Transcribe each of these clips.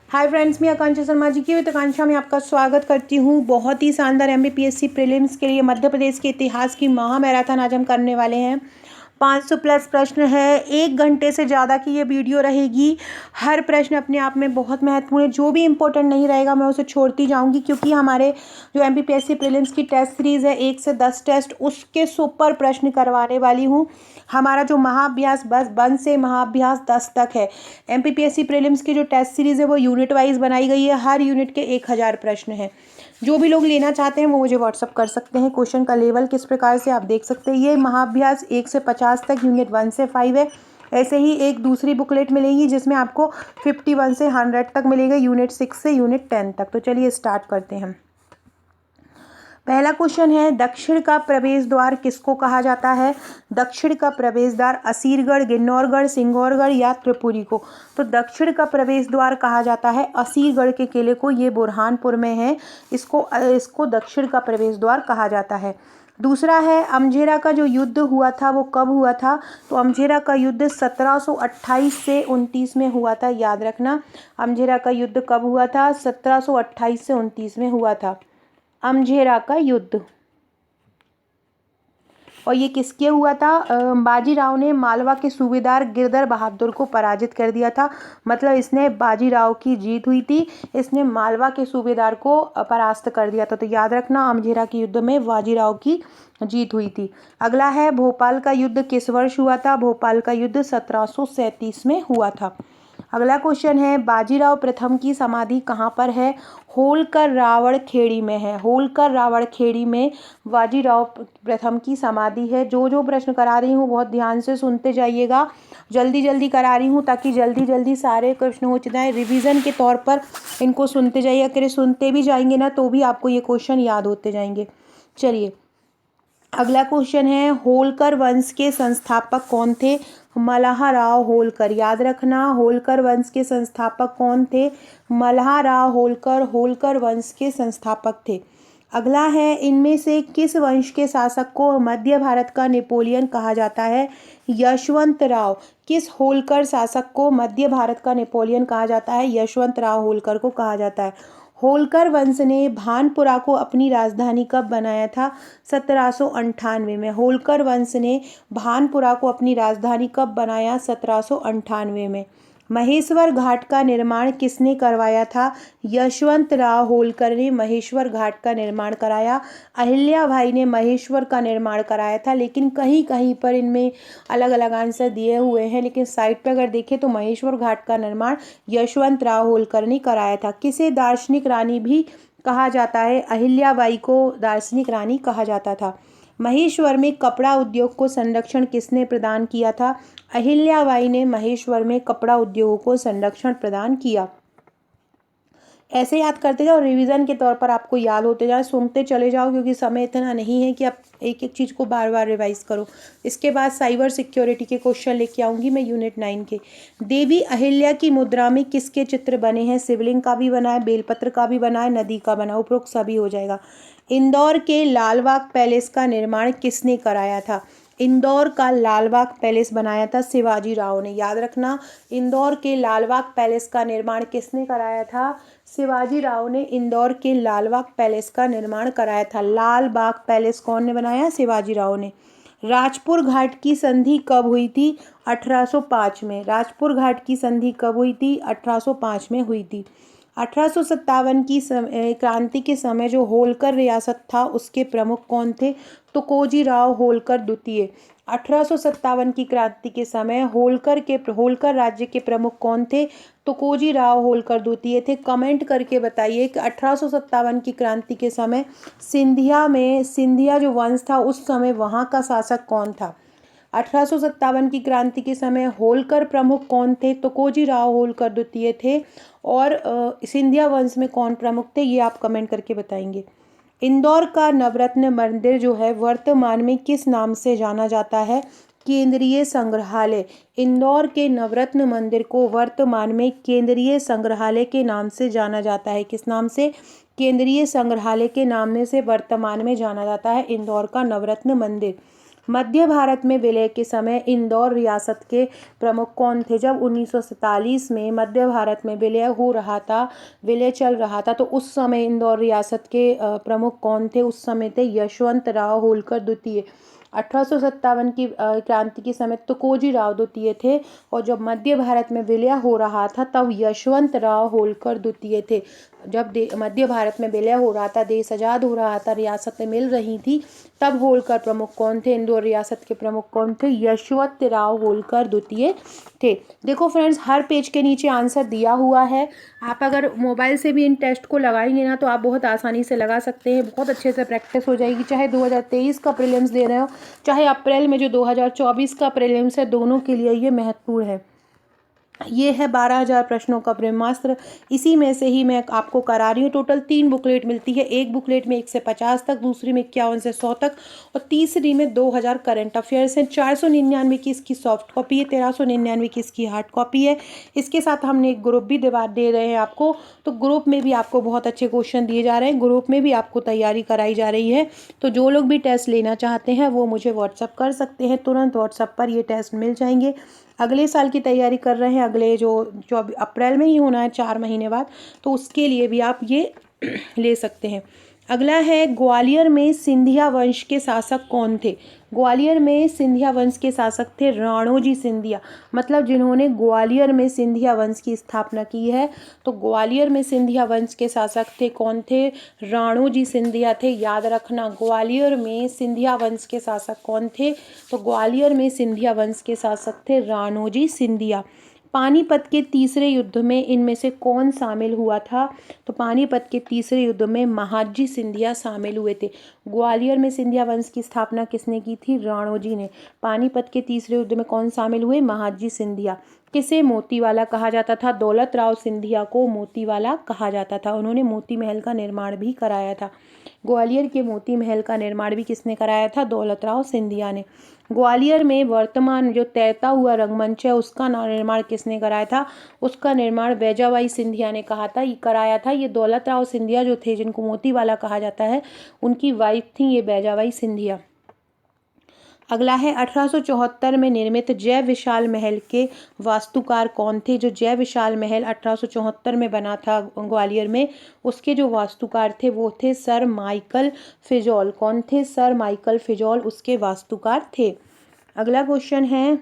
Hi friends, मैं आकांक्षा शर्मा जी की आकांक्षा में आपका स्वागत करती हूँ। बहुत ही शानदार एमपीपीएससी प्रीलिम्स के लिए मध्य प्रदेश के इतिहास की महा मैराथन आज हम करने वाले हैं। 500 प्लस प्रश्न है, 1 घंटे से ज़्यादा की ये वीडियो रहेगी। हर प्रश्न अपने आप में बहुत महत्वपूर्ण है। जो भी इंपॉर्टेंट नहीं रहेगा मैं उसे छोड़ती जाऊंगी, क्योंकि हमारे जो एमपीपीएससी प्रीलिम्स की टेस्ट सीरीज़ है 1 से 10 टेस्ट, उसके सुपर प्रश्न करवाने वाली हूँ। हमारा जो महाअभ्यास बस 1 से महाअभ्यास 10 तक है। एमपीपीएससी प्रीलिम्स की जो टेस्ट सीरीज़ है वो यूनिट वाइज बनाई गई है। हर यूनिट के 1000 प्रश्न हैं। जो भी लोग लेना चाहते हैं वो मुझे व्हाट्सअप कर सकते हैं। क्वेश्चन का लेवल किस प्रकार से आप देख सकते हैं। ये महाअभ्यास 1 से 50 तक, यूनिट 1 से 5 है। ऐसे ही एक दूसरी बुकलेट मिलेगी जिसमें आपको 51 से 100 तक मिलेगा, यूनिट 6 से यूनिट 10 तक। तो चलिए स्टार्ट करते हैं। पहला क्वेश्चन है, दक्षिण का प्रवेश द्वार किसको कहा जाता है। दक्षिण का प्रवेश द्वार असीरगढ़, गिन्नौरगढ़, सिंगौरगढ़ या त्रिपुरी को। तो दक्षिण का प्रवेश द्वार कहा जाता है असीरगढ़ के किले को। ये बुरहानपुर में है। इसको दक्षिण का प्रवेश द्वार कहा जाता है। दूसरा है, अमझेरा का जो युद्ध हुआ था वो कब हुआ था। तो अमझेरा का युद्ध 1728 से 29 में हुआ था। याद रखना, अमझेरा का युद्ध कब हुआ था। 1728 से 29 में हुआ था अमझेरा का युद्ध। और ये किसके हुआ था। बाजीराव ने मालवा के सूबेदार गिरधर बहादुर को पराजित कर दिया था। मतलब इसने बाजीराव की जीत हुई थी। इसने मालवा के सूबेदार को परास्त कर दिया था। तो याद रखना, अमझेरा के युद्ध में बाजीराव की जीत हुई थी। अगला है, भोपाल का युद्ध किस वर्ष हुआ था। भोपाल का युद्ध 1737 में हुआ था। अगला क्वेश्चन है, बाजीराव प्रथम की समाधि कहाँ पर है। होलकर रावण खेड़ी में है। होलकर रावण खेड़ी में बाजीराव प्रथम की समाधि है। जो जो प्रश्न करा रही हूँ बहुत ध्यान से सुनते जाइएगा। जल्दी जल्दी करा रही हूँ ताकि जल्दी जल्दी सारे प्रश्न हो जाए। रिवीजन के तौर पर इनको सुनते जाइए। अगर सुनते भी जाएंगे ना तो भी आपको ये क्वेश्चन याद होते जाएंगे। चलिए अगला क्वेश्चन है, होलकर वंश के संस्थापक कौन थे। मल्हाराव होलकर। याद रखना, होलकर वंश के संस्थापक कौन थे। मल्हाराव होलकर होलकर वंश के संस्थापक थे। अगला है, इनमें से किस वंश के शासक को मध्य भारत का नेपोलियन कहा जाता है। यशवंत राव। किस होलकर शासक को मध्य भारत का नेपोलियन कहा जाता है। यशवंत राव होलकर को कहा जाता है। होलकर वंश ने भानपुरा को अपनी राजधानी कब बनाया था। 1798 में। होलकर वंश ने भानपुरा को अपनी राजधानी कब बनाया। 1798 में। महेश्वर घाट का निर्माण किसने करवाया था। यशवंत राव होलकर ने महेश्वर घाट का निर्माण कराया। अहिल्या भाई ने महेश्वर का निर्माण कराया था। लेकिन कहीं कहीं पर इनमें अलग अलग आंसर दिए हुए हैं, लेकिन साइट पर अगर देखें तो महेश्वर घाट का निर्माण यशवंत राव होलकर ने कराया था। किसे दार्शनिक रानी भी कहा जाता है। अहिल्या बाई को दार्शनिक रानी कहा जाता था। महेश्वर में कपड़ा उद्योग को संरक्षण किसने प्रदान किया था। अहिल्या बाई ने महेश्वर में कपड़ा उद्योग को संरक्षण प्रदान किया। ऐसे याद करते जाओ, रिवीजन के तौर पर आपको याद होते जाए। सुनते चले जाओ, क्योंकि समय इतना नहीं है कि आप एक एक चीज़ को बार बार रिवाइज करो। इसके बाद साइबर सिक्योरिटी के क्वेश्चन लेके आऊँगी मैं यूनिट 9 के। देवी अहिल्या की मुद्रा में किसके चित्र बने हैं। शिवलिंग का भी बना है, बेलपत्र का भी बना है, नदी का बना, उपरोक्त सभी हो जाएगा। इंदौर के लालबाग पैलेस का निर्माण किसने कराया था। इंदौर का लालबाग पैलेस बनाया था शिवाजी राव ने। याद रखना, इंदौर के लालबाग पैलेस का निर्माण किसने कराया था। शिवाजी राव ने इंदौर के लालबाग पैलेस का निर्माण कराया था। लालबाग पैलेस कौन ने बनाया। शिवाजी राव ने। राजपुर घाट की संधि कब हुई थी। 1805 में। राजपुर घाट की संधि कब हुई थी। 1805 में हुई थी। 1857 की क्रांति के समय जो होलकर रियासत था उसके प्रमुख कौन थे। तुकोजी राव होलकर द्वितीय। 1857 की क्रांति के समय होलकर राज्य के प्रमुख कौन थे। तुकोजी राव होलकर द्वितीय थे। कमेंट करके बताइए कि 1857 की क्रांति के समय सिंधिया जो वंश था उस समय वहाँ का शासक कौन था। 1857 की क्रांति के समय होलकर प्रमुख कौन थे। तुकोजी राव होलकर द्वितीय थे। और सिंधिया वंश में कौन प्रमुख थे, ये आप कमेंट करके बताएंगे। इंदौर का नवरत्न मंदिर जो है वर्तमान में किस नाम से जाना जाता है। केंद्रीय संग्रहालय। इंदौर के नवरत्न मंदिर को वर्तमान में केंद्रीय संग्रहालय के नाम से जाना जाता है। किस नाम से। केंद्रीय संग्रहालय के नाम से वर्तमान में जाना जाता है इंदौर का नवरत्न मंदिर। मध्य भारत में विलय के समय इंदौर रियासत के प्रमुख कौन थे? जब 1947 में मध्य भारत में विलय हो रहा था, विलय चल रहा था, तो उस समय इंदौर रियासत के प्रमुख कौन थे? उस समय थे यशवंत राव होलकर द्वितीय। 1857 की क्रांति के समय तुकोजी राव द्वितीय थे, और जब मध्य भारत में विलय हो रहा था तब यशवंत राव होलकर द्वितीय थे। जब मध्य भारत में विलय हो रहा था, देश आज़ाद हो रहा था, रियासतें मिल रही थी, तब होलकर प्रमुख कौन थे? इंदौर रियासत के प्रमुख कौन थे? यशवंत राव होलकर द्वितीय थे। देखो फ्रेंड्स, हर पेज के नीचे आंसर दिया हुआ है। आप अगर मोबाइल से भी इन टेस्ट को लगाएंगे ना, तो आप बहुत आसानी से लगा सकते हैं, बहुत अच्छे से प्रैक्टिस हो जाएगी। चाहे 2023 का प्रीलिम्स दे रहे हो, चाहे अप्रैल में जो 2024 का प्रीलिम्स है, दोनों के लिए ये महत्वपूर्ण है। ये है 12,000 प्रश्नों का ब्रह्मास्त्र। इसी में से ही मैं आपको करा रही हूँ। टोटल 3 बुकलेट मिलती है। एक बुकलेट में 1 से 50 तक, दूसरी में 51 से 100 तक, और तीसरी में 2000 करंट अफेयर्स हैं। 499 की इसकी सॉफ्ट कॉपी है, 1399 की इसकी हार्ड कॉपी है। इसके साथ हमने एक ग्रुप भी दे रहे हैं आपको, तो ग्रुप में भी आपको बहुत अच्छे क्वेश्चन दिए जा रहे हैं, ग्रुप में भी आपको तैयारी कराई जा रही है। तो जो लोग भी टेस्ट लेना चाहते हैं वो मुझे व्हाट्सअप कर सकते हैं, तुरंत व्हाट्सअप पर ये टेस्ट मिल जाएंगे। अगले साल की तैयारी कर रहे हैं, अगले जो अप्रैल में ही होना है, 4 महीने बाद, तो उसके लिए भी आप ये ले सकते हैं। अगला है, ग्वालियर में सिंधिया वंश के शासक कौन थे? ग्वालियर में सिंधिया वंश के शासक थे राणोजी सिंधिया, मतलब जिन्होंने ग्वालियर में सिंधिया वंश की स्थापना की है। तो ग्वालियर में सिंधिया वंश के शासक थे, कौन थे? राणोजी सिंधिया थे। याद रखना, ग्वालियर में सिंधिया वंश के शासक कौन थे? तो ग्वालियर में सिंधिया वंश के शासक थे राणोजी सिंधिया। पानीपत के तीसरे युद्ध में इनमें से कौन शामिल हुआ था? तो पानीपत के तीसरे युद्ध में महादजी सिंधिया शामिल हुए थे। ग्वालियर में सिंधिया वंश की स्थापना किसने की थी? राणोजी ने। पानीपत के तीसरे युद्ध में कौन शामिल हुए? महादजी सिंधिया। किसे मोतीवाला कहा जाता था? दौलत राव सिंधिया को मोतीवाला कहा जाता था। उन्होंने मोती महल का निर्माण भी कराया था। ग्वालियर के मोती महल का निर्माण भी किसने कराया था? दौलत राव सिंधिया ने। ग्वालियर में वर्तमान जो तैरता हुआ रंगमंच है, उसका निर्माण किसने कराया था? उसका निर्माण बैजाबाई सिंधिया ने कराया था। ये दौलत राव सिंधिया जो थे, जिनको मोतीवाला कहा जाता है, उनकी वाइफ थी ये बैजाबाई सिंधिया। अगला है, 1874 में निर्मित जय विशाल महल के वास्तुकार कौन थे? जो जय विशाल महल 1874 में बना था ग्वालियर में, उसके जो वास्तुकार थे वो थे सर माइकल फिजोल। कौन थे? सर माइकल फिजोल उसके वास्तुकार थे। अगला क्वेश्चन है,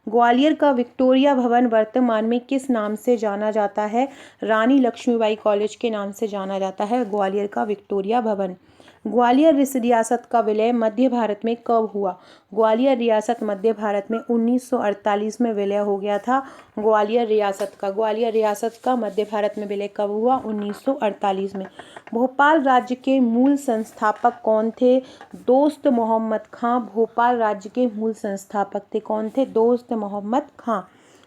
ग्वालियर का विक्टोरिया भवन वर्तमान में किस नाम से जाना जाता है? रानी लक्ष्मीबाई कॉलेज के नाम से जाना जाता है ग्वालियर का विक्टोरिया भवन। ग्वालियर रियासत का विलय मध्य भारत में कब हुआ? ग्वालियर रियासत मध्य भारत में 1948 में विलय हो गया था। ग्वालियर रियासत का मध्य भारत में विलय कब हुआ? 1948 में। भोपाल राज्य के मूल संस्थापक कौन थे? दोस्त मोहम्मद खां भोपाल राज्य के मूल संस्थापक थे। कौन थे? दोस्त मोहम्मद खां।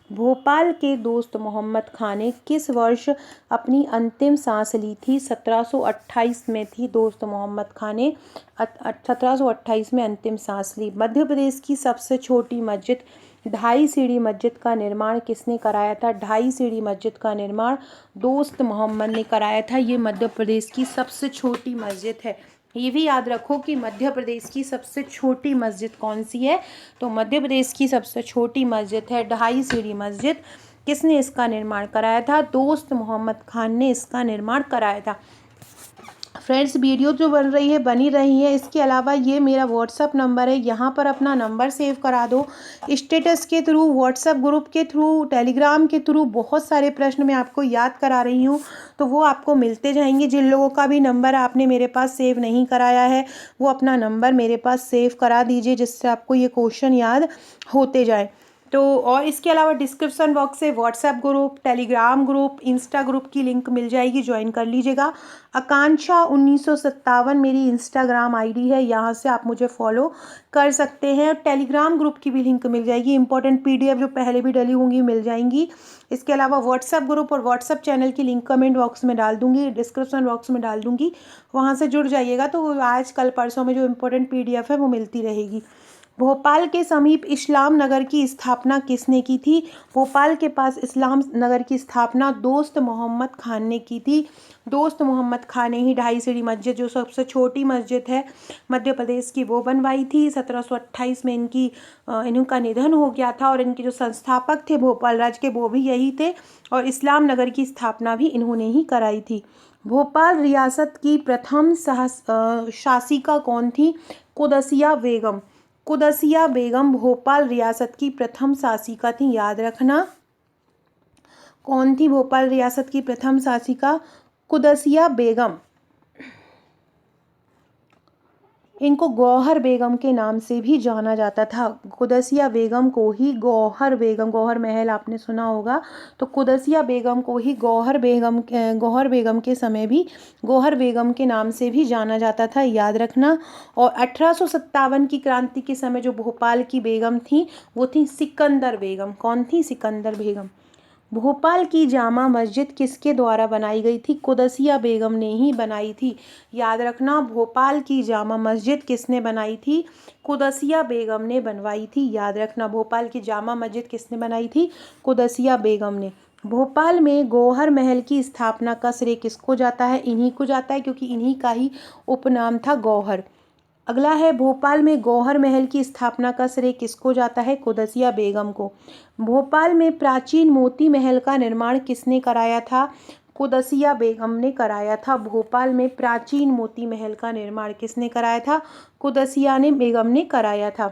भोपाल के दोस्त मोहम्मद खां ने किस वर्ष अपनी अंतिम सांस ली थी? 1728 में थी दोस्त मोहम्मद खां ने 1728 में अंतिम सांस ली। मध्य प्रदेश की सबसे छोटी मस्जिद ढाई सीढ़ी मस्जिद का निर्माण किसने कराया था? ढाई सीढ़ी मस्जिद का निर्माण दोस्त मोहम्मद ने कराया था। ये मध्य प्रदेश की सबसे छोटी मस्जिद है। ये भी याद रखो कि मध्य प्रदेश की सबसे छोटी मस्जिद कौन सी है? तो मध्य प्रदेश की सबसे छोटी मस्जिद है ढाई सीढ़ी मस्जिद। किसने इसका निर्माण कराया था? दोस्त मोहम्मद खान ने इसका निर्माण कराया था। फ्रेंड्स, वीडियो जो बनी रही है, इसके अलावा ये मेरा व्हाट्सअप नंबर है, यहाँ पर अपना नंबर सेव करा दो। स्टेटस के थ्रू, व्हाट्सअप ग्रुप के थ्रू, टेलीग्राम के थ्रू बहुत सारे प्रश्न मैं आपको याद करा रही हूँ, तो वो आपको मिलते जाएंगे। जिन लोगों का भी नंबर आपने मेरे पास सेव नहीं कराया है, वो अपना नंबर मेरे पास सेव करा दीजिए, जिससे आपको ये क्वेश्चन याद होते जाए। तो और इसके अलावा डिस्क्रिप्शन बॉक्स से WhatsApp group, Telegram group, Insta group की लिंक मिल जाएगी, ज्वाइन कर लीजिएगा। आकांक्षा 1957 मेरी इंस्टाग्राम आईडी है, यहाँ से आप मुझे फॉलो कर सकते हैं। टेलीग्राम ग्रुप की भी लिंक मिल जाएगी, इंपॉर्टेंट पीडीएफ जो पहले भी डली होंगी मिल जाएंगी। इसके अलावा व्हाट्सएप ग्रुप और व्हाट्सएप चैनल की लिंक कमेंट बॉक्स में डाल दूंगी, डिस्क्रिप्शन बॉक्स में डाल दूंगी, वहाँ से जुड़ जाइएगा। तो आज कल परसों में जो इंपॉर्टेंट पीडीएफ है वो मिलती रहेगी। भोपाल के समीप इस्लाम नगर की स्थापना किसने की थी? भोपाल के पास इस्लाम नगर की स्थापना दोस्त मोहम्मद खान ने की थी। दोस्त मोहम्मद खान ने ही ढाई सीढ़ी मस्जिद, जो सबसे छोटी मस्जिद है मध्य प्रदेश की, वो बनवाई थी। 1728 में इनका निधन हो गया था और इनके जो संस्थापक थे भोपाल राज्य के, वो भी यही थे और इस्लाम नगर की स्थापना भी इन्होंने ही कराई थी। भोपाल रियासत की प्रथम शासिका कौन थी? कुदसिया बेगम। कुदसिया बेगम भोपाल रियासत की प्रथम शासिका थी, याद रखना। कौन थी भोपाल रियासत की प्रथम शासिका? कुदसिया बेगम। इनको गौहर बेगम के नाम से भी जाना जाता था। कुदसिया बेगम को ही गौहर बेगम, गौहर महल आपने सुना होगा, तो कुदसिया बेगम को ही गौहर बेगम के समय भी गौहर बेगम के नाम से भी जाना जाता था, याद रखना। और 1857 की क्रांति के समय जो भोपाल की बेगम थी वो थी सिकंदर बेगम। कौन थी? सिकंदर बेगम। भोपाल की जामा मस्जिद किसके द्वारा बनाई गई थी? कुदसिया बेगम ने ही बनाई थी, याद रखना। भोपाल की जामा मस्जिद किसने बनाई थी? कुदसिया बेगम ने बनवाई थी, याद रखना। भोपाल की जामा मस्जिद किसने बनाई थी? कुदसिया बेगम ने। भोपाल में गौहर महल की स्थापना का श्रेय किसको जाता है? इन्हीं को जाता है, क्योंकि इन्हीं का ही उपनाम था गौहर। अगला है, भोपाल में गौहर महल की स्थापना का श्रेय किसको जाता है? कुदसिया बेगम को। भोपाल में प्राचीन मोती महल का निर्माण किसने कराया था? कुदसिया बेगम ने कराया था। भोपाल में प्राचीन मोती महल का निर्माण किसने कराया था? कुदसिया बेगम ने कराया था।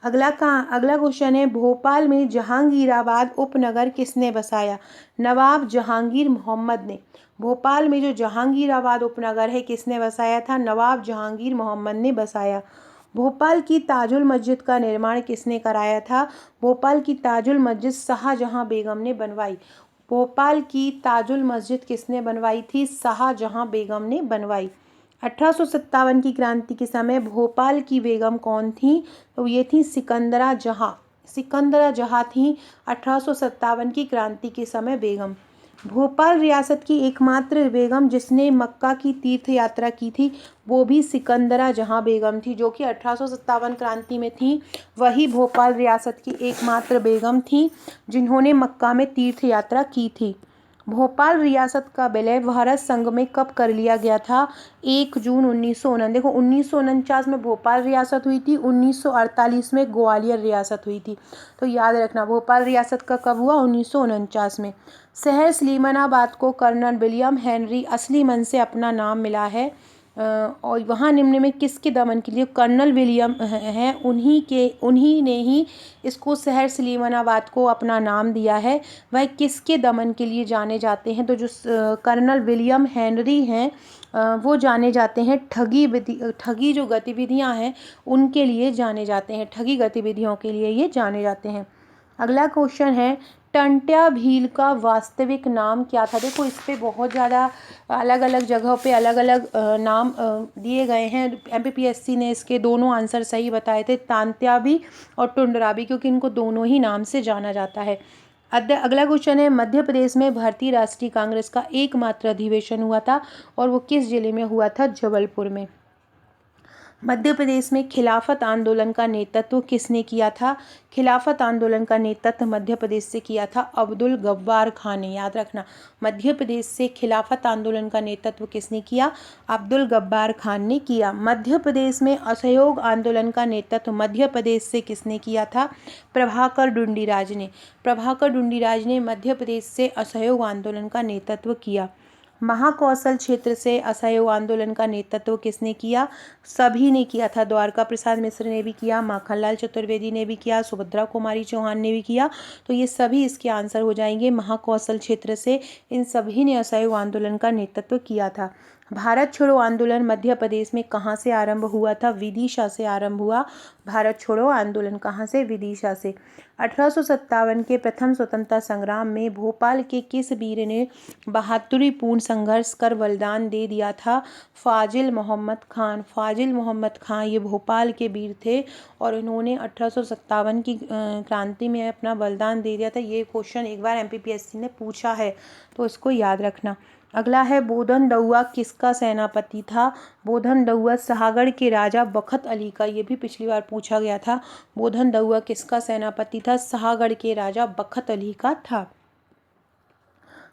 अगला क्वेश्चन है, भोपाल में जहांगीराबाद उपनगर किसने बसाया? नवाब जहांगीर मोहम्मद ने। भोपाल में जो जहांगीराबाद उपनगर है किसने बसाया था? नवाब जहांगीर मोहम्मद ने बसाया। भोपाल की ताजुल मस्जिद का निर्माण किसने कराया था? भोपाल की ताजुल मस्जिद शाहजहां बेगम ने बनवाई। भोपाल की ताजुल मस्जिद किसने बनवाई थी? शाहजहां बेगम ने बनवाई। 1857 की क्रांति के समय भोपाल की बेगम कौन थी? तो ये थी सिकंदरा जहां। सिकंदरा जहां थी 1857 की क्रांति के समय बेगम। भोपाल रियासत की एकमात्र बेगम जिसने मक्का की तीर्थ यात्रा की थी वो भी सिकंदरा जहां बेगम थी, जो कि 1857 क्रांति में थी। वही भोपाल रियासत की एकमात्र बेगम थी जिन्होंने मक्का में तीर्थ यात्रा की थी। भोपाल रियासत का विलय भारत संघ में कब कर लिया गया था? 1 जून 1949। देखो 1949 में भोपाल रियासत हुई थी, 1948 में ग्वालियर रियासत हुई थी, तो याद रखना भोपाल रियासत का कब हुआ? 1949 में। शहर सलीमनाबाद को कर्नल विलियम हेनरी असलीमन से अपना नाम मिला है और वहाँ निम्न में किसके दमन के लिए? कर्नल विलियम हैं, उन्हीं ने ही इसको शहर सलीमनाबाद को अपना नाम दिया है। वह किसके दमन के लिए जाने जाते हैं? तो जो कर्नल विलियम हेनरी हैं वो जाने जाते हैं ठगी जो गतिविधियां हैं उनके लिए जाने जाते हैं, ठगी गतिविधियों के लिए ये जाने जाते हैं। अगला क्वेश्चन है, टंट्या भील का वास्तविक नाम क्या था? देखो इस पे बहुत ज़्यादा अलग अलग जगहों पे अलग अलग नाम दिए गए हैं। एमपीपीएससी ने इसके दोनों आंसर सही बताए थे, तांत्या भी और टुंडरा भी, क्योंकि इनको दोनों ही नाम से जाना जाता है। अगला क्वेश्चन है, मध्य प्रदेश में भारतीय राष्ट्रीय कांग्रेस का एकमात्र अधिवेशन हुआ था और वो किस जिले में हुआ था? जबलपुर में। मध्य प्रदेश में खिलाफत आंदोलन का नेतृत्व किसने किया था? खिलाफत आंदोलन का नेतृत्व मध्य प्रदेश से किया था अब्दुल गफ्फार खान ने, याद रखना। मध्य प्रदेश से खिलाफत आंदोलन का नेतृत्व किसने किया? अब्दुल गफ्फार खान ने किया। मध्य प्रदेश में असहयोग आंदोलन का नेतृत्व मध्य प्रदेश से किसने किया था? प्रभाकर ढुंडीराज ने। प्रभाकर ढुंडीराज ने मध्य प्रदेश से असहयोग आंदोलन का नेतृत्व किया। महाकौशल क्षेत्र से असहयोग आंदोलन का नेतृत्व किसने किया? सभी ने किया था। द्वारका प्रसाद मिश्र ने भी किया, माखनलाल चतुर्वेदी ने भी किया, सुभद्रा कुमारी चौहान ने भी किया, तो ये सभी इसके आंसर हो जाएंगे। महाकौशल क्षेत्र से इन सभी ने असहयोग आंदोलन का नेतृत्व किया था। भारत छोड़ो आंदोलन मध्य प्रदेश में कहाँ से आरंभ हुआ था? विदिशा से आरंभ हुआ। भारत छोड़ो आंदोलन कहाँ से? विदिशा से। 1857 के प्रथम स्वतंत्रता संग्राम में भोपाल के किस वीर ने बहादुरीपूर्ण संघर्ष कर बलिदान दे दिया था? फाजिल मोहम्मद खान। फाजिल मोहम्मद खान ये भोपाल के वीर थे और इन्होंने 1857 की क्रांति में अपना बलिदान दे दिया था। ये क्वेश्चन एक बार एमपीपीएससी ने पूछा है, तो इसको याद रखना। अगला है बोधन दउआ किसका सेनापति था। बोधन दउआ सहागढ़ के राजा बखत अली का, ये भी पिछली बार पूछा गया था। बोधन दउआ किसका सेनापति था, सहागढ़ के राजा बखत अली का था।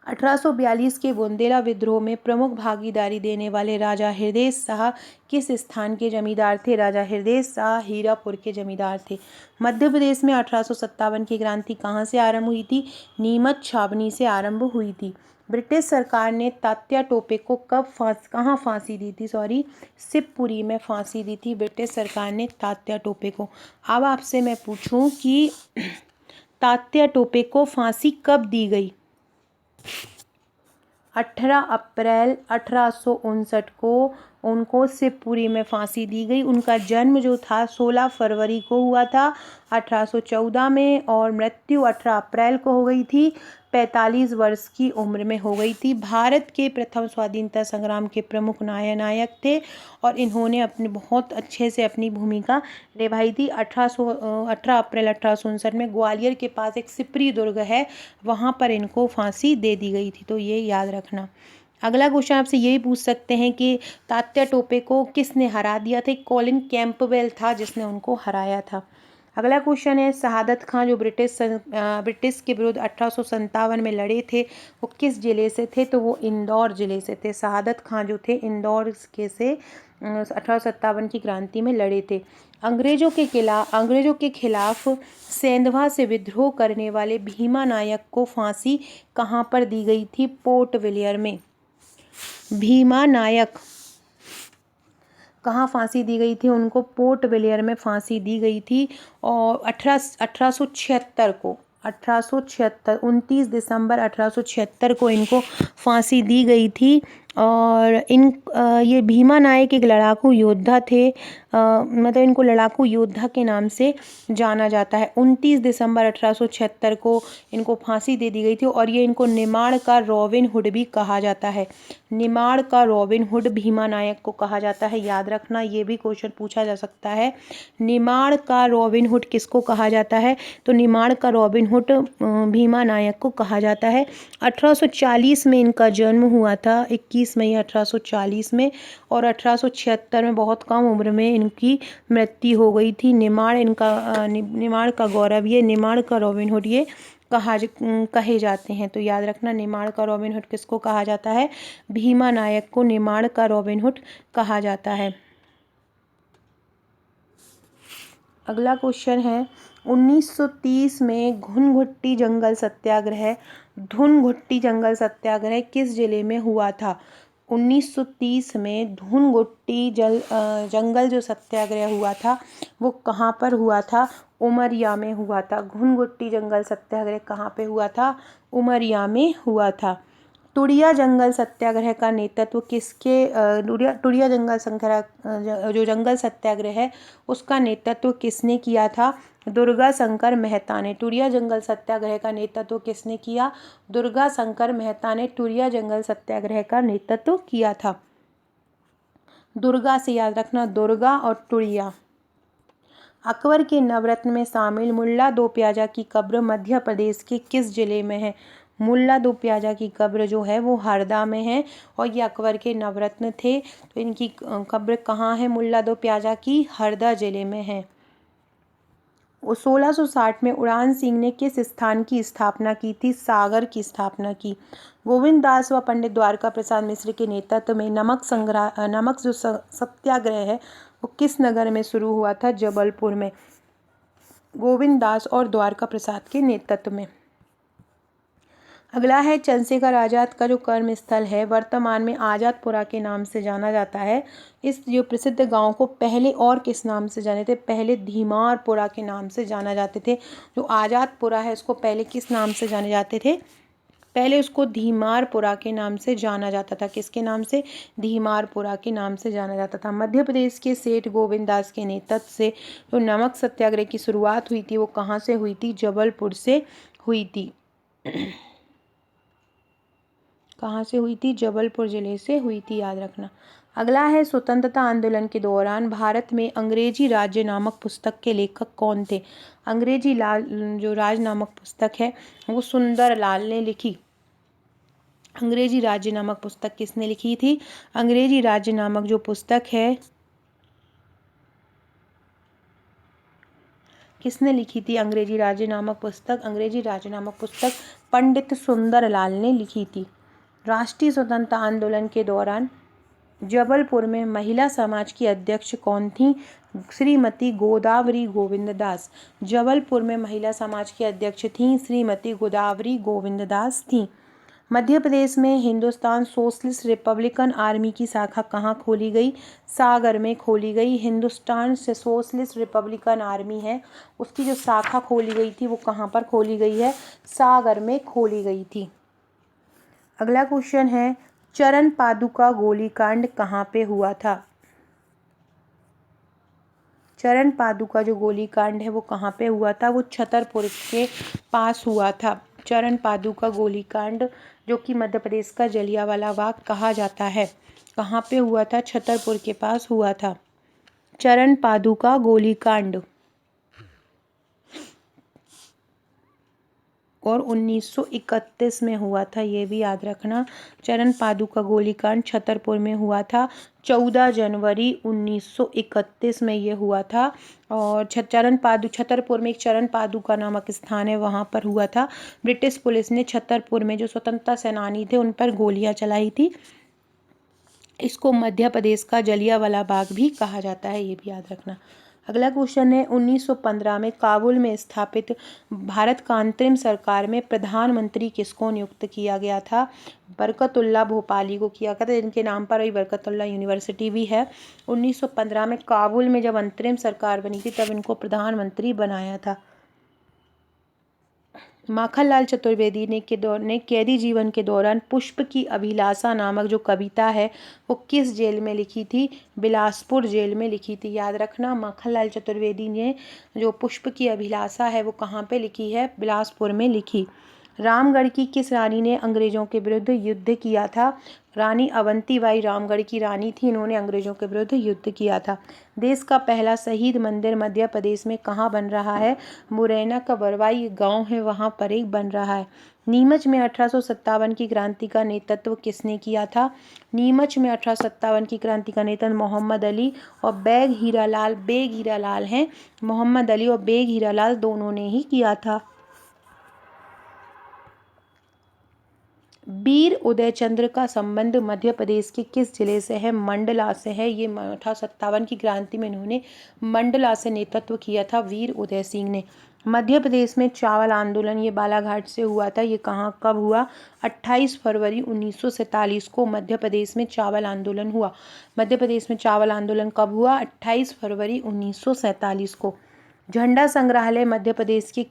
1842 के बुंदेला विद्रोह में प्रमुख भागीदारी देने वाले राजा हृदय शाह किस स्थान के जमींदार थे। राजा हृदय शाह हीरापुर के जमींदार थे। मध्य प्रदेश में 1857 की क्रांति कहाँ से आरंभ हुई थी। नीमच छावनी से आरंभ हुई थी। ब्रिटिश सरकार ने तात्या टोपे को कहाँ फांसी दी थी, शिवपुरी में फांसी दी थी ब्रिटिश सरकार ने तात्या टोपे को। अब आपसे मैं पूछूं कि तात्या टोपे को फांसी कब दी गई। 18 अप्रैल 1859 को उनको शिवपुरी में फांसी दी गई। उनका जन्म जो था 16 फरवरी को हुआ था 1814 में, और मृत्यु 18 अप्रैल को हो गई थी। 45 वर्ष की उम्र में हो गई थी। भारत के प्रथम स्वाधीनता संग्राम के प्रमुख नायक थे और इन्होंने अपने बहुत अच्छे से अपनी भूमिका निभाई थी। 18 अप्रैल 1859 में ग्वालियर के पास एक सिपरी दुर्ग है, वहाँ पर इनको फांसी दे दी गई थी, तो ये याद रखना। अगला क्वेश्चन आपसे यही पूछ सकते हैं कि तात्या टोपे को किसने हरा दिया था। कॉलिन कैंपबेल था जिसने उनको हराया था। अगला क्वेश्चन है शहादत खां जो ब्रिटिश के विरुद्ध 1857 में लड़े थे, वो किस जिले से थे, तो वो इंदौर जिले से थे। शहादत खां जो थे इंदौर के से 1857 की क्रांति में लड़े थे। अंग्रेजों के खिलाफ सेंधवा से विद्रोह करने वाले भीमा नायक को फांसी कहाँ पर दी गई थी। पोर्ट विलियर में। भीमा नायक कहाँ फांसी दी गई थी, उनको पोर्ट विलियर में फांसी दी गई थी। और 1876 को 29 दिसंबर 1876 को इनको फांसी दी गई थी। और ये भीमा नायक एक लड़ाकू योद्धा थे, मतलब इनको लड़ाकू योद्धा के नाम से जाना जाता है। 29 दिसंबर 1876 को इनको फांसी दे दी गई थी और ये इनको निमाड़ का रॉबिन हुड भी कहा जाता है। निमाड़ का रॉबिन हुड भीमा नायक को कहा जाता है, याद रखना, ये भी क्वेश्चन पूछा जा सकता है। निमाड़ का रॉबिन हुड किसको कहा जाता है, तो निमाड़ का रॉबिन हुड भीमा नायक को कहा जाता है। 1840 में इनका जन्म हुआ था, 21 मई 1840 में, और 1876 में बहुत कम उम्र में इनकी मृत्यु हो गई थी। निमाड़ का गौरव, ये निमाड़ का रॉबिन हुड ये कहे जाते हैं, तो याद रखना निमाड़ का रॉबिन हुड किसको कहा जाता है, भीमा नायक को निमाड़ का रॉबिन हुड कहा जाता है। अगला क्वेश्चन है 1930 में धुन-घुट्टी जंगल सत्याग्रह किस जिले में हुआ था। 1930 में धुन-घुट्टी जंगल जो सत्याग्रह हुआ था वो कहाँ पर हुआ था, उमरिया में हुआ था। धुन-घुट्टी जंगल सत्याग्रह कहाँ पे हुआ था, उमरिया में हुआ था। टुरिया जंगल सत्याग्रह का नेतृत्व टुरिया जो जंगल सत्याग्रह है उसका नेतृत्व किसने किया था, दुर्गा शंकर मेहता ने। टुरिया जंगल सत्याग्रह का नेतृत्व किसने किया, दुर्गा शंकर मेहता ने टुरिया जंगल सत्याग्रह का नेतृत्व किया था। दुर्गा से याद रखना, दुर्गा और टुरिया। अकबर के नवरत्न में शामिल मुल्ला दो प्याजा की कब्र मध्य प्रदेश के किस जिले में है। मुल्ला दो प्याजा की कब्र जो है वो हरदा में है और ये अकबर के नवरत्न थे, तो इनकी कब्र कहाँ है, मुल्ला दो प्याजा की हरदा जिले में है। 1660 में उड़ान सिंह ने किस स्थान की स्थापना की थी, सागर की स्थापना की। गोविंद दास व पंडित द्वारका प्रसाद मिश्र के नेतृत्व में नमक जो सत्याग्रह है वो किस नगर में शुरू हुआ था, जबलपुर में। गोविंद दास और द्वारका प्रसाद के नेतृत्व में। अगला है चंद्रशेखर आज़ाद का जो कर्म स्थल है वर्तमान में आज़ादपुरा के नाम से जाना जाता है। इस जो प्रसिद्ध गांव को पहले और किस नाम से जाने थे, पहले धीमारपुरा के नाम से जाना जाते थे। जो आज़ादपुरा है इसको पहले किस नाम से जाने जाते थे, पहले उसको धीमारपुरा के नाम से जाना जाता था। किसके नाम से, धीमारपुरा के नाम से जाना जाता था। मध्य प्रदेश के सेठ गोविंद दास के नेतृत्व से जो नमक सत्याग्रह की शुरुआत हुई थी वो कहाँ से हुई थी, जबलपुर से हुई थी। कहाँ से हुई थी, जबलपुर जिले से हुई थी, याद रखना। अगला है स्वतंत्रता आंदोलन के दौरान भारत में अंग्रेजी राज्य नामक पुस्तक के लेखक कौन थे। अंग्रेजी जो राज नामक पुस्तक है वो सुंदर लाल ने लिखी। अंग्रेजी राज्य नामक पुस्तक किसने लिखी थी? अंग्रेजी राज्य नामक जो पुस्तक है किसने लिखी थी? अंग्रेजी राज्य नामक पुस्तक, अंग्रेजी राज्य नामक पुस्तक पंडित सुंदरलाल ने लिखी थी। राष्ट्रीय स्वतंत्रता आंदोलन के दौरान जबलपुर में महिला समाज की अध्यक्ष कौन थी? श्रीमती गोदावरी गोविंद दास। जबलपुर में महिला समाज की अध्यक्ष थी श्रीमती गोदावरी गोविंद दास थी। मध्य प्रदेश में हिंदुस्तान सोशलिस्ट रिपब्लिकन आर्मी की शाखा कहाँ खोली गई? सागर में खोली गई। हिंदुस्तान से सोशलिस्ट रिपब्लिकन आर्मी है, उसकी जो शाखा खोली गई थी वो कहाँ पर खोली गई है? सागर में खोली गई थी। अगला क्वेश्चन है, चरण पादुका गोलीकांड कहाँ पे हुआ था? चरण पादुका जो गोलीकांड है वो कहाँ पे हुआ था? वो छतरपुर के पास हुआ था। चरण पादुका गोलीकांड जो कि मध्य प्रदेश का जलियांवाला बाग कहा जाता है, कहाँ पे हुआ था? छतरपुर के पास हुआ था चरण पादुका गोलीकांड। और 1931 में हुआ था, ये भी याद रखना। चरण पादुका गोलीकांड छतरपुर में हुआ था 14 जनवरी 1931 में ये हुआ था। और छतरपुर में एक चरण पादुका नामक स्थान है, वहाँ पर हुआ था। ब्रिटिश पुलिस ने छतरपुर में जो स्वतंत्रता सेनानी थे उन पर गोलियां चलाई थी। इसको मध्य प्रदेश का जलियांवाला बाग भी कहा जाता है, ये भी याद रखना। अगला क्वेश्चन है, 1915 में काबुल में स्थापित भारत का अंतरिम सरकार में प्रधानमंत्री किसको नियुक्त किया गया था? बरकतुल्ला भोपाली को किया गया था, इनके नाम पर ही बरकतुल्ला यूनिवर्सिटी भी है। 1915 में काबुल में जब अंतरिम सरकार बनी थी तब इनको प्रधानमंत्री बनाया था। माखनलाल चतुर्वेदी ने कैदी जीवन के दौरान पुष्प की अभिलाषा नामक जो कविता है वो किस जेल में लिखी थी? बिलासपुर जेल में लिखी थी, याद रखना। माखनलाल चतुर्वेदी ने जो पुष्प की अभिलाषा है वो कहाँ पे लिखी है? बिलासपुर में लिखी। रामगढ़ की किस रानी ने अंग्रेजों के विरुद्ध युद्ध किया था? रानी अवंतीबाई रामगढ़ की रानी थी, इन्होंने अंग्रेजों के विरुद्ध युद्ध किया था। देश का पहला शहीद मंदिर मध्य प्रदेश में कहाँ बन रहा है? मुरैना का बरवाई गांव है, वहाँ पर एक बन रहा है। नीमच में 1857 की क्रांति का नेतृत्व किसने किया था? नीमच में 1857 की क्रांति का नेतृत्व मोहम्मद अली और बेग हीरालाल हैं। मोहम्मद अली और बेग हीरालाल दोनों ने ही किया था। वीर उदयचंद्र का संबंध मध्य प्रदेश के किस जिले से है? मंडला से है। ये 1857 की क्रांति में इन्होंने मंडला से नेतृत्व किया था वीर उदय सिंह ने। मध्य प्रदेश में चावल आंदोलन ये बालाघाट से हुआ था, ये कहाँ कब हुआ? 28 फरवरी 1947 को मध्य प्रदेश में चावल आंदोलन हुआ। मध्य प्रदेश में चावल आंदोलन कब हुआ? 28 फरवरी 1947 को। झंडा संग्रहालय मध्य प्रदेश के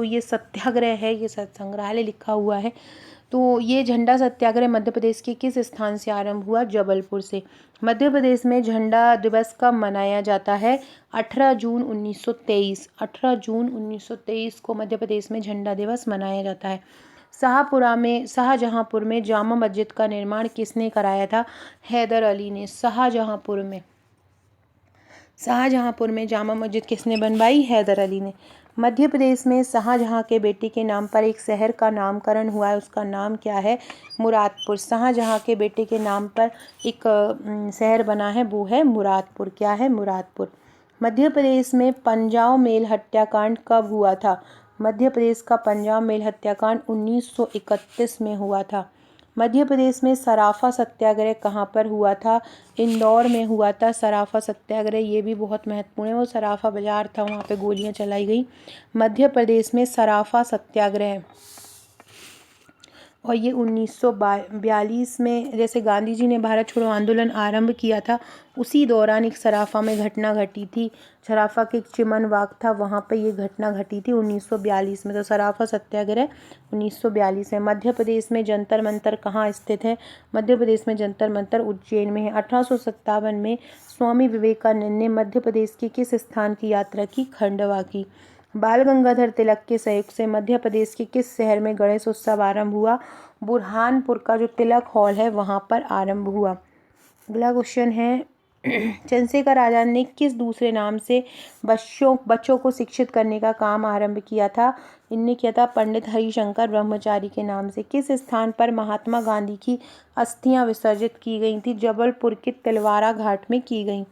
ये सत्याग्रह है, ये संग्रहालय लिखा हुआ है। तो ये झंडा सत्याग्रह मध्य प्रदेश के किस स्थान से आरंभ हुआ? जबलपुर से। मध्य प्रदेश में झंडा दिवस कब मनाया जाता है? 18 जून 1923। 18 जून 1923 को मध्य प्रदेश में झंडा दिवस मनाया जाता है। शाहजहांपुर में जामा मस्जिद का निर्माण किसने कराया था? हैदर अली ने। शाहजहांपुर में जामा मस्जिद किसने बनवाई? हैदर अली ने। मध्य प्रदेश में शाहजहां के बेटे के नाम पर एक शहर का नामकरण हुआ है, उसका नाम क्या है? मुरादपुर। शाहजहां के बेटे के नाम पर एक शहर बना है, वो है मुरादपुर। क्या है? मुरादपुर। मध्य प्रदेश में पंजाब मेल हत्याकांड कब हुआ था? मध्य प्रदेश का पंजाब मेल हत्याकांड 1931 में हुआ था। मध्य प्रदेश में सराफा सत्याग्रह कहाँ पर हुआ था? इंदौर में हुआ था सराफा सत्याग्रह, ये भी बहुत महत्वपूर्ण है। वो सराफा बाजार था, वहाँ पे गोलियां चलाई गई। मध्य प्रदेश में सराफा सत्याग्रह, और ये 1942 में, जैसे गांधी जी ने भारत छोड़ो आंदोलन आरंभ किया था उसी दौरान एक सराफा में घटना घटी थी। सराफा के एक चिमन बाग था, वहाँ पे ये घटना घटी थी 1942 में। तो सराफा सत्याग्रह 1942 में। मध्य प्रदेश में जंतर मंतर कहाँ स्थित है? मध्य प्रदेश में जंतर मंतर उज्जैन में है। 1857 में स्वामी विवेकानंद ने मध्य प्रदेश के किस स्थान की यात्रा की? खंडवा की। बाल गंगाधर तिलक के सहयोग से मध्य प्रदेश के किस शहर में गणेश उत्सव आरंभ हुआ? बुरहानपुर का जो तिलक हॉल है वहाँ पर आरंभ हुआ। अगला क्वेश्चन है, चंद्रशेखर आज़ाद ने किस दूसरे नाम से बच्चों को शिक्षित करने का काम आरंभ किया था? इनने किया था पंडित हरिशंकर ब्रह्मचारी के नाम से। किस स्थान पर महात्मा गांधी की अस्थियां विसर्जित की गई थी? जबलपुर के तिलवारा घाट में की गई।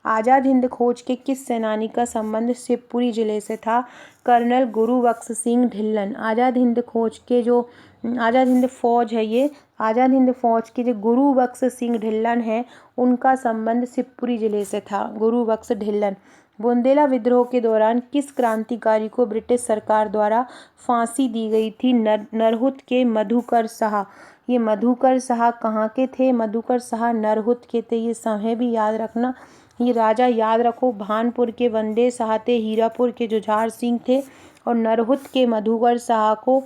आज़ाद हिंद खोज के किस सेनानी का संबंध शिवपुरी जिले से था? कर्नल गुरुबख्श सिंह ढिल्लन। आज़ाद हिंद खोज के जो आज़ाद हिंद फौज है, ये आज़ाद हिंद फौज के जो गुरुबख्श सिंह ढिल्लन हैं, उनका संबंध शिवपुरी जिले से था। गुरुबख्श ढिल्लन। बुंदेला विद्रोह के दौरान किस क्रांतिकारी को ब्रिटिश सरकार द्वारा फांसी दी गई थी? नरहुत के मधुकर शाह। ये मधुकर शाह कहाँ के थे? मधुकर शाह नरहुत के थे। ये समय भी याद रखना। ये राजा याद रखो, भानपुर के वंदे शाह थे, हीरापुर के जुझार सिंह थे, और नरहुत के मधुकर शाह को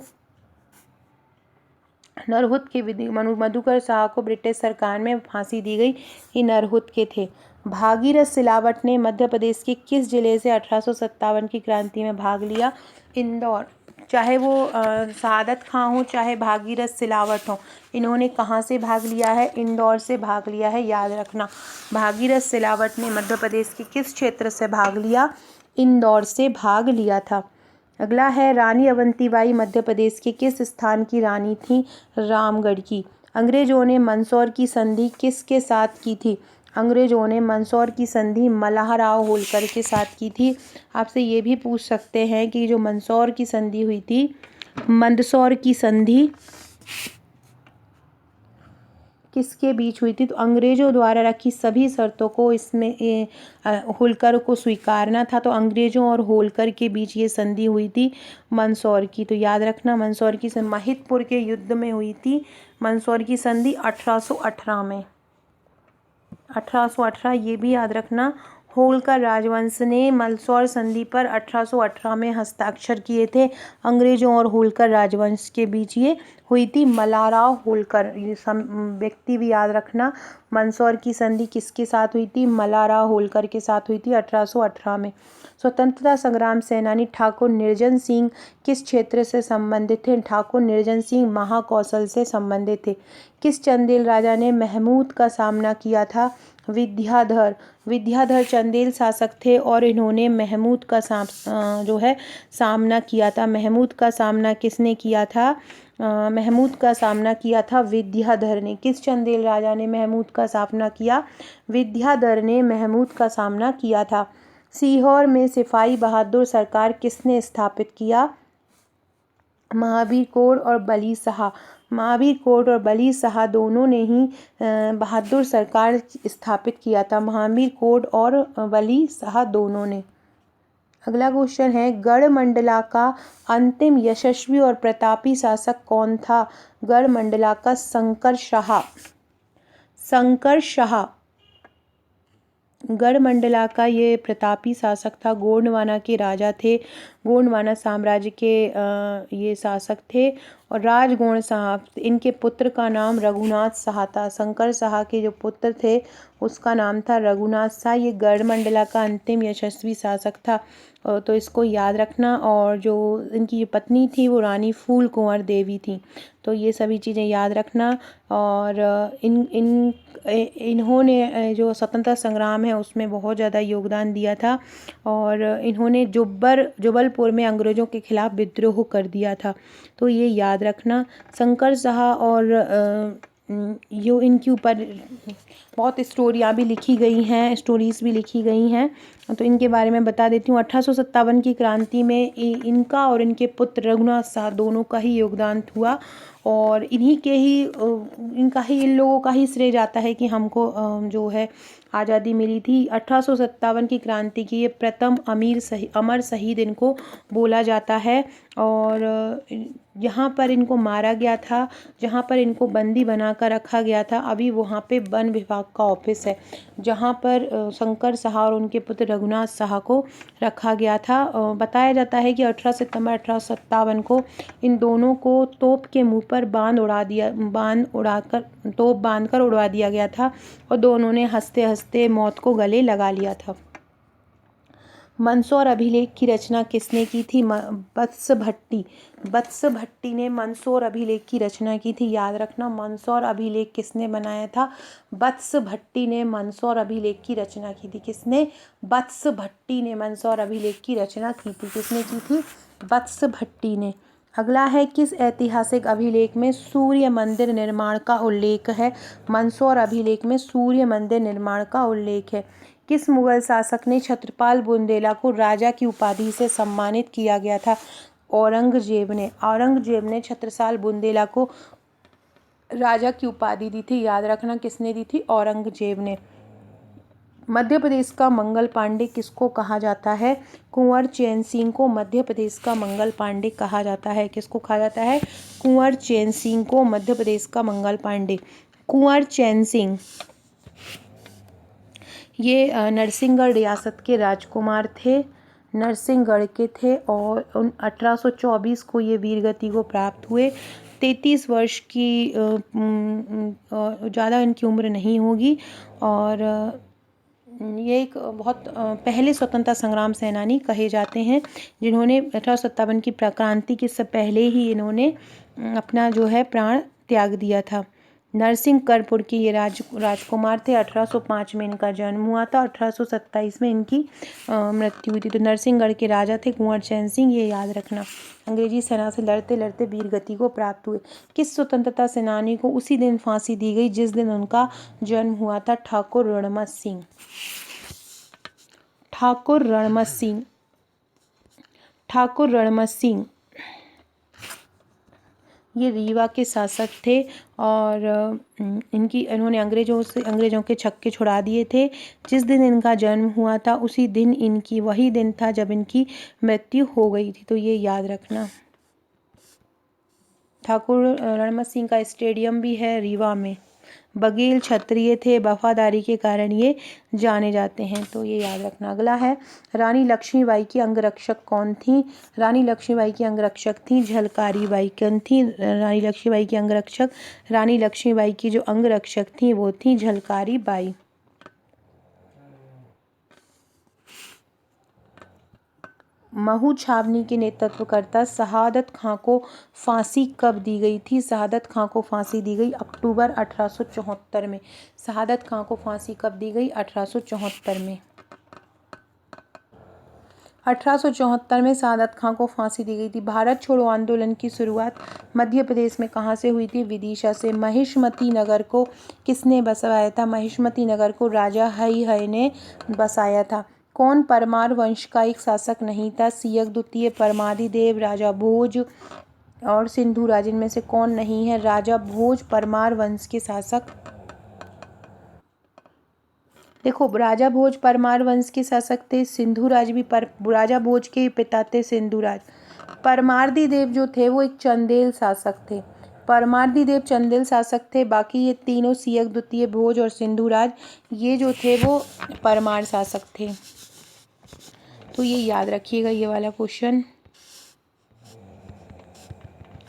मधुकर शाह को ब्रिटिश सरकार में फांसी दी गई। ये नरहुत के थे। भागीरथ सिलावट ने मध्य प्रदेश के किस जिले से 1857 की क्रांति में भाग लिया? इंदौर। चाहे वो सादत खां हो, चाहे भागीरथ सिलावट हो, इन्होंने कहाँ से भाग लिया है? इंदौर से भाग लिया है, याद रखना। भागीरथ सिलावट ने मध्य प्रदेश के किस क्षेत्र से भाग लिया? इंदौर से भाग लिया था। अगला है, रानी अवंतीबाई मध्य प्रदेश के किस स्थान की रानी थी? रामगढ़ की। अंग्रेजों ने मंदसौर की संधि किसके साथ की थी? अंग्रेजों ने मंदसौर की संधि मल्हाराव होलकर के साथ की थी। आपसे ये भी पूछ सकते हैं कि जो मंदसौर की संधि हुई थी, मंदसौर की संधि किसके बीच हुई थी? तो अंग्रेजों द्वारा रखी सभी शर्तों को इसमें होलकर को स्वीकारना था, तो अंग्रेजों और होलकर के बीच ये संधि हुई थी मंदसौर की। तो याद रखना, मंदसौर की महिदपुर के युद्ध में हुई थी मंदसौर की संधि 1818 में। 1818 ये भी याद रखना। होलकर राजवंश ने मंदसौर संधि पर 1818 में हस्ताक्षर किए थे। अंग्रेजों और होलकर राजवंश के बीच ये हुई थी। मल्हाराव होलकर, ये व्यक्ति भी याद रखना। मंदसौर की संधि किसके साथ हुई थी? मल्हाराव होलकर के साथ हुई थी 1818 में। स्वतंत्रता संग्राम सेनानी ठाकुर निर्जन सिंह किस क्षेत्र से संबंधित थे? ठाकुर निर्जन सिंह महाकौशल से संबंधित थे। किस चंदेल राजा ने महमूद का सामना किया था? विद्याधर। विद्याधर चंदेल शासक थे और इन्होंने महमूद का सामना किया था। महमूद का सामना किसने किया था? महमूद का सामना किया था विद्याधर ने। किस चंदेल राजा ने महमूद का सामना किया? विद्याधर ने महमूद का सामना किया था। सीहोर में सिपाही बहादुर सरकार किसने स्थापित किया? महावीर कोर और बली शाह। महावीर कोर और बली शाह दोनों ने ही बहादुर सरकार स्थापित किया था। महावीर कोर और बली शाह दोनों ने। अगला क्वेश्चन है, गढ़मंडला का अंतिम यशस्वी और प्रतापी शासक कौन था? गढ़मंडला का शंकर शाह। शंकर शाह गढ़मंडला का ये प्रतापी शासक था। गोंडवाना के राजा थे। गोंडवाना साम्राज्य के ये शासक थे। और राजगोंड शाह, इनके पुत्र का नाम रघुनाथ शाह था। शंकर शाह के जो पुत्र थे उसका नाम था रघुनाथ शाह। ये गढ़मंडला का अंतिम यशस्वी शासक था, तो इसको याद रखना। और जो इनकी पत्नी थी वो रानी फूल कुंवर देवी थी। तो ये सभी चीज़ें याद रखना। और इन्होंने जो स्वतंत्रता संग्राम है उसमें बहुत ज़्यादा योगदान दिया था। और इन्होंने जबलपुर में अंग्रेज़ों के खिलाफ विद्रोह कर दिया था। तो ये याद रखना। शंकर शाह और जो इनके ऊपर बहुत स्टोरियाँ भी लिखी गई हैं, स्टोरीज़ भी लिखी गई हैं, तो इनके बारे में बता देती हूँ। 1857 की क्रांति में इनका और इनके पुत्र रघुनाथ शाह दोनों का ही योगदान हुआ। और इन लोगों का ही श्रेय जाता है कि हमको जो है आज़ादी मिली थी। 1857 की क्रांति की ये प्रथम अमर शहीद इनको बोला जाता है। और जहाँ पर इनको मारा गया था, जहाँ पर इनको बंदी बनाकर रखा गया था, अभी वहाँ पे वन विभाग का ऑफिस है, जहाँ पर शंकर शाह और उनके पुत्र रघुनाथ शाह को रखा गया था। बताया जाता है कि 18 सितंबर 1857 को इन दोनों को तोप के मुंह पर तोप बांधकर उड़वा दिया गया था और दोनों ने हंसते हंसते मौत को गले लगा लिया था। मंदसौर अभिलेख की रचना किसने की थी? वत्स भट्टी। वत्स भट्टी ने मंदसौर अभिलेख की रचना की थी। याद रखना, मंदसौर अभिलेख किसने बनाया था? वत्स भट्टी ने मंदसौर अभिलेख की रचना की थी। किसने? वत्स भट्टी ने मंदसौर अभिलेख की रचना की थी। किसने की थी? वत्स भट्टी ने। अगला है, किस ऐतिहासिक अभिलेख में सूर्य मंदिर निर्माण का उल्लेख है? मंदसौर अभिलेख में सूर्य मंदिर निर्माण का उल्लेख है। किस मुगल शासक ने छत्रपाल बुंदेला को राजा की उपाधि से सम्मानित किया गया था? औरंगजेब ने। औरंगजेब ने छत्रसाल बुंदेला को राजा की उपाधि दी थी। याद रखना, किसने दी थी? औरंगजेब ने। मध्य प्रदेश का मंगल पांडे किसको कहा जाता है? कुंवर चैन सिंह को मध्य प्रदेश का मंगल पांडे कहा जाता है। किसको कहा जाता है? कुंवर चैन सिंह को मध्य प्रदेश का मंगल पांडे। कुंवर चैन सिंह ये नरसिंहगढ़ रियासत के राजकुमार थे, नरसिंहगढ़ के थे, और 1824 को ये वीरगति को प्राप्त हुए। 33 वर्ष की ज़्यादा इनकी उम्र नहीं होगी, और ये एक बहुत पहले स्वतंत्रता संग्राम सेनानी कहे जाते हैं, जिन्होंने 1857 की क्रांति के सब पहले ही इन्होंने अपना जो है प्राण त्याग दिया था। नरसिंहगढ़पुर के ये राजकुमार थे। 1805 में इनका जन्म हुआ था, 1827 में इनकी मृत्यु हुई थी। तो नरसिंहगढ़ के राजा थे कुंवर चैन सिंह, ये याद रखना। अंग्रेजी सेना से लड़ते लड़ते वीरगति को प्राप्त हुए। किस स्वतंत्रता सेनानी को उसी दिन फांसी दी गई जिस दिन उनका जन्म हुआ था? ठाकुर रणमत सिंह। ठाकुर रणमत सिंह। ठाकुर रणमत सिंह ये रीवा के शासक थे, और इन्होंने अंग्रेज़ों के छक्के छुड़ा दिए थे। जिस दिन इनका जन्म हुआ था उसी दिन वही दिन था जब इनकी मृत्यु हो गई थी। तो ये याद रखना। ठाकुर रणमत सिंह का स्टेडियम भी है रीवा में। बघेल क्षत्रिय थे, वफादारी के कारण ये जाने जाते हैं, तो ये याद रखना। अगला है, रानी लक्ष्मीबाई की अंगरक्षक कौन थी? रानी लक्ष्मीबाई की अंगरक्षक थी झलकारी बाई। कौन थी रानी लक्ष्मीबाई की अंगरक्षक? रानी लक्ष्मीबाई की जो अंगरक्षक थी वो थी झलकारी बाई। महू छावनी के नेतृत्वकर्ता शहादत खां को फांसी कब दी गई थी? शहादत खां को फांसी दी गई अक्टूबर 1874 में। शहादत खां को फांसी कब दी गई? 1874 में। 1874 में शहादत खां को फांसी दी गई थी। भारत छोड़ो आंदोलन की शुरुआत मध्य प्रदेश में कहाँ से हुई थी? विदिशा से। महिष्मती नगर को किसने बसाया था? महिष्मती नगर को राजा हय ने बसाया था। कौन परमार वंश का एक शासक नहीं था? सियक द्वितीय, परमादिदेव, राजा भोज और सिंधु राज। इनमें से कौन नहीं है? राजा भोज परमार वंश के शासक। देखो, राजा भोज परमार वंश के शासक थे। सिंधु राज भी राजा भोज के पिता थे सिंधु राज। परमार्दी देव जो थे वो एक चंदेल शासक थे। परमार्दी देव चंदेल शासक थे। बाकी ये तीनों सियक द्वितीय, भोज और सिंधु राज, ये जो थे वो परमार शासक थे। तो ये याद रखिएगा ये वाला क्वेश्चन।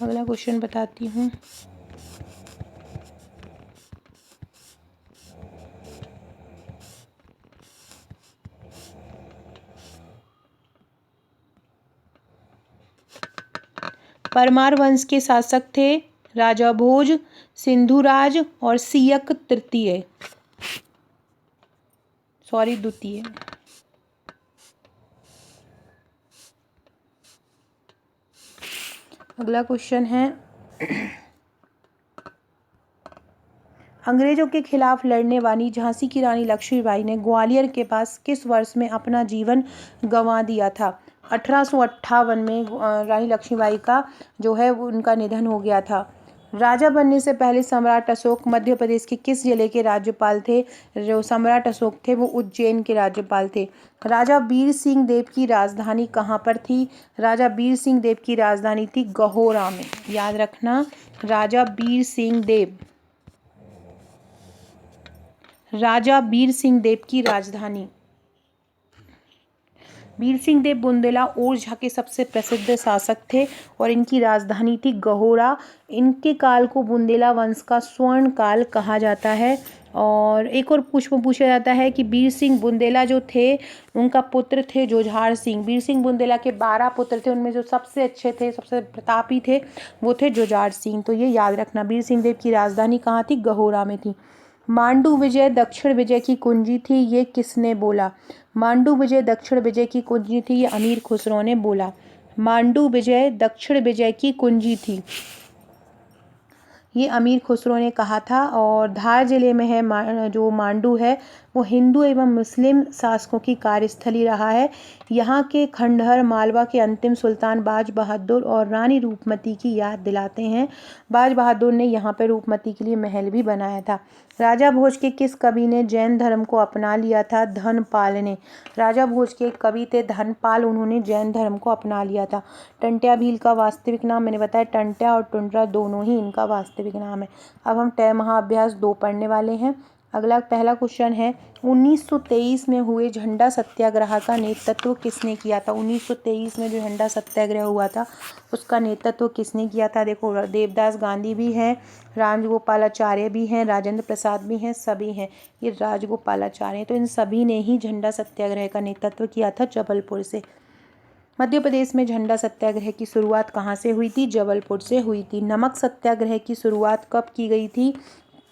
अगला क्वेश्चन बताती हूँ। परमार वंश के शासक थे राजा भोज, सिंधुराज और सियक द्वितीय। अगला क्वेश्चन है, अंग्रेजों के खिलाफ लड़ने वाली झांसी की रानी लक्ष्मीबाई ने ग्वालियर के पास किस वर्ष में अपना जीवन गंवा दिया था? 1858 में रानी लक्ष्मीबाई का जो है वो उनका निधन हो गया था। राजा बनने से पहले सम्राट अशोक मध्य प्रदेश के किस जिले के राज्यपाल थे? जो सम्राट अशोक थे वो उज्जैन के राज्यपाल थे। राजा वीर सिंह देव की राजधानी कहाँ पर थी? राजा वीर सिंह देव की राजधानी थी गहोरा में। याद रखना, राजा वीर सिंह देव, राजा वीर सिंह देव की राजधानी। वीर सिंह देव बुंदेला ओरछा के सबसे प्रसिद्ध शासक थे और इनकी राजधानी थी गहोरा। इनके काल को बुंदेला वंश का स्वर्ण काल कहा जाता है। और एक और प्रश्न पूछा जाता है कि वीर सिंह बुंदेला जो थे उनका पुत्र थे जुझार सिंह। वीर सिंह बुंदेला के 12 पुत्र थे, उनमें जो सबसे अच्छे थे, सबसे प्रतापी थे, वो थे जुझार सिंह। तो ये याद रखना। वीर सिंह देव की राजधानी कहाँ थी? गहोरा में थी। मांडू विजय दक्षिण विजय की कुंजी थी, ये किसने बोला? मांडू विजय दक्षिण विजय की कुंजी थी, ये अमीर खुसरो ने बोला। मांडू विजय दक्षिण विजय की कुंजी थी, ये अमीर खुसरो ने कहा था। और धार जिले में है जो मांडू है वो हिंदू एवं मुस्लिम शासकों की कार्यस्थली रहा है। यहाँ के खंडहर मालवा के अंतिम सुल्तान बाज बहादुर और रानी रूपमती की याद दिलाते हैं। बाज बहादुर ने यहाँ पे रूपमती के लिए महल भी बनाया था। राजा भोज के किस कवि ने जैन धर्म को अपना लिया था? धनपाल ने। राजा भोज के कवि थे धनपाल, उन्होंने जैन धर्म को अपना लिया था। टंट्या भील का वास्तविक नाम मैंने बताया, टंट्या और टुंड्रा दोनों ही इनका वास्तविक नाम है। अब हम टय महाअभ्यास 2 पढ़ने वाले हैं। अगला पहला क्वेश्चन है 1923 में हुए झंडा सत्याग्रह का नेतृत्व किसने किया था? 1923 में जो झंडा सत्याग्रह हुआ था उसका नेतृत्व किसने किया था? देखो, देवदास गांधी भी हैं, राजगोपालाचार्य भी हैं, राजेंद्र प्रसाद भी हैं, सभी हैं। ये राजगोपालाचार्य हैं। तो इन सभी ने ही झंडा सत्याग्रह का नेतृत्व किया था जबलपुर से। मध्य प्रदेश में झंडा सत्याग्रह की शुरुआत कहाँ से हुई थी? जबलपुर से हुई थी। नमक सत्याग्रह की शुरुआत कब की गई थी?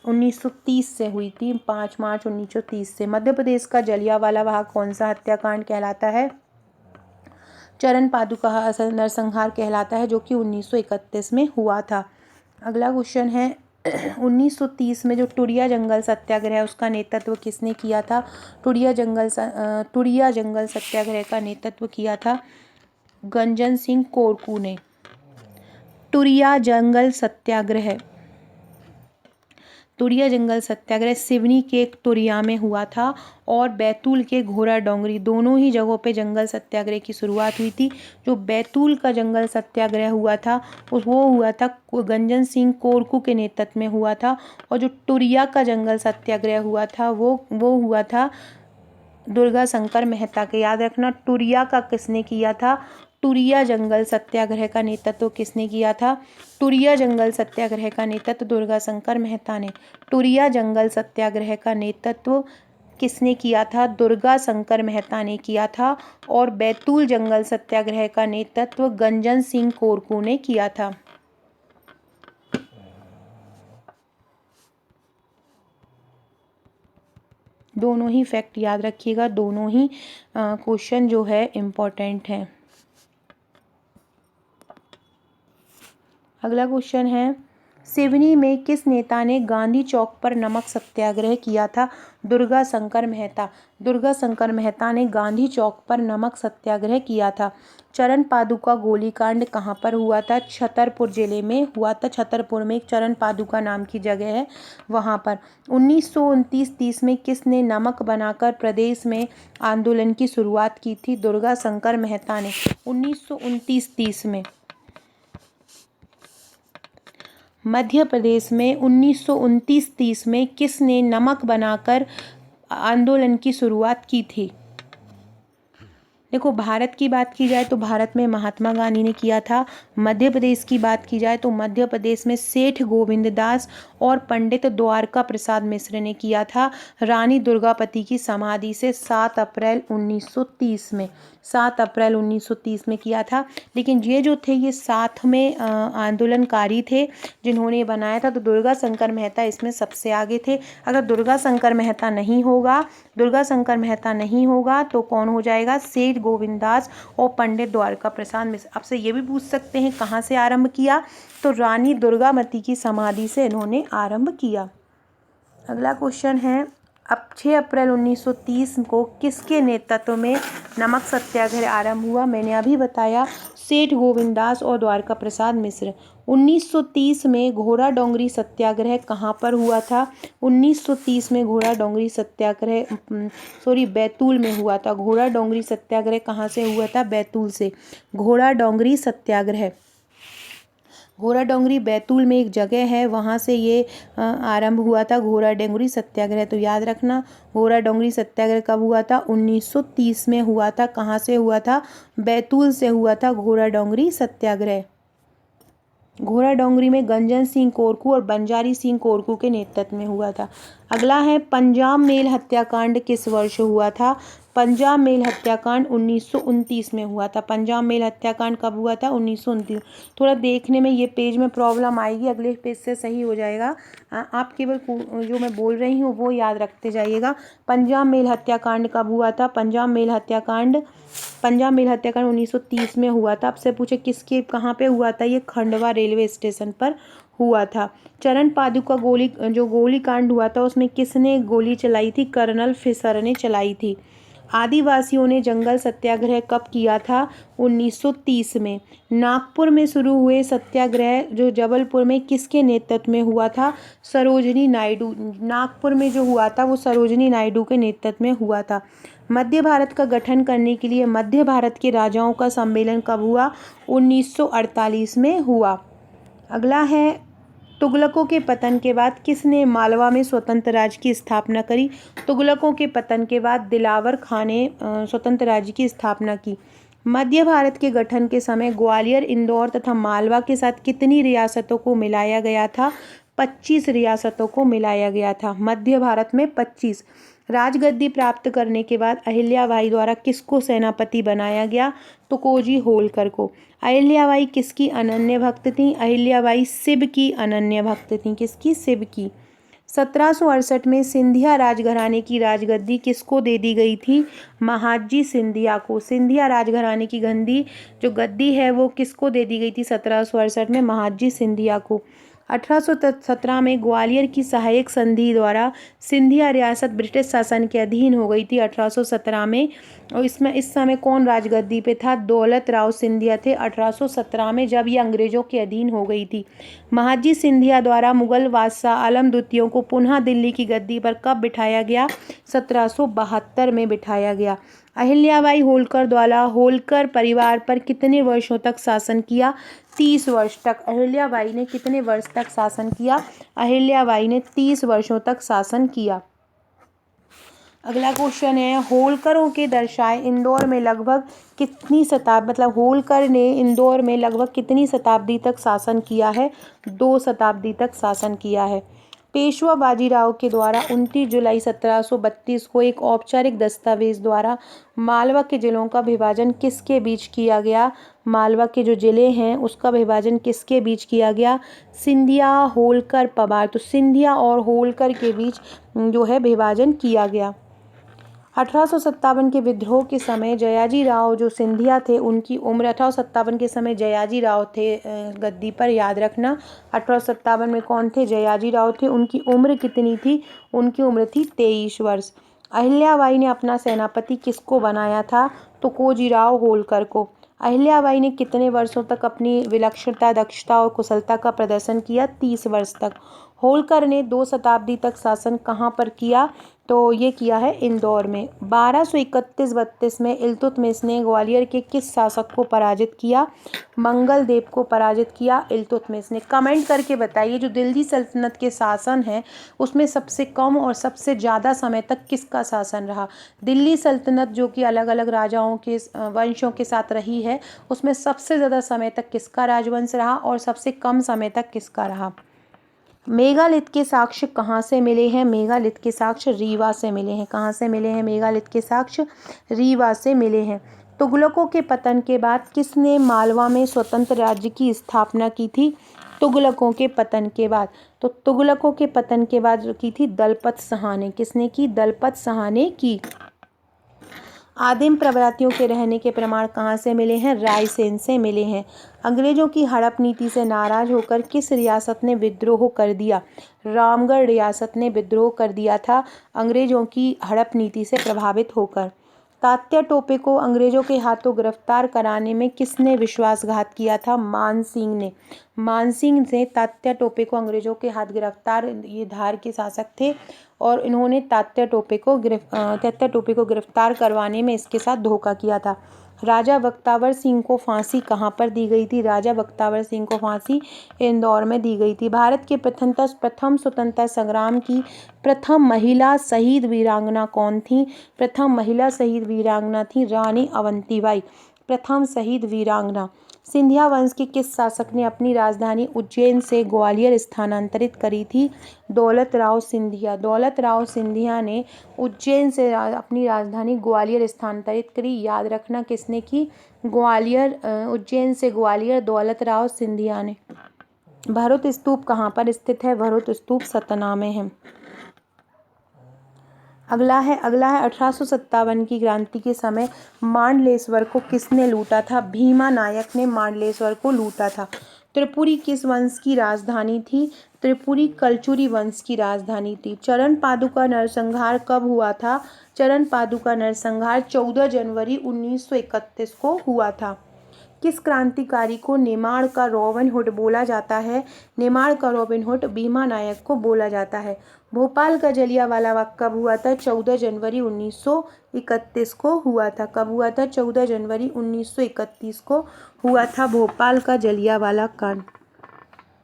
1930 से हुई थी, 5 मार्च 1930 से। मध्य प्रदेश का जलियांवाला बाग कौन सा हत्याकांड कहलाता है? चरण पादुका नरसंहार कहलाता है, जो कि 1931 में हुआ था। अगला क्वेश्चन है 1930 में जो टुरिया जंगल सत्याग्रह उसका नेतृत्व किसने किया था? टुरिया जंगल सत्याग्रह का नेतृत्व किया था गंजन सिंह कोरकू ने। टुरिया जंगल सत्याग्रह सिवनी के टुरिया में हुआ था और बैतूल के घोड़ा डोंगरी, दोनों ही जगहों पे जंगल सत्याग्रह की शुरुआत हुई थी। जो बैतूल का जंगल सत्याग्रह हुआ था वो हुआ था गंजन सिंह कोरकू के नेतृत्व में हुआ था। और जो टुरिया का जंगल सत्याग्रह हुआ था वो हुआ था दुर्गा शंकर मेहता के। याद रखना, टुरिया का किसने किया था? टुरिया जंगल सत्याग्रह का नेतृत्व किसने किया था? टुरिया जंगल सत्याग्रह का नेतृत्व दुर्गा शंकर मेहता ने। टुरिया जंगल सत्याग्रह का नेतृत्व किसने किया था? दुर्गा शंकर मेहता ने किया था। और बैतूल जंगल सत्याग्रह का नेतृत्व गंजन सिंह कोरकू ने किया था। दोनों ही फैक्ट याद रखिएगा, दोनों ही क्वेश्चन जो है इम्पोर्टेंट हैं। अगला क्वेश्चन है सिवनी में किस नेता ने गांधी चौक पर नमक सत्याग्रह किया था? दुर्गा शंकर मेहता। दुर्गा शंकर मेहता ने गांधी चौक पर नमक सत्याग्रह किया था। चरण पादुका गोलीकांड कहाँ पर हुआ था? छतरपुर जिले में हुआ था। छतरपुर में एक चरण पादुका नाम की जगह है, वहाँ पर। 1929-30 में किसने नमक बनाकर प्रदेश में आंदोलन की शुरुआत की थी? दुर्गा शंकर मेहता ने। 1929-30 में मध्य प्रदेश में 1929-30 में किसने नमक बनाकर आंदोलन की शुरुआत की थी? देखो, भारत की बात की जाए तो भारत में महात्मा गांधी ने किया था। मध्य प्रदेश की बात की जाए तो मध्य प्रदेश में सेठ गोविंददास और पंडित द्वारका प्रसाद मिश्र ने किया था रानी दुर्गावती की समाधि से 7 अप्रैल 1930 में। 7 अप्रैल 1930 में किया था। लेकिन ये जो थे ये साथ में आंदोलनकारी थे जिन्होंने बनाया था। तो दुर्गा शंकर मेहता इसमें सबसे आगे थे। अगर दुर्गा शंकर मेहता नहीं होगा तो कौन हो जाएगा? सेठ गोविंददास और पंडित द्वारका प्रसाद मिश्र। आपसे ये भी पूछ सकते हैं कहाँ से आरंभ किया? तो रानी दुर्गावती की समाधि से इन्होंने आरंभ किया। अगला क्वेश्चन है अब 6 अप्रैल 1930 को किसके नेतृत्व में नमक सत्याग्रह आरंभ हुआ? मैंने अभी बताया, सेठ गोविंददास और द्वारका प्रसाद मिश्र। 1930 में घोड़ा डोंगरी सत्याग्रह कहाँ पर हुआ था? 1930 में घोड़ा डोंगरी सत्याग्रह बैतूल में हुआ था। घोड़ा डोंगरी सत्याग्रह कहाँ से हुआ था? बैतूल से। घोड़ा डोंगरी बैतूल में एक जगह है, वहाँ से ये आरंभ हुआ था घोड़ा डोंगरी सत्याग्रह। तो याद रखना, घोड़ा डोंगरी सत्याग्रह कब हुआ था? 1930 में हुआ था। कहाँ से हुआ था? बैतूल से हुआ था घोड़ा डोंगरी सत्याग्रह। घोड़ा डोंगरी में गंजन सिंह कोरकू और बंजारी सिंह कोरकू के नेतृत्व में हुआ था। अगला है पंजाब मेल हत्याकांड किस वर्ष हुआ था? पंजाब मेल हत्याकांड 1929 में हुआ था। पंजाब मेल हत्याकांड कब हुआ था? 1929। थोड़ा देखने में ये पेज में प्रॉब्लम आएगी, अगले पेज से सही हो जाएगा। आप केवल जो मैं बोल रही हूँ वो याद रखते जाइएगा। पंजाब मेल हत्याकांड कब हुआ था? पंजाब मेल हत्याकांड 1930 में हुआ था। आपसे पूछे किसके कहाँ पे हुआ था? ये खंडवा रेलवे स्टेशन पर हुआ था। चरण पादुका गोलीकांड हुआ था, उसमें किसने गोली चलाई थी? कर्नल फिशर ने चलाई थी। आदिवासियों ने जंगल सत्याग्रह कब किया था? 1930 में। नागपुर में शुरू हुए सत्याग्रह जो जबलपुर में किसके नेतृत्व में हुआ था? सरोजिनी नायडू। नागपुर में जो हुआ था वो सरोजिनी नायडू के नेतृत्व में हुआ था। मध्य भारत का गठन करने के लिए मध्य भारत के राजाओं का सम्मेलन कब हुआ? 1948 में हुआ। अगला है तुगलकों के पतन के बाद किसने मालवा में स्वतंत्र राज्य की स्थापना करी? तुगलकों के पतन के बाद दिलावर खां ने स्वतंत्र राज्य की स्थापना की। मध्य भारत के गठन के समय ग्वालियर, इंदौर तथा मालवा के साथ कितनी रियासतों को मिलाया गया था? 25 रियासतों को मिलाया गया था। मध्य भारत में 25। राजगद्दी प्राप्त करने के बाद अहिल्याबाई द्वारा किसको सेनापति बनाया गया? तुकोजी होलकर को। अहिल्याबाई किसकी अनन्य भक्त थी? अहिल्याबाई शिव की अनन्य भक्त थी। किसकी? शिव की। 1768 में सिंधिया राजघराने की राजगद्दी किसको दे दी गई थी? महादजी सिंधिया को। सिंधिया राजघराने की गद्दी है वो किसको दे दी गई थी? 1768 में महादजी सिंधिया को। 1817 में ग्वालियर की सहायक संधि द्वारा सिंधिया रियासत ब्रिटिश शासन के अधीन हो गई थी 1817 में। और इसमें इस समय कौन राजगद्दी पे था? दौलत राव सिंधिया थे 1817 में, जब ये अंग्रेजों के अधीन हो गई थी। महादजी सिंधिया द्वारा मुगल बादशाह आलम द्वितीय को पुनः दिल्ली की गद्दी पर कब बिठाया गया? 1772 में बिठाया गया। अहिल्याबाई होलकर द्वारा होलकर परिवार पर कितने वर्षों तक शासन किया? 30 वर्ष तक। अहिल्याबाई ने कितने वर्ष तक शासन किया? अहिल्याबाई ने 30 वर्षों तक शासन किया। अगला क्वेश्चन है होलकरों के दर्शाए इंदौर में लगभग कितनी शताब्दी होलकर ने इंदौर में लगभग कितनी शताब्दी तक शासन किया है? 2 शताब्दी तक शासन किया है। पेशवा बाजीराव के द्वारा 29 जुलाई 1732 को एक औपचारिक दस्तावेज द्वारा मालवा के जिलों का विभाजन किसके बीच किया गया? मालवा के जो जिले हैं उसका विभाजन किसके बीच किया गया? सिंधिया, होलकर, पवार। तो सिंधिया और होलकर के बीच जो है विभाजन किया गया। 1857 के विद्रोह के समय जयाजी राव जो सिंधिया थे उनकी उम्र 1857 के समय जयाजी राव थे गद्दी पर, याद रखना। 1857 में कौन थे? जयाजी राव थे। उनकी उम्र कितनी थी? उनकी उम्र थी 23 वर्ष। अहिल्याबाई ने अपना सेनापति किसको बनाया था? तुकोजी राव होलकर को। अहिल्याबाई ने कितने वर्षों तक अपनी विलक्षणता, दक्षता और कुशलता का प्रदर्शन किया? 30 वर्ष तक। होलकर ने 2 शताब्दी तक शासन कहाँ पर किया? तो ये किया है इंदौर में। 1231-32 में इल्तुतमिश ने ग्वालियर के किस शासक को पराजित किया? मंगल देव को पराजित किया इल्तुतमिश ने। कमेंट करके बताइए जो दिल्ली सल्तनत के शासन है उसमें सबसे कम और सबसे ज़्यादा समय तक किसका शासन रहा? दिल्ली सल्तनत जो कि अलग अलग राजाओं के वंशों के साथ रही है उसमें सबसे ज़्यादा समय तक किसका राजवंश रहा और सबसे कम समय तक किसका रहा? मेगालिथ के साक्ष्य कहाँ से मिले हैं? मेगालिथ के साक्ष्य रीवा से मिले हैं। कहाँ से मिले हैं मेगालिथ के साक्ष्य? रीवा से मिले हैं। तुगलकों के पतन के बाद किसने मालवा में स्वतंत्र राज्य की स्थापना की थी? तुगलकों के पतन के बाद। तो तुगलकों के पतन के बाद जो की थी दलपत शाह ने। किसने की? दलपत शाह ने की। आदिम प्रजातियों के रहने के प्रमाण कहाँ से मिले हैं? रायसेन से मिले हैं। अंग्रेजों की हड़प नीति से नाराज होकर किस रियासत ने विद्रोह कर दिया? रामगढ़ रियासत ने विद्रोह कर दिया था अंग्रेजों की हड़प नीति से प्रभावित होकर। तात्या टोपे को अंग्रेजों के हाथों गिरफ्तार कराने में किसने विश्वासघात किया था? मानसिंह ने। मानसिंह ने तात्या टोपे को अंग्रेजों के हाथ गिरफ्तार, ये धार के शासक थे और इन्होंने तात्या टोपे को गिरफ्तार करवाने में इसके साथ धोखा किया था। राजा बख्तावर सिंह को फांसी कहाँ पर दी गई थी? राजा बख्तावर सिंह को फांसी इंदौर में दी गई थी। भारत के प्रथम स्वतंत्रता संग्राम की प्रथम महिला शहीद वीरांगना कौन थी? प्रथम महिला शहीद वीरांगना थी रानी अवंतीबाई, प्रथम शहीद वीरांगना। सिंधिया वंश के किस शासक ने अपनी राजधानी उज्जैन से ग्वालियर स्थानांतरित करी थी? दौलत राव सिंधिया। दौलत राव सिंधिया ने उज्जैन से अपनी राजधानी ग्वालियर स्थानांतरित करी। याद रखना किसने की? ग्वालियर, उज्जैन से ग्वालियर दौलत राव सिंधिया ने। भरूच स्तूप कहाँ पर स्थित है? भरूच स्तूप सतना में है। अगला है 1857 की क्रांति के समय मांडलेश्वर को किसने लूटा था? भीमा नायक ने मांडलेश्वर को लूटा था। त्रिपुरी किस वंश की राजधानी थी? त्रिपुरी कलचुरी वंश की राजधानी थी। चरण पादुका नरसंहार कब हुआ था? चरण पादुका नरसंहार 14 जनवरी 1931 को हुआ था। किस क्रांतिकारी को नेमाड़ का रॉबिन हुड बोला जाता है? नेमाड़ का रॉबिन हुड भीमा नायक को बोला जाता है। भोपाल का जलियांवाला बाग कब हुआ था? 14 जनवरी 1931 को हुआ था। कब हुआ था? 14 जनवरी 1931 को हुआ था भोपाल का जलियांवाला कांड।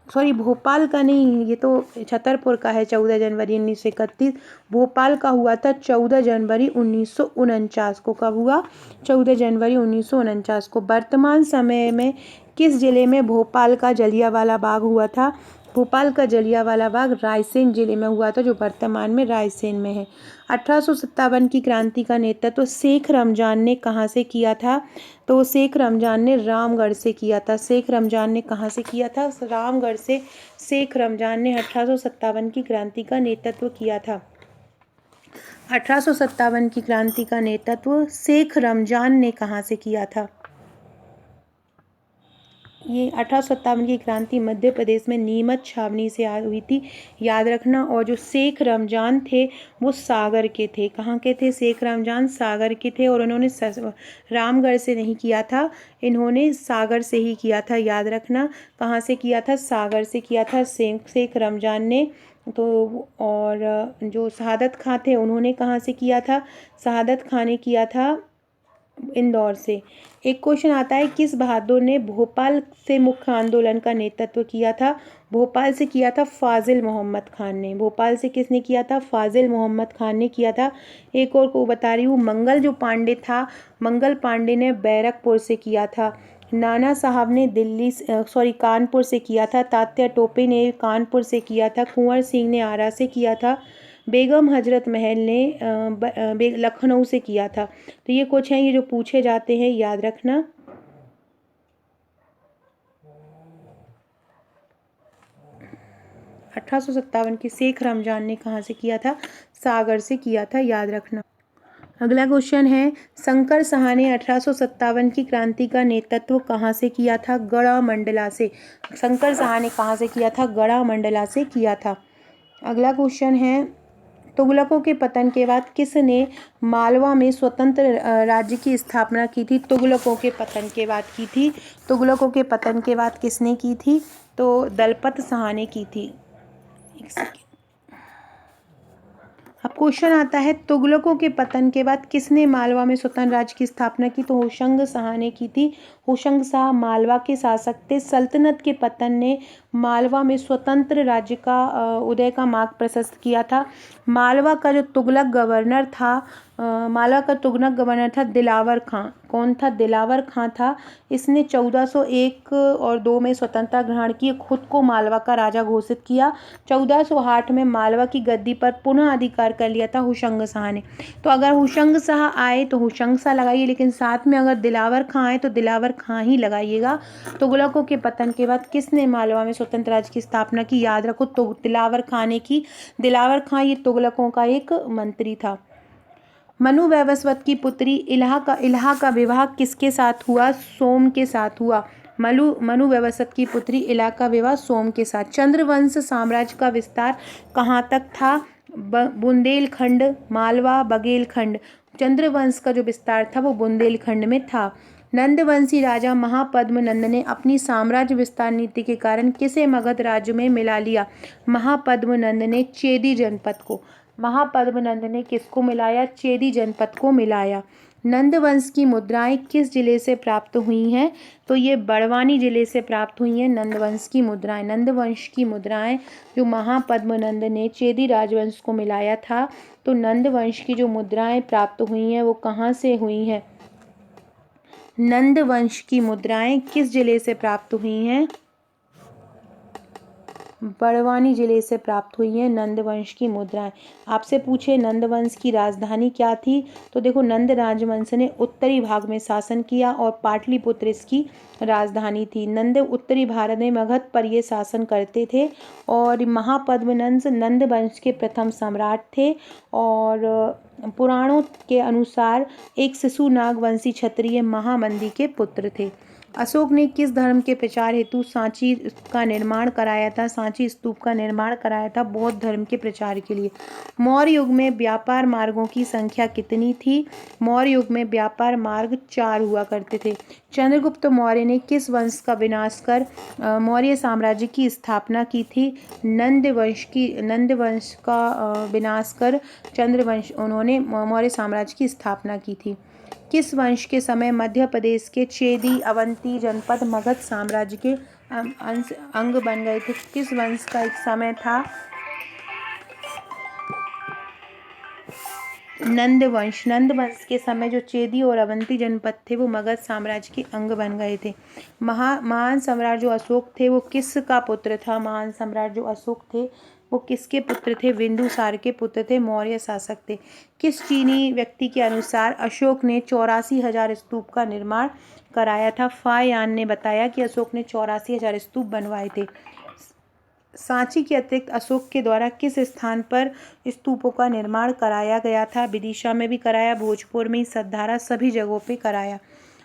सॉरी, भोपाल का नहीं, ये तो छतरपुर का है। 14 जनवरी 1931 भोपाल का हुआ था 14 जनवरी 1949 को। कब हुआ? 14 जनवरी 1949 को। वर्तमान समय में किस जिले में भोपाल का जलियांवाला बाग हुआ था? भोपाल का जलियांवाला बाग रायसेन जिले में हुआ था, जो वर्तमान में रायसेन में है। 1857 की क्रांति का नेतृत्व शेख रमजान ने कहाँ से किया था? तो शेख रमजान ने रामगढ़ से किया था। शेख रमजान ने कहाँ से किया था? रामगढ़ से शेख रमजान ने 1857 की क्रांति का नेतृत्व किया था। 1857 की क्रांति का नेतृत्व शेख रमजान ने कहाँ से किया था? ये 1857 की क्रांति मध्य प्रदेश में नीमच छावनी से हुई थी, याद रखना। और जो शेख रमजान थे वो सागर के थे। कहाँ के थे? शेख रमजान सागर के थे। और उन्होंने रामगढ़ से नहीं किया था, इन्होंने सागर से ही किया था, याद रखना। कहाँ से किया था? सागर से किया था शेख रमजान ने। तो और जो शहादत खां थे उन्होंने कहाँ से किया था? शहादत खां ने किया था इंदौर से। एक क्वेश्चन आता है, किस बहादुर ने भोपाल से मुख्य आंदोलन का नेतृत्व किया था? भोपाल से किया था फाजिल मोहम्मद खान ने। भोपाल से किसने किया था? फाजिल मोहम्मद खान ने किया था। एक और को बता रही हूँ, मंगल जो पांडे था, मंगल पांडे ने बैरकपुर से किया था। नाना साहब ने कानपुर से किया था। तात्या टोपे ने कानपुर से किया था। कुंवर सिंह ने आरा से किया था। बेगम हजरत महल ने लखनऊ से किया था। तो ये कुछ हैं, ये जो पूछे जाते हैं, याद रखना। – 1857 की शेख रमजान ने कहाँ से किया था? सागर से किया था, याद रखना। अगला क्वेश्चन है, शंकर साहा ने 1857 की क्रांति का नेतृत्व कहाँ से किया था? गढ़ा मंडला से। शंकर साहा ने कहाँ से किया था? गढ़ा मंडला से किया था। अगला क्वेश्चन है, तुगलकों के पतन के बाद किसने मालवा में स्वतंत्र राज्य की स्थापना की थी? तुगलकों के पतन के बाद की थी। तुगलकों के पतन के बाद किसने की थी? तो दलपत साहा ने की थी। एक सेकेंड। अब क्वेश्चन आता है, तुगलकों के पतन के बाद किसने मालवा में स्वतंत्र राज्य की स्थापना की? तो होशंग शाह ने की थी। होशंग शाह मालवा के शासक थे। सल्तनत के पतन ने मालवा में स्वतंत्र राज्य का उदय का मार्ग प्रशस्त किया था। मालवा का जो तुगलक गवर्नर था, मालवा का तुगलक गवर्नर था दिलावर खां। कौन था? दिलावर खां था। इसने 1401 और 2 में स्वतंत्रता ग्रहण की, खुद को मालवा का राजा घोषित किया। 1408 में मालवा की गद्दी पर पुनः अधिकार कर लिया था होशंग शाह ने। तो अगर होशंग शाह आए तो होशंग शाह लगाइए, लेकिन साथ में अगर दिलावर खां आए तो दिलावर खां ही लगाइएगा। तुगलकों के पतन के बाद किसने मालवा में स्वतंत्र राज्य की स्थापना की? याद रखो, तो दिलावर खां ने की। दिलावर खां ये तुगलकों का एक मंत्री था। मनु वैवस्वत की पुत्री इलाहा का विवाह किसके साथ हुआ? सोम के साथ हुआ। मनु वैवस्वत की पुत्री इलाहा का विवाह सोम के साथ। चंद्रवंश साम्राज्य का विस्तार कहाँ तक था? बुंदेलखंड, मालवा, बघेलखंड। चंद्रवंश का जो विस्तार था वो बुंदेलखंड में था। नंदवंशी राजा महापद्म नंद ने अपनी साम्राज्य विस्तार नीति के कारण किसे मगध राज्य में मिला लिया? महापद्म नंद ने चेदी जनपद को। महापद्म नंद ने किसको मिलाया? चेदी जनपद को मिलाया। नंदवंश की मुद्राएं किस जिले से प्राप्त हुई हैं? तो ये बड़वानी जिले से प्राप्त हुई हैं नंदवंश की मुद्राएं। नंदवंश की मुद्राएं जो महापद्म नंद ने चेदी राजवंश को मिलाया था, तो नंदवंश की जो मुद्राएं प्राप्त हुई हैं वो कहाँ से हुई हैं? नंद वंश की मुद्राएं किस जिले से प्राप्त हुई हैं? बड़वानी जिले से प्राप्त हुई है नंद वंश की मुद्राएं। आपसे पूछे नंद वंश की राजधानी क्या थी, तो देखो नंद राजवंश ने उत्तरी भाग में शासन किया और पाटलिपुत्र इसकी राजधानी थी। नंद उत्तरी भारत में मगध पर ये शासन करते थे और महापद्मनंद नंद वंश के प्रथम सम्राट थे और पुराणों के अनुसार एक शिशुनाग वंशी क्षत्रिय महामंदी के पुत्र थे। अशोक ने किस धर्म के प्रचार हेतु सांची का निर्माण कराया था? सांची स्तूप का निर्माण कराया था बौद्ध धर्म के प्रचार के लिए। मौर्य युग में व्यापार मार्गों की संख्या कितनी थी? मौर्य युग में व्यापार मार्ग 4 हुआ करते थे। चंद्रगुप्त मौर्य ने किस वंश का विनाश कर मौर्य साम्राज्य की स्थापना की थी? नंद वंश का विनाश कर उन्होंने मौर्य साम्राज्य की स्थापना की थी। किस वंश के समय मध्य प्रदेश के चेदी अवंती जनपद मगध साम्राज्य के अंग बन गए थे? किस वंश का एक समय था? नंद वंश के समय जो चेदी और अवंती जनपद थे वो मगध साम्राज्य के अंग बन गए थे। महान सम्राट जो अशोक थे वो किसका पुत्र था? महान सम्राट जो अशोक थे वो किसके पुत्र थे? बिंदुसार के पुत्र थे, मौर्य शासक थे। किस चीनी व्यक्ति के अनुसार अशोक ने 84,000 स्तूप का निर्माण कराया था? फायान ने बताया कि अशोक ने 84,000 स्तूप बनवाए थे। सांची के अतिरिक्त अशोक के द्वारा किस स्थान पर स्तूपों का निर्माण कराया गया था? विदिशा में भी कराया, भोजपुर में, सतधारा, सभी जगहों पे कराया।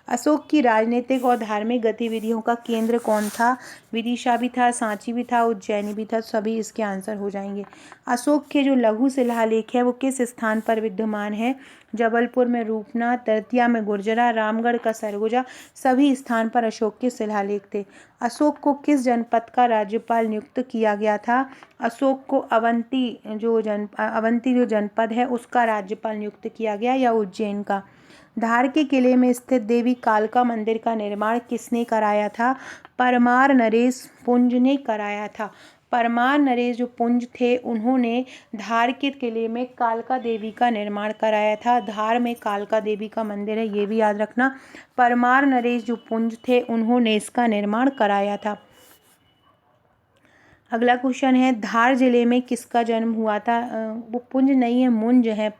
अशोक की राजनीतिक और धार्मिक गतिविधियों का केंद्र कौन था? विदिशा भी था, सांची भी था, उज्जैनी भी था, सभी इसके आंसर हो जाएंगे। अशोक के जो लघु शिलालेख है वो किस स्थान पर विद्यमान है? जबलपुर में रूपनाथ, दतिया में गुर्जरा, रामगढ़ का सरगुजा, सभी स्थान पर अशोक के शिलालेख थे। अशोक को किस जनपद का राज्यपाल नियुक्त किया गया था? अशोक को अवंती जो जनपद है उसका राज्यपाल नियुक्त किया गया, या उज्जैन का। धार के किले में स्थित देवी कालका मंदिर का निर्माण किसने कराया था? परमार नरेश पुंज ने कराया था। परमार नरेश जो पुंज थे उन्होंने धार के किले में कालका देवी का निर्माण कराया था। धार में कालका देवी का मंदिर है, ये भी याद रखना। परमार नरेश जो पुंज थे उन्होंने इसका निर्माण कराया था। अगला क्वेश्चन है, धार जिले में किसका जन्म हुआ था? वो पुंज नहीं है, मुंज है।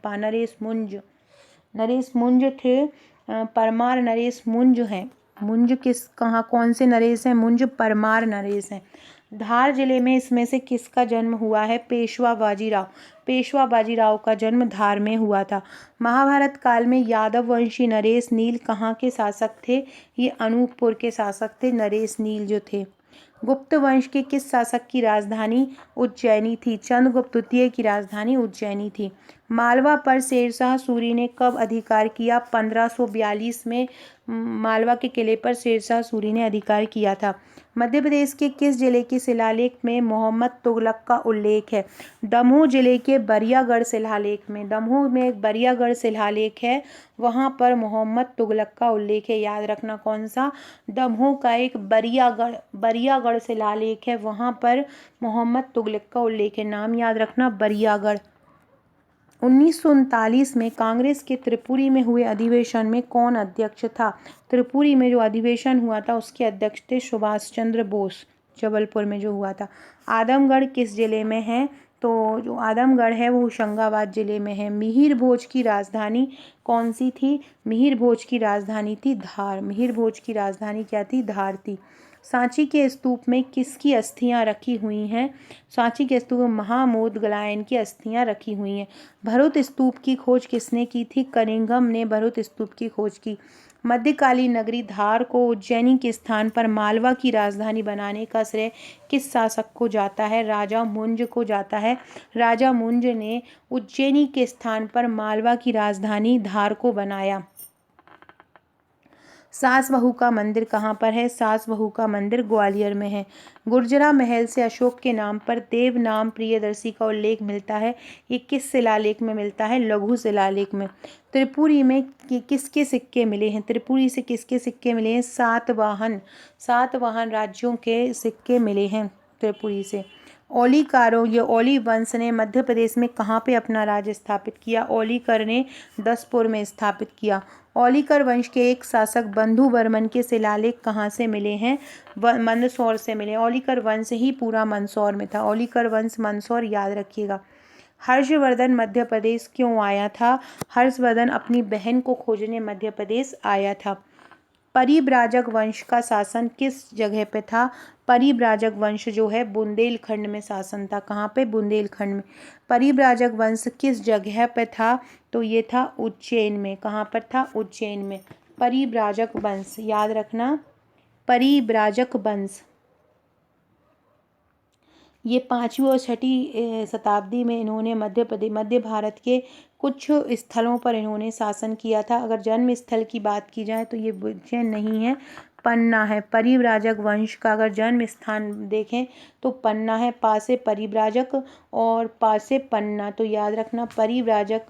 नरेश मुंज थे। परमार नरेश मुंज हैं। मुंज कौन से नरेश हैं? मुंज परमार नरेश हैं। धार जिले में इसमें से किसका जन्म हुआ है? पेशवा बाजीराव का जन्म धार में हुआ था। महाभारत काल में यादव वंशी नरेश नील कहाँ के शासक थे? ये अनूपपुर के शासक थे, नरेश नील जो थे। गुप्त वंश के किस शासक की राजधानी उज्जैनी थी? चंद्रगुप्त द्वितीय की राजधानी उज्जैनी थी। मालवा पर शेरशाह सूरी ने कब अधिकार किया? 1542 में मालवा के किले पर शेरशाह सूरी ने अधिकार किया था। मध्य प्रदेश के किस जिले के शिलालेख में मोहम्मद तुगलक का उल्लेख है? दमोह जिले के बरियागढ़ शिलालेख में। दमोह में एक बरियागढ़ शिलालेख है, वहाँ पर मोहम्मद तुगलक का उल्लेख है। याद रखना कौन सा? दमोह का एक बरियागढ़ शिलालेख है, वहाँ पर मोहम्मद तुगलक का उल्लेख है। नाम याद रखना, बरियागढ़। 1939 में कांग्रेस के त्रिपुरी में हुए अधिवेशन में कौन अध्यक्ष था? त्रिपुरी में जो अधिवेशन हुआ था उसके अध्यक्ष थे सुभाष चंद्र बोस, जबलपुर में जो हुआ था। आदमगढ़ किस जिले में है? तो जो आदमगढ़ है वो होशंगाबाद जिले में है। मिहिर भोज की राजधानी कौन सी थी? मिहिर भोज की राजधानी थी धार। मिहिर भोज की राजधानी क्या थी? धार थी। सांची के स्तूप में किसकी अस्थियां रखी हुई हैं? सांची के स्तूप में महामोदगलायन की अस्थियां रखी हुई हैं। भरूच स्तूप की खोज किसने की थी? कनिंघम ने भरूच स्तूप की खोज की। मध्यकालीन नगरी धार को उज्जैनी के स्थान पर मालवा की राजधानी बनाने का श्रेय किस शासक को जाता है? राजा मुंज को जाता है। राजा मुंज ने उज्जैनी के स्थान पर मालवा की राजधानी धार को बनाया। सास बहू का मंदिर कहाँ पर है? सास बहू का मंदिर ग्वालियर में है। गुर्जरा महल से अशोक के नाम पर देव नाम प्रियदर्शी का उल्लेख मिलता है, ये किस शिलालेख में मिलता है? लघु शिलालेख में। त्रिपुरी में किसके सिक्के मिले हैं? त्रिपुरी से किसके सिक्के मिले हैं? सातवाहन राज्यों के सिक्के मिले हैं त्रिपुरी से। ओलीकारों ये ओली वंश ने मध्य प्रदेश में कहाँ पे अपना राज्य स्थापित किया? ओलीकर ने दसपुर में स्थापित किया। ओलीकर वंश के एक शासक बंधु वर्मन के शिलालेख कहाँ से मिले हैं? मंदसौर से मिले। ओलीकर वंश ही पूरा मंदसौर में था। ओलीकर वंश मंदसौर याद रखिएगा। हर्षवर्धन मध्य प्रदेश क्यों आया था? हर्षवर्धन अपनी बहन को खोजने मध्य प्रदेश आया था। परिव्राजक वंश का शासन किस जगह पे था? परिव्राजक वंश जो है बुंदेलखंड में शासन था। कहाँ पे? बुंदेलखंड में। परिव्राजक वंश किस जगह पे था? तो ये था उज्जैन में। कहाँ पर था? उज्जैन में। परिव्राजक वंश याद रखना, परिव्राजक वंश ये 5वीं और 6वीं शताब्दी में इन्होंने मध्य भारत के कुछ स्थलों पर इन्होंने शासन किया था। अगर जन्म स्थल की बात की जाए तो ये उज्जैन नहीं है, पन्ना है। परिव्राजक वंश का अगर जन्म स्थान देखें तो पन्ना है। पा से परिव्राजक और पा से पन्ना, तो याद रखना परिव्राजक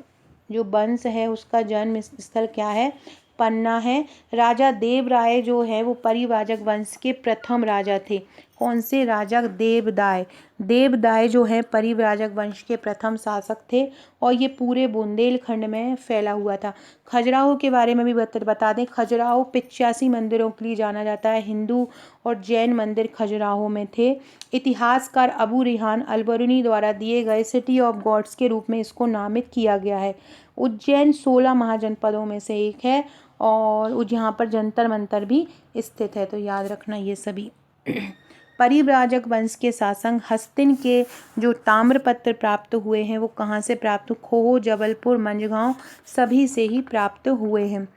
जो वंश है उसका जन्म स्थल क्या है? पन्ना है। राजा देवराय जो है वो परिव्राजक वंश के प्रथम राजा थे। कौन से राजा? देवदाय। देवदाय जो है परिव्राजक वंश के प्रथम शासक थे और ये पूरे बुंदेलखंड में फैला हुआ था। खजुराहो के बारे में भी बता दें। खजुराहो 85 मंदिरों के लिए जाना जाता है। हिंदू और जैन मंदिर खजुराहो में थे। इतिहासकार अबू रिहान अलबरूनी द्वारा दिए गए सिटी ऑफ गॉड्स के रूप में इसको नामित किया गया है। उज्जैन 16 महाजनपदों में से एक है और यहाँ पर जंतर मंतर भी स्थित है, तो याद रखना ये सभी। परिव्राजक वंश के शासक हस्तिन के जो ताम्रपत्र प्राप्त हुए हैं वो कहाँ से प्राप्त? खोह, जबलपुर, मंझगांव सभी से ही प्राप्त हुए हैं।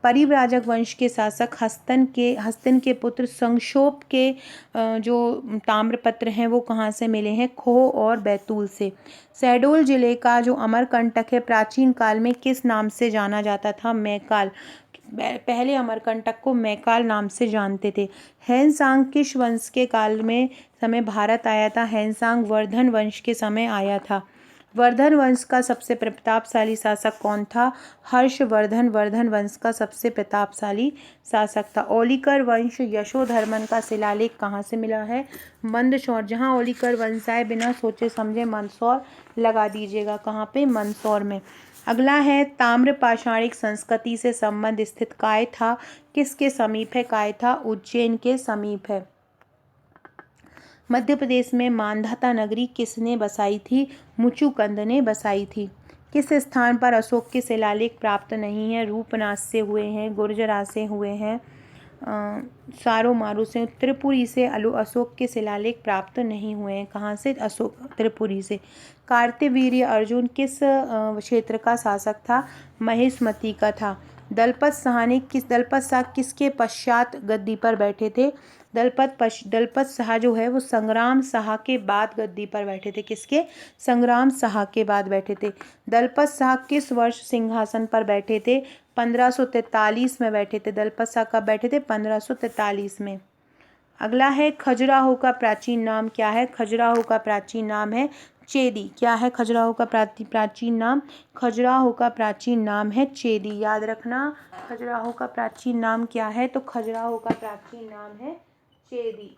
परिव्राजक वंश के शासक हस्तिन के पुत्र संक्षोभ के जो ताम्रपत्र हैं वो कहाँ से मिले हैं? खोह और बैतूल से। शहडोल जिले का जो अमरकंटक है प्राचीन काल में किस नाम से जाना जाता था? मैकाल। पहले अमरकंटक को मैकाल नाम से जानते थे। हैनसांग किस वंश के काल में समय भारत आया था? हैनसांग वर्धन वंश के समय आया था। वर्धन वंश का सबसे प्रतापशाली शासक कौन था? हर्षवर्धन वर्धन वंश का सबसे प्रतापशाली शासक था। ओलीकर वंश यशोधर्मन का शिलालेख कहाँ से मिला है? मंदसौर। जहाँ ओलीकर वंश आए बिना सोचे समझे मंदसौर लगा दीजिएगा। कहाँ पे? मंदसौर में। अगला है ताम्र पाषाणिक संस्कृति से संबंध स्थित कायथा किसके समीप है? कायथा उज्जैन के समीप है। मध्य प्रदेश में मांधाता नगरी किसने बसाई थी? मुचुकुंद ने बसाई थी। किस स्थान पर अशोक के शिलालेख प्राप्त नहीं है? रूपनाथ से हुए हैं, गुर्जरा से हुए हैं, सारो मारू से। त्रिपुरी से अशोक के शिलालेख प्राप्त नहीं हुए हैं। कहाँ से? अशोक त्रिपुरी से। कार्तवीर्य अर्जुन किस क्षेत्र का शासक था? महेशमती का था। दलपत शाह किसके पश्चात गद्दी पर बैठे थे? दलपत शाह जो है वो संग्राम शाह के बाद गद्दी पर बैठे थे। किसके? संग्राम शाह के बाद बैठे थे। दलपत शाह किस वर्ष सिंहासन पर बैठे थे? 1543 में बैठे थे। दलपत शाह कब बैठे थे? 1543 में। अगला है खजुराहो का प्राचीन नाम क्या है? खजुराहो का प्राचीन नाम है चेदी। क्या है खजुराहो का प्राचीन नाम? खजुराहो का प्राचीन नाम है चेदी। याद रखना खजुराहो का प्राचीन नाम क्या है? तो खजुराहो का प्राचीन नाम है चेदी।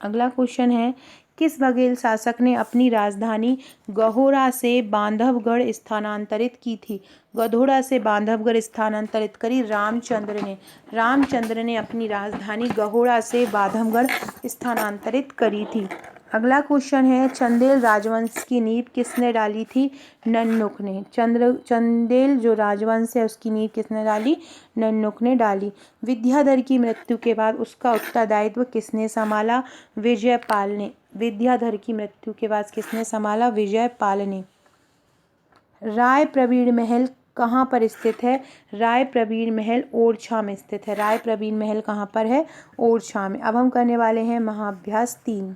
अगला क्वेश्चन है किस बघेल शासक ने अपनी राजधानी गहोड़ा से बांधवगढ़ स्थानांतरित की थी? गधोड़ा से बांधवगढ़ स्थानांतरित करी रामचंद्र ने अपनी राजधानी गहोड़ा से बांधवगढ़ स्थानांतरित करी थी। अगला क्वेश्चन है चंदेल राजवंश की नींव किसने डाली थी? नन्नुक ने। चंदेल जो राजवंश है उसकी नींव किसने डाली? नन्नुक ने डाली। विद्याधर की मृत्यु के बाद उसका उत्तरदायित्व किसने संभाला? विजयपाल ने। विद्याधर की मृत्यु के बाद किसने संभाला? विजयपाल ने। राय प्रवीण महल कहाँ पर स्थित है? राय प्रवीण महल ओरछा में स्थित है। राय प्रवीण महल कहाँ पर है? ओरछा में। अब हम करने वाले हैं महाअभ्यास 3।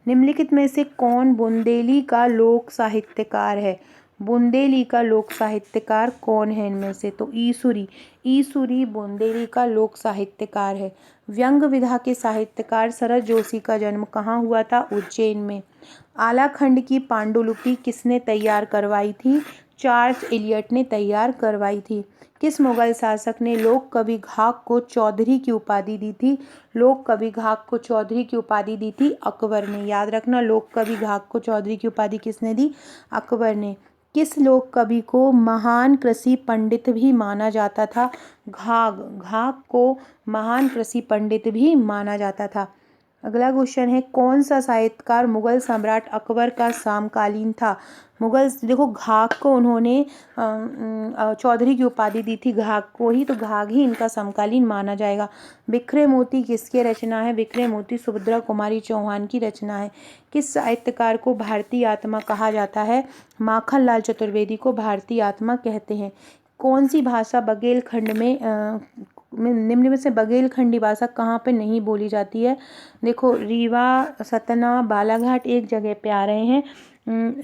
निम्नलिखित में से कौन बुंदेली का लोक साहित्यकार है? बुंदेली का लोक साहित्यकार कौन है इनमें से? तो ईसुरी बुंदेली का लोक साहित्यकार है। व्यंग विधा के साहित्यकार शरद जोशी का जन्म कहाँ हुआ था? उज्जैन में। आलाखंड की पांडुलिपि किसने तैयार करवाई थी? चार्ल्स एलियट ने तैयार करवाई थी। किस मुगल शासक ने लोक कवि घाक को चौधरी की उपाधि दी थी? लोक कवि घाक को चौधरी की उपाधि दी थी अकबर ने। याद रखना, लोक कवि घाक को चौधरी की उपाधि किसने दी? अकबर ने। किस लोक कवि को महान कृषि पंडित भी माना जाता था? घाक को महान कृषि पंडित भी माना जाता था। अगला क्वेश्चन है, कौन सा साहित्यकार मुगल सम्राट अकबर का समकालीन था? मुगल, देखो घाक को उन्होंने चौधरी की उपाधि दी थी, घाक को ही, तो घाक ही इनका समकालीन माना जाएगा। बिखरे मोती किसकी रचना है? बिखरे मोती सुभद्रा कुमारी चौहान की रचना है। किस साहित्यकार को भारतीय आत्मा कहा जाता है? माखनलाल चतुर्वेदी को भारतीय आत्मा कहते हैं। कौन सी भाषा बघेलखंड में निम्न में से बघेलखंडी भाषा कहाँ पे नहीं बोली जाती है? देखो, रीवा, सतना, बालाघाट एक जगह पे आ रहे हैं।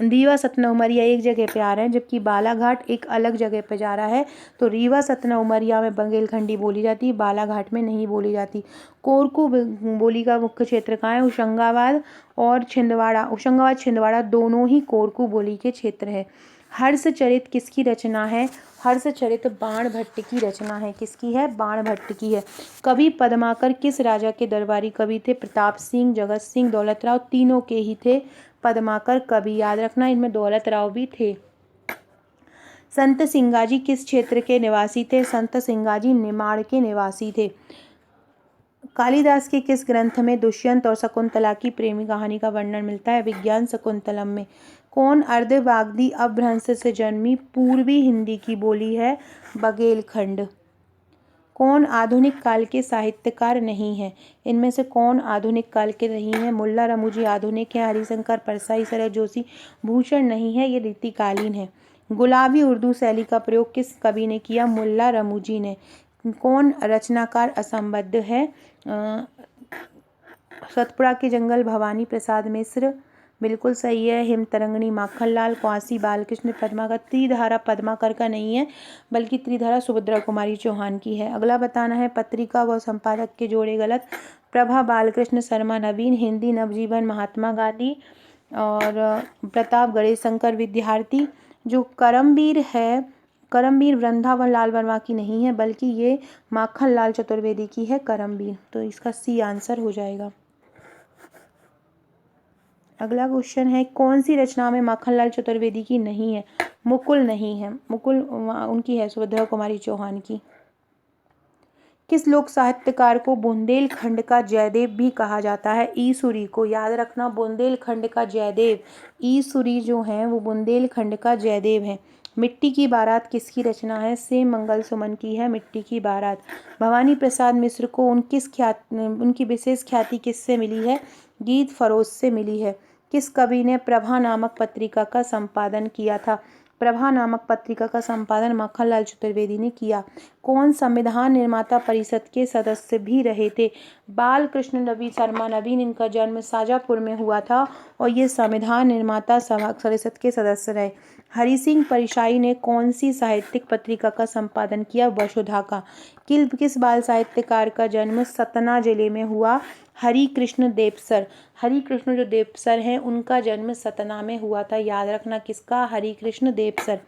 रीवा, सतना, उमरिया एक जगह पे आ रहे हैं, जबकि बालाघाट एक अलग जगह पे जा रहा है। तो रीवा, सतना, उमरिया में बघेलखंडी बोली जाती है, बालाघाट में नहीं बोली जाती। कोरकू बोली का मुख्य क्षेत्र कहाँ है? होशंगाबाद और छिंदवाड़ा। होशंगाबाद, छिंदवाड़ा दोनों ही कोरकू बोली के क्षेत्र है। हर्षचरित किसकी रचना है? हर्षचरित बाणभट्ट की रचना है। किसकी है? बाणभट्ट की है। कवि पद्माकर किस राजा के दरबारी कवि थे? प्रताप सिंह, जगत सिंह, दौलत राव, तीनों के ही थे पद्माकर कवि। याद रखना, इनमें दौलत राव भी थे। संत सिंगाजी किस क्षेत्र के निवासी थे? संत सिंगाजी निमाड़ के निवासी थे। कालिदास के किस ग्रंथ में दुष्यंत और शकुंतला की प्रेमी कहानी का वर्णन मिलता है? विज्ञान शकुंतलम में। कौन अर्धवाग्दी अपभ्रंश से जन्मी पूर्वी हिंदी की बोली है? बघेलखंड। कौन आधुनिक काल के साहित्यकार नहीं है? इनमें से कौन आधुनिक काल के नहीं है? मुल्ला रमूजी आधुनिक है, हरिशंकर परसाई, शरद जोशी, भूषण नहीं है, ये रीतिकालीन है। गुलाबी उर्दू शैली का प्रयोग किस कवि ने किया? मुल्ला रमूजी ने। कौन रचनाकार असंबद्ध है? सतपुड़ा के जंगल भवानी प्रसाद मिश्र, बिल्कुल सही है। हिमतरंगिणी माखनलाल, क्वासी बालकृष्ण पद्माकर। त्रिधारा पद्माकर का नहीं है, बल्कि त्रिधारा सुभद्रा कुमारी चौहान की है। अगला बताना है, पत्रिका व संपादक के जोड़े गलत। प्रभा बालकृष्ण शर्मा नवीन, हिंदी नवजीवन महात्मा गांधी, और प्रताप गणेश शंकर विद्यार्थी। जो करमवीर है, करमवीर वृंदावन लाल वर्मा की नहीं है, बल्कि ये माखनलाल चतुर्वेदी की है करमवीर। तो इसका सी आंसर हो जाएगा। अगला क्वेश्चन है, कौन सी रचना में माखनलाल चतुर्वेदी की नहीं है? मुकुल नहीं है, मुकुल उनकी है, सुभद्रा कुमारी चौहान की। किस लोक साहित्यकार को बुंदेलखंड का जयदेव भी कहा जाता है? ईसुरी को। याद रखना, बुंदेलखंड का जयदेव ईसुरी जो हैं वो बुंदेलखंड का जयदेव हैं। मिट्टी की बारात किसकी रचना है? से मंगल सुमन की है मिट्टी की बारात। भवानी प्रसाद मिश्र को उनकी विशेष ख्याति किससे मिली है? गीत फरोज से मिली है। किस कवि ने प्रभा नामक पत्रिका का संपादन किया था? प्रभा नामक पत्रिका का संपादन माखनलाल चतुर्वेदी ने किया। कौन संविधान निर्माता परिषद के सदस्य भी रहे थे? बालकृष्ण रवि शर्मा नवीन, इनका जन्म शाजापुर में हुआ था और ये संविधान निर्माता सभा परिषद के सदस्य रहे। हरि सिंह परिशाही ने कौन सी साहित्यिक पत्रिका का संपादन किया? वसुधा का। किस बाल साहित्यकार का जन्म सतना जिले में हुआ? हरि कृष्ण देवसर। हरि कृष्ण जो देवसर हैं उनका जन्म सतना में हुआ था। याद रखना, किसका? हरि कृष्ण देवसर।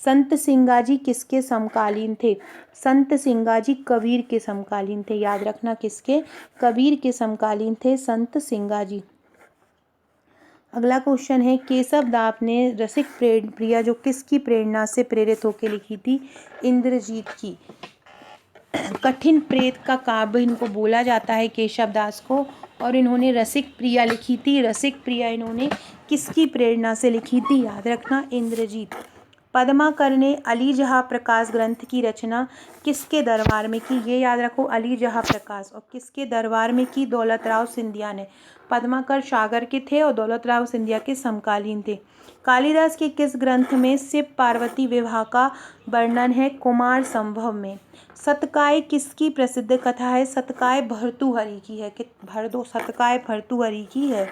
संत सिंगाजी किसके समकालीन थे? संत सिंगाजी कबीर के समकालीन थे। याद रखना, किसके? कबीर के समकालीन थे संत सिंगाजी। अगला क्वेश्चन है, केशव दास ने रसिक प्रिया जो किसकी प्रेरणा से प्रेरित होकर लिखी थी? इंद्रजीत की। कठिन प्रेत का काव्य इनको बोला जाता है केशव दास को, और इन्होंने रसिक प्रिया लिखी थी। रसिक प्रिया इन्होंने किसकी प्रेरणा से लिखी थी? याद रखना, इंद्रजीत। पद्माकर ने अली जहाँ प्रकाश ग्रंथ की रचना किसके दरबार में की? ये याद रखो, अली जहाँ प्रकाश। और किसके दरबार में की? दौलत राव सिंधिया ने। पद्माकर सागर के थे और दौलत राव सिंधिया के समकालीन थे। कालिदास के किस ग्रंथ में शिव पार्वती विवाह का वर्णन है? कुमार संभव में। सतकाय किसकी प्रसिद्ध कथा है? सतकाय भर्तृहरि की है। सतकाय भर्तृहरि की है।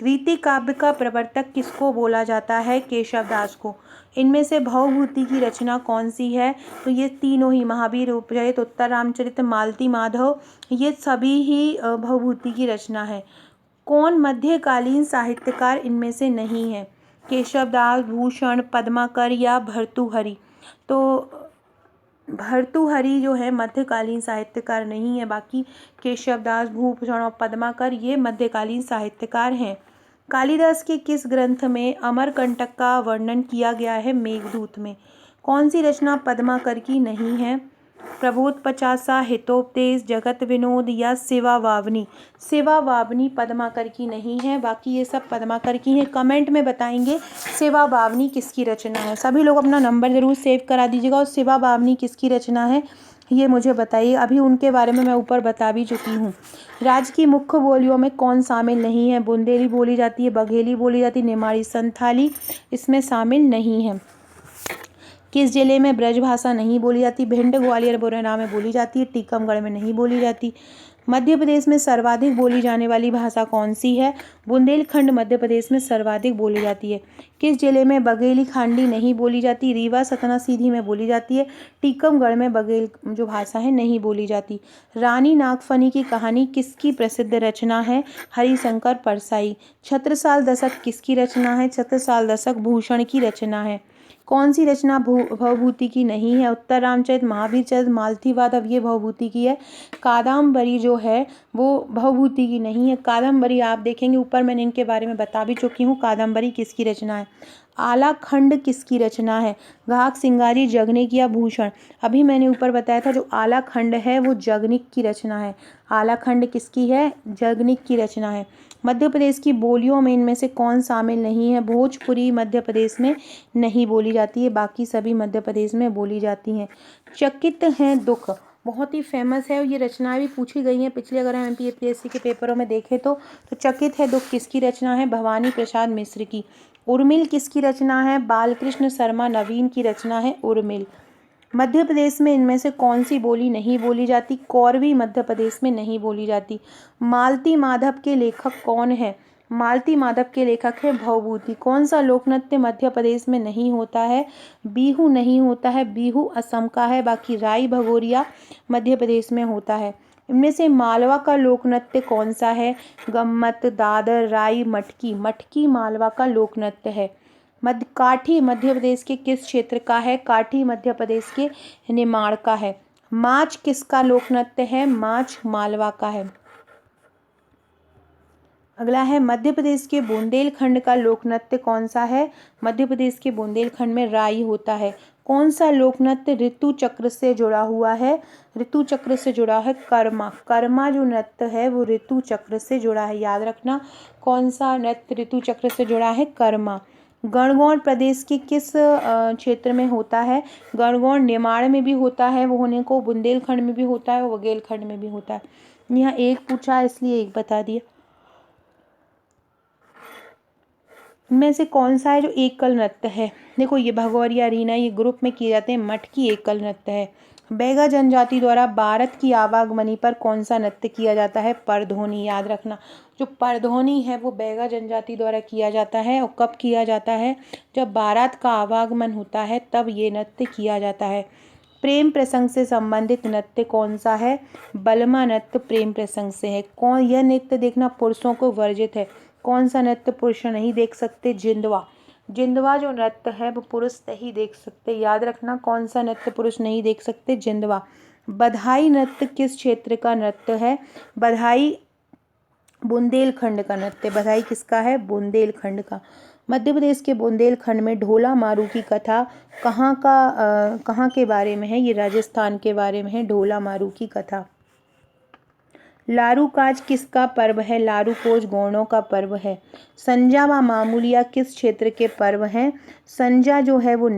रीति काव्य का प्रवर्तक किसको बोला जाता है? केशव दास को। इनमें से भवभूति की रचना कौन सी है? तो ये तीनों ही, महावीर उपचरित, उत्तर रामचरित, मालती माधव, ये सभी ही भवभूति की रचना है। कौन मध्यकालीन साहित्यकार इनमें से नहीं है? केशवदास, भूषण, पद्माकर या भर्तृहरि। तो भर्तृहरि जो है मध्यकालीन साहित्यकार नहीं है, बाकी केशवदास, भूषण और पद्माकर ये मध्यकालीन साहित्यकार हैं। कालिदास के किस ग्रंथ में अमरकंटक का वर्णन किया गया है? मेघदूत में। कौन सी रचना पद्माकर की नहीं है? प्रबोध पचासा, हितोपदेश, जगत विनोद या सेवा वावनी। सेवा वावनी पद्माकर की नहीं है, बाकी ये सब पद्माकर की हैं। कमेंट में बताएंगे सेवा वावनी किसकी रचना है। सभी लोग अपना नंबर ज़रूर सेव करा दीजिएगा और सेवा वावनी किसकी रचना है ये मुझे बताइए। अभी उनके बारे में मैं ऊपर बता भी चुकी हूँ। राज्य की मुख्य बोलियों में कौन शामिल नहीं है? बुंदेली बोली जाती है, बघेली बोली जाती है, निमाड़ी, संथाली इसमें शामिल नहीं है। किस जिले में ब्रजभाषा नहीं बोली जाती? भिंड, ग्वालियर, मुरैना में बोली जाती है, टीकमगढ़ में नहीं बोली जाती। मध्य प्रदेश में सर्वाधिक बोली जाने वाली भाषा कौन सी है? बुंदेलखंड मध्य प्रदेश में सर्वाधिक बोली जाती है। किस जिले में बघेली खांडी नहीं बोली जाती? रीवा, सतना, सीधी में बोली जाती है, टीकमगढ़ में बघेल जो भाषा है नहीं बोली जाती। रानी नागफनी की कहानी किसकी प्रसिद्ध रचना है? हरिशंकर परसाई। छत्रसाल दशक किसकी रचना है? छत्रसाल दशक भूषण की रचना है। कौन सी रचना भवभूति की नहीं है? उत्तर रामचरित, महावीर चरित, मालती वादव ये भवभूति की है। कादम्बरी जो है वो भवभूति की नहीं है। कादम्बरी आप देखेंगे ऊपर मैंने इनके बारे में बता भी चुकी हूँ। कादम्बरी किसकी रचना है? आलाखंड किसकी रचना है? घाक, सिंगारी, जगनिक या भूषण। अभी मैंने ऊपर बताया था जो आलाखंड है वो जगनिक की रचना है। आलाखंड किसकी है? जगनिक की रचना है। मध्य प्रदेश की बोलियों में इनमें से कौन शामिल नहीं है? भोजपुरी मध्य प्रदेश में नहीं बोली जाती है, बाकी सभी मध्य प्रदेश में बोली जाती हैं। चकित हैं दुख बहुत ही फेमस है, ये रचनाएं भी पूछी गई हैं पिछले, अगर हम एमपीएससी के पेपरों में देखें तो चकित है दुख किसकी रचना है? भवानी प्रसाद मिश्र की। उर्मिल किसकी रचना है? बालकृष्ण शर्मा नवीन की रचना है उर्मिल। मध्य प्रदेश में इनमें से कौन सी बोली नहीं बोली जाती? कौरवी मध्य प्रदेश में नहीं बोली जाती। मालती माधव के लेखक कौन है? मालती माधव के लेखक है भवभूति। कौन सा लोक नृत्य मध्य प्रदेश में नहीं होता है? बिहू नहीं होता है, बिहू असम का है, बाकी राई भगोरिया मध्य प्रदेश में होता है। इनमें से मालवा का लोक नृत्य कौन सा है? गम्मत, दादर, राई, मटकी। मटकी मालवा का लोक नृत्य है। काठी मध्य प्रदेश के किस क्षेत्र का है? काठी मध्य प्रदेश के निमाड़ का है। माच किसका लोक नृत्य है? माच मालवा का है। अगला है मध्य प्रदेश के बुंदेलखंड का लोक नृत्य कौन सा है? मध्य प्रदेश के बुंदेलखंड में राई होता है। कौन सा लोक नृत्य ऋतु चक्र से जुड़ा हुआ है? ऋतु चक्र से जुड़ा है कर्मा। कर्मा जो नृत्य है वो ऋतु चक्र से जुड़ा है, याद रखना। कौन सा नृत्य ऋतु चक्र से जुड़ा है? कर्मा। गणगौर प्रदेश के किस क्षेत्र में होता है? गणगौर निमाड़ में भी होता है, वो होने को बुंदेलखंड में भी होता है और बघेलखंड में भी होता है। यहाँ एक पूछा इसलिए एक बता दिया। इनमें से कौन सा है जो एकल नृत्य है? देखो ये भगौरिया, रीना ये ग्रुप में किए जाते हैं। मटकी एकल नृत्य है। बैगा जनजाति द्वारा भारत की आवागमनी पर कौन सा नृत्य किया जाता है? परधोनी, याद रखना। जो परधोनी है वो बैगा जनजाति द्वारा किया जाता है और कब किया जाता है? जब भारत का आवागमन होता है तब ये नृत्य किया जाता है। प्रेम प्रसंग से संबंधित नृत्य कौन सा है? बलमा नृत्य प्रेम प्रसंग से है। कौन यह नृत्य देखना पुरुषों को वर्जित है। कौन सा नृत्य पुरुष नहीं देख सकते? जिंदवा। जिंदवा जो नृत्य है वो पुरुष नहीं देख सकते, याद रखना। कौन सा नृत्य पुरुष नहीं देख सकते? जिंदवा। बधाई नृत्य किस क्षेत्र का नृत्य है? बधाई बुंदेलखंड का नृत्य। बधाई किसका है? बुंदेलखंड का। मध्य प्रदेश के बुंदेलखंड में ढोला मारू की कथा कहाँ के बारे में है? ये राजस्थान के बारे में है, ढोला मारू की कथा। लारू काज किसका पर्व है? लारू कोज गौड़ों का पर्व है। संजा व मामूलिया किस क्षेत्र के पर्व हैं? संजा जो है वो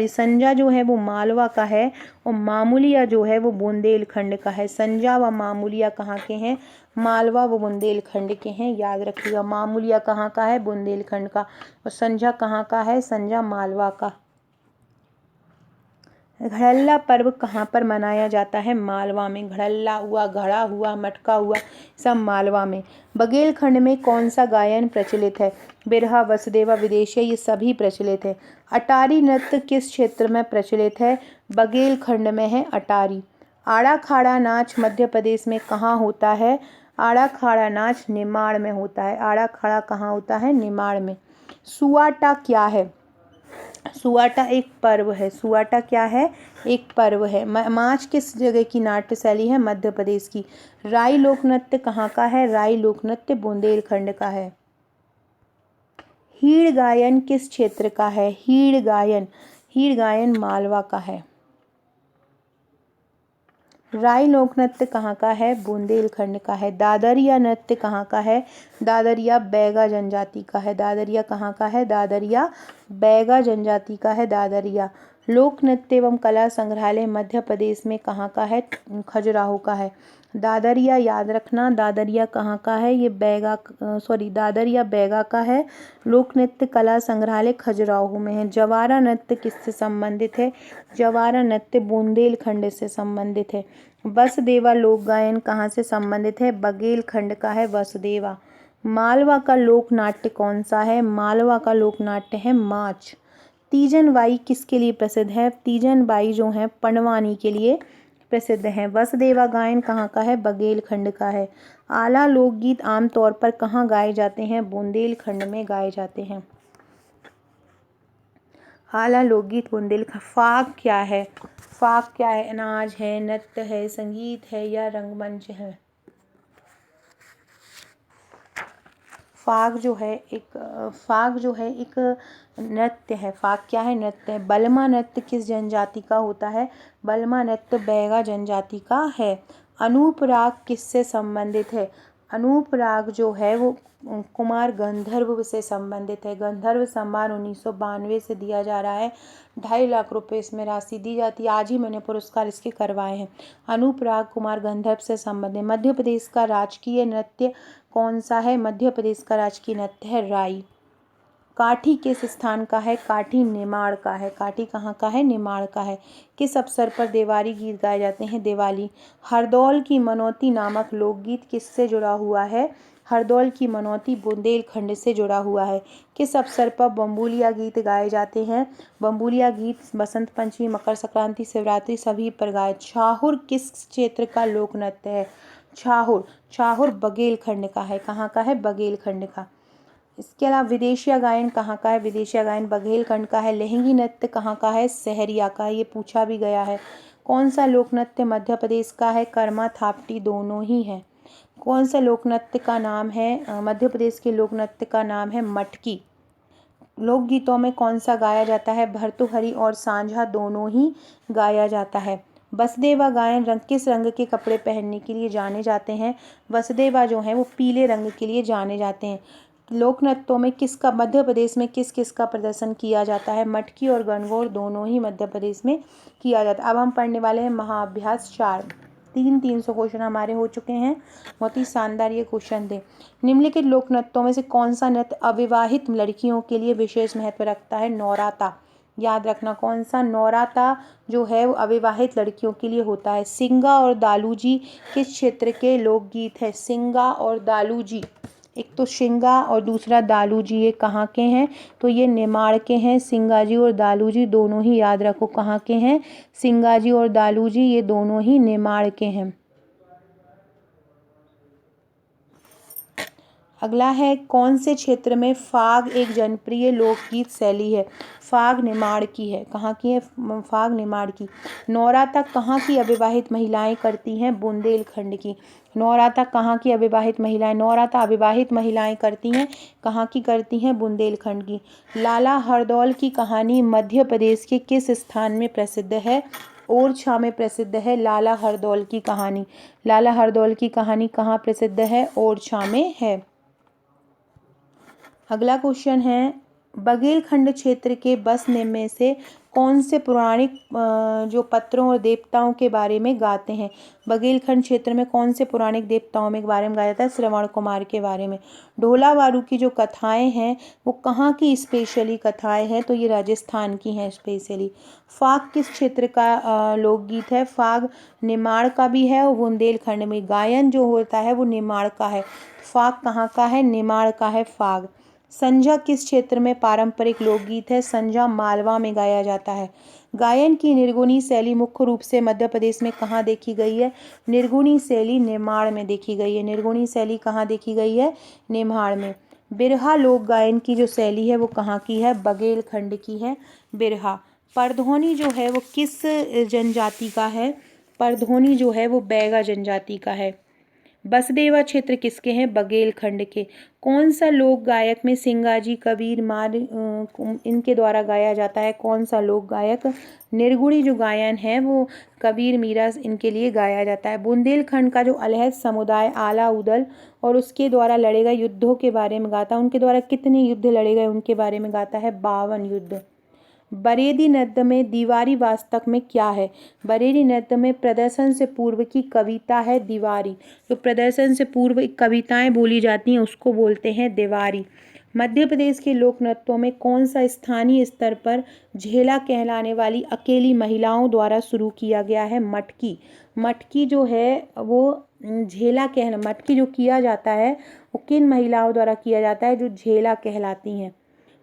संजा जो है वो मालवा का है और मामूलिया जो है वो बुंदेलखंड का है। संजा व मामूलिया कहाँ के हैं? मालवा व बुंदेलखंड के हैं, याद रखिएगा। मामूलिया कहाँ का है? बुंदेलखंड का। और संजा कहाँ का है? संजा मालवा का। घड़ल्ला पर्व कहाँ पर मनाया जाता है? मालवा में। घड़ल्ला हुआ, घड़ा हुआ, मटका हुआ, सब मालवा में। बघेलखंड में कौन सा गायन प्रचलित है? बिरहा, वसुदेवा, विदेशिया ये सभी प्रचलित है। अटारी नृत्य किस क्षेत्र में प्रचलित है? बघेलखंड में है अटारी। आड़ा खाड़ा नाच मध्य प्रदेश में कहाँ होता है? आड़ा खाड़ा नाच निमाड़ में होता है। आड़ा खाड़ा कहाँ होता है? निमाड़ में। सुआटा क्या है? सुआटा एक पर्व है। सुआटा क्या है? एक पर्व है। माच किस जगह की नाट्य शैली है? मध्य प्रदेश की। राई लोक नृत्य कहाँ का है? राई लोक नृत्य बुंदेलखंड का है। हीड़ गायन किस क्षेत्र का है? हीड़ गायन मालवा का है। राई लोक नृत्य कहाँ का है? बुंदेलखंड का है। दादरिया नृत्य कहाँ का है? दादरिया बैगा जनजाति का है। दादरिया कहाँ का है? दादरिया बैगा जनजाति का है। दादरिया। लोक नृत्य एवं कला संग्रहालय मध्य प्रदेश में कहाँ का है? खजुराहो का है। दादरिया याद रखना, दादरिया कहाँ का है? ये दादरिया बैगा का है। लोक नृत्य कला संग्रहालय खजुराहो में है। जवारा नृत्य किससे संबंधित है? जवारा नृत्य बुंदेलखंड से संबंधित है। वसुदेवा लोक गायन कहाँ से संबंधित है? बघेलखंड का है वसुदेवा। मालवा का लोक नाट्य कौन सा है? मालवा का लोक नाट्य है माच। तीजन बाई किसके लिए प्रसिद्ध है? तीजन बाई जो है पंडवानी के लिए प्रसिद्ध है। वसुदेवा गायन कहाँ का है? बघेलखंड का है। आला लोकगीत आमतौर पर कहाँ गाए जाते हैं? बुंदेलखंड में गाए जाते हैं। आला लोकगीत बुंदेलखंड। फाग क्या है? फाग क्या है? अनाज है, नृत्य है, संगीत है या रंगमंच है? फाग जो है एक नृत्य है। फाग क्या है? नृत्य है। बलमा नृत्य किस जनजाति का होता है? बलमा नृत्य बैगा जनजाति का है। अनूप राग किससे संबंधित है? अनूप राग जो है वो कुमार गंधर्व से संबंधित है। गंधर्व सम्मान 1992 से दिया जा रहा है। 2.5 लाख रुपए इसमें राशि दी जाती है। आज ही मैंने पुरस्कार इसके करवाए हैं। अनूप राग कुमार गंधर्व से संबंधित। मध्य प्रदेश का राजकीय नृत्य कौन सा है? मध्य प्रदेश का राजकीय नृत्य है राई। काठी किस स्थान का है? काठी निमाड़ का है। काठी कहाँ का है? निमाड़ का है। किस अवसर पर देवारी गीत गाए जाते हैं? दिवाली। हरदौल की मनौती नामक लोकगीत किससे जुड़ा हुआ है? हरदौल की मनौती बुंदेलखंड से जुड़ा हुआ है। किस अवसर पर बम्बुलिया गीत गाए जाते हैं? बम्बुलिया गीत बसंत पंचमी, मकर संक्रांति, शिवरात्रि सभी पर गाए। छाहुर किस क्षेत्र का लोक नृत्य है? छाहुर बघेलखंड का है। कहाँ का है? बघेलखंड का। इसके अलावा विदेशिया गायन कहाँ का है? विदेशिया गायन बघेलखंड का है। लहंगी नृत्य कहाँ का है? सहरिया का है। ये पूछा भी गया है। कौन सा लोक नृत्य मध्य प्रदेश का है? कर्मा थापटी दोनों ही है। कौन सा लोक नृत्य का नाम है? मध्य प्रदेश के लोक नृत्य का नाम है मटकी। लोकगीतों में कौन सा गाया जाता है? भर्तृहरि और सांझा दोनों ही गाया जाता है। वसुदेवा गायन किस रंग के कपड़े पहनने के लिए जाने जाते हैं? वसुदेवा जो है वो पीले रंग के लिए जाने जाते हैं। लोक नृत्यों में किसका मध्य प्रदेश में किस किस का प्रदर्शन किया जाता है? मटकी और गणगौर दोनों ही मध्य प्रदेश में किया जाता है। अब हम पढ़ने वाले हैं महाअभ्यास 4। 300 क्वेश्चन हमारे हो चुके हैं। बहुत ही शानदार ये क्वेश्चन थे। निम्नलिखित लोक नृत्यों में से कौन सा नृत्य अविवाहित लड़कियों के लिए विशेष महत्व रखता है? नौराता। याद रखना कौन सा? नौराता जो है वो अविवाहित लड़कियों के लिए होता है। सिंगा और दालूजी किस क्षेत्र के लोकगीत है? सिंगा और दालूजी, एक तो शिंगा और दूसरा दालूजी, ये कहाँ के हैं? तो ये निमाड़ के हैं। सिंगाजी और दालूजी दोनों ही याद रखो कहाँ के हैं? सिंगाजी और दालूजी ये दोनों ही निमाड़ के हैं। अगला है कौन से क्षेत्र में फाग एक जनप्रिय लोकगीत शैली है? फाग निमाड़ की है। कहाँ की है? फाग निमाड़ की। नौराता कहाँ की अविवाहित महिलाएं करती हैं? बुंदेलखंड की। नौराता कहाँ की अविवाहित महिलाएं? नौराता अविवाहित महिलाएं करती हैं। कहाँ की करती हैं? बुंदेलखंड की। लाला हरदौल की कहानी मध्य प्रदेश के किस स्थान में प्रसिद्ध है? ओरछा में प्रसिद्ध है लाला हरदौल की कहानी। लाला हरदौल की कहानी कहाँ प्रसिद्ध है? ओरछा में है। अगला क्वेश्चन है बघेलखंड क्षेत्र के बसने में से कौन से पौराणिक जो पत्रों और देवताओं के बारे में गाते हैं? बघेलखंड क्षेत्र में कौन से पौराणिक देवताओं के बारे में गाया जाता है? श्रवण कुमार के बारे में। ढोलावारू की जो कथाएं हैं वो कहाँ की स्पेशली कथाएं हैं? तो ये राजस्थान की हैं स्पेशली। फाग किस क्षेत्र का लोकगीत है? फाग निमाड़ का भी है और बुंदेलखंड में। गायन जो होता है वो निमाड़ का है। फाग कहाँ का है? निमाड़ का है फाग। संजा किस क्षेत्र में पारंपरिक लोकगीत है? संजा मालवा में गाया जाता है। गायन की निर्गुणी शैली मुख्य रूप से मध्य प्रदेश में कहाँ देखी गई है? निर्गुणी शैली निमाड़ में देखी गई है। निर्गुणी शैली कहाँ देखी गई है? निमाड़ में। बिरहा लोक गायन की जो शैली है वो कहाँ की है? बघेलखंड की है बिरहा। परधोनी जो है वो किस जनजाति का है? परधोनी जो है वो बैगा जनजाति का है। बसदेवा क्षेत्र किसके हैं? बघेलखंड के। कौन सा लोक गायक में सिंगाजी, कबीर, मार इनके द्वारा गाया जाता है? कौन सा लोक गायक? निर्गुणी जो गायन है वो कबीर, मीरा इनके लिए गाया जाता है। बुंदेलखंड का जो अलहद समुदाय आला उदल और उसके द्वारा लड़े गए युद्धों के बारे में गाता है। उनके द्वारा कितने युद्ध लड़े गए उनके बारे में गाता है? 52 युद्ध। बरेली नृत्य में दीवारी वास्तव में क्या है? बरेली नृत्य में प्रदर्शन से पूर्व की कविता है दीवारी। तो प्रदर्शन से पूर्व कविताएं बोली जाती हैं उसको बोलते हैं दीवारी। मध्य प्रदेश के लोक नृत्यों में कौन सा स्थानीय स्तर पर झेला कहलाने वाली अकेली महिलाओं द्वारा शुरू किया गया है? मटकी। मटकी जो है वो मटकी जो किया जाता है वो किन महिलाओं द्वारा किया जाता है? जो झेला कहलाती हैं।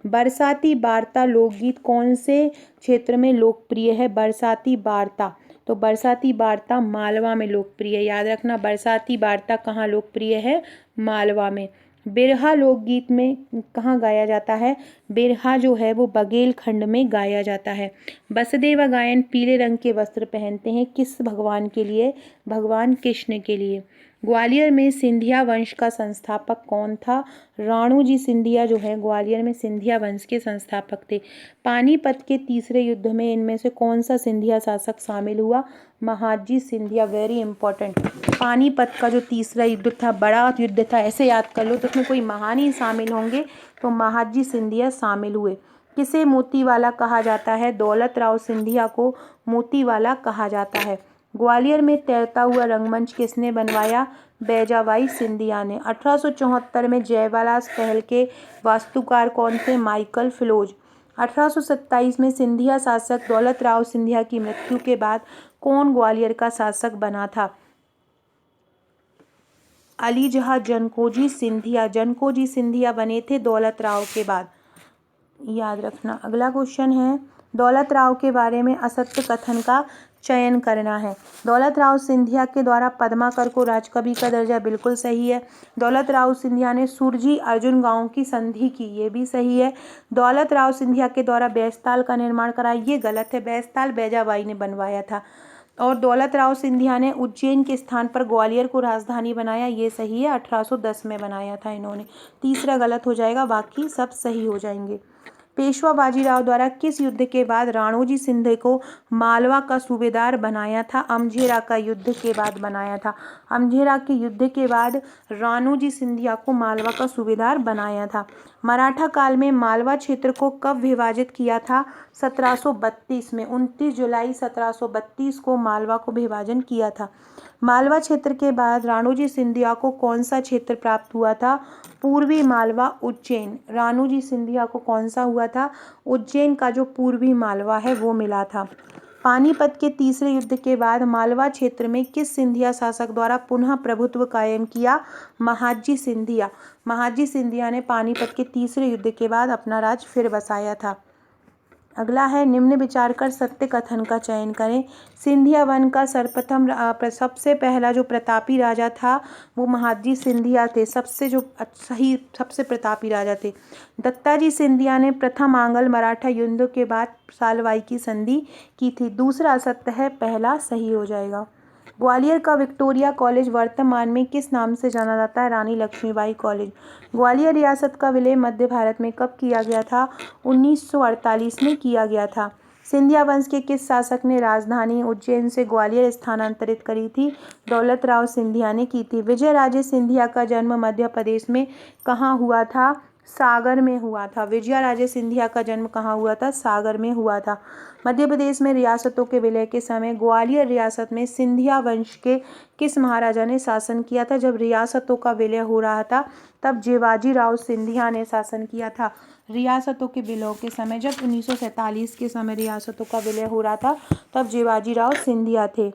बरसाती वार्ता लोकगीत कौन से क्षेत्र में लोकप्रिय है? बरसाती वार्ता। तो बरसाती वार्ता मालवा में लोकप्रिय है। याद रखना, बरसाती वार्ता कहाँ लोकप्रिय है? मालवा में। बिरहा लोकगीत में कहाँ गाया जाता है? बिरहा जो है वो बघेलखंड में गाया जाता है। बसदेवा गायन पीले रंग के वस्त्र पहनते हैं किस भगवान के लिए? भगवान कृष्ण के लिए। ग्वालियर में सिंधिया वंश का संस्थापक कौन था? राणोजी सिंधिया जो है ग्वालियर में सिंधिया वंश के संस्थापक थे। पानीपत के तीसरे युद्ध में इनमें से कौन सा सिंधिया शासक शामिल हुआ? महादजी सिंधिया। Very important. पानीपत का जो तीसरा युद्ध था बड़ा युद्ध था, ऐसे याद कर लो, तो उसमें कोई महान ही शामिल होंगे, तो महादजी सिंधिया शामिल हुए। किसे मोतीवाला कहा जाता है? दौलत राव सिंधिया को मोतीवाला कहा जाता है। ग्वालियर में तैरता हुआ रंगमंच किसने बनवाया? बैजाबाई सिंधिया ने। 1874 में जयविलास महल के वास्तुकार कौन थे? माइकल फिलोज। 1827 में सिंधिया शासक दौलत राव सिंधिया की मृत्यु के बाद कौन ग्वालियर का शासक बना था? अली जहां जनकोजी सिंधिया। जनकोजी सिंधिया बने थे दौलत राव के बाद। याद रखना। अगला क्वेश्चन है, दौलत राव के बारे में असत्य कथन का चयन करना है। दौलत राव सिंधिया के द्वारा पद्माकर को राजकवि का दर्जा, बिल्कुल सही है। दौलत राव सिंधिया ने सुरजी अर्जुन गांव की संधि की, ये भी सही है। दौलत राव सिंधिया के द्वारा बैजताल का निर्माण कराया, ये गलत है। बैजताल बैजाबाई ने बनवाया था। और दौलत राव सिंधिया ने उज्जैन के स्थान पर ग्वालियर को राजधानी बनाया, ये सही है। 1810 में बनाया था इन्होंने। तीसरा गलत हो जाएगा, बाकी सब सही हो जाएंगे। पेशवा बाजीराव द्वारा किस युद्ध के बाद राणोजी सिंधिया को मालवा का सूबेदार बनाया था? अमझेरा का युद्ध के बाद बनाया था। अमझेरा के युद्ध के बाद राणोजी सिंधिया को मालवा का सूबेदार बनाया था। मराठा काल में मालवा क्षेत्र को कब विभाजित किया था? 1732 में। 29 जुलाई 1732 को मालवा को विभाजन किया था। मालवा क्षेत्र के बाद राणोजी सिंधिया को कौन सा क्षेत्र प्राप्त हुआ था? पूर्वी मालवा, उज्जैन। राणोजी सिंधिया को कौन सा हुआ था? उज्जैन का जो पूर्वी मालवा है वो मिला था। पानीपत के तीसरे युद्ध के बाद मालवा क्षेत्र में किस सिंधिया शासक द्वारा पुनः प्रभुत्व कायम किया? महादजी सिंधिया। महादजी सिंधिया ने पानीपत के तीसरे युद्ध के बाद अपना राज फिर बसाया था। अगला है, निम्न विचार कर सत्य कथन का चयन करें। सिंधिया वन का सर्वप्रथम सबसे पहला जो प्रतापी राजा था वो महादजी सिंधिया थे। सबसे प्रतापी राजा थे। दत्ताजी सिंधिया ने प्रथम आंग्ल मराठा युद्ध के बाद सालवाई की संधि की थी। दूसरा असत्य है, पहला सही हो जाएगा। ग्वालियर का विक्टोरिया कॉलेज वर्तमान में किस नाम से जाना जाता है? रानी लक्ष्मीबाई कॉलेज। ग्वालियर रियासत का विलय मध्य भारत में कब किया गया था? 1948 में किया गया था। सिंधिया वंश के किस शासक ने राजधानी उज्जैन से ग्वालियर स्थानांतरित करी थी? दौलत राव सिंधिया ने की थी। विजयराजे सिंधिया का जन्म मध्य प्रदेश में कहाँ हुआ था? सागर में हुआ था। विजयराजे सिंधिया का जन्म कहाँ हुआ था? सागर में हुआ था। मध्य प्रदेश में रियासतों के विलय के समय ग्वालियर रियासत में सिंधिया वंश के किस महाराजा ने शासन किया था? जब रियासतों का विलय हो रहा था तब जेवाजी राव सिंधिया ने शासन किया था। रियासतों के विलय के समय, जब 1947 के समय रियासतों का विलय हो रहा था तब जेवाजी राव सिंधिया थे।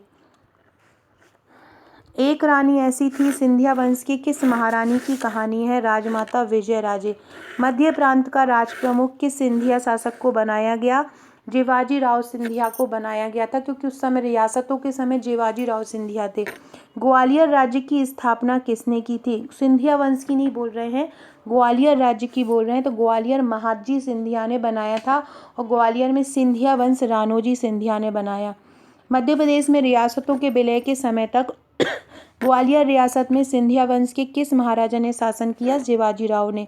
एक रानी ऐसी थी सिंधिया वंश की किस महारानी की कहानी है? राजमाता विजयराजे। मध्य प्रांत का राज प्रमुख किस सिंधिया शासक को बनाया गया? जेवाजी राव सिंधिया को बनाया गया था, क्योंकि उस समय रियासतों के समय जेवाजी राव सिंधिया थे। ग्वालियर राज्य की स्थापना किसने की थी? सिंधिया वंश की नहीं बोल रहे हैं, ग्वालियर राज्य की बोल रहे हैं तो ग्वालियर महादजी सिंधिया ने बनाया था और ग्वालियर में सिंधिया वंश राणोजी सिंधिया ने बनाया। मध्य प्रदेश में रियासतों के विलय के समय तक ग्वालियर रियासत में सिंधिया वंश के किस महाराजा ने शासन किया? शिवाजी राव ने।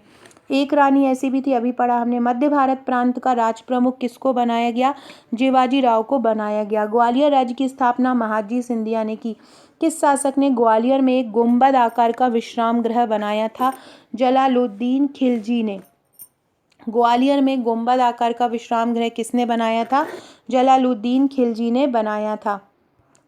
एक रानी ऐसी भी थी, अभी पढ़ा हमने। मध्य भारत प्रांत का राज प्रमुख किसको बनाया गया? शिवाजी राव को बनाया गया। ग्वालियर राज्य की स्थापना महादजी सिंधिया ने की। किस शासक ने ग्वालियर में एक गुंबद आकार का विश्राम गृह बनाया था? जलालुद्दीन खिलजी ने। ग्वालियर में गुंबद आकार का विश्राम गृह किसने बनाया था? जलालुद्दीन खिलजी ने बनाया था।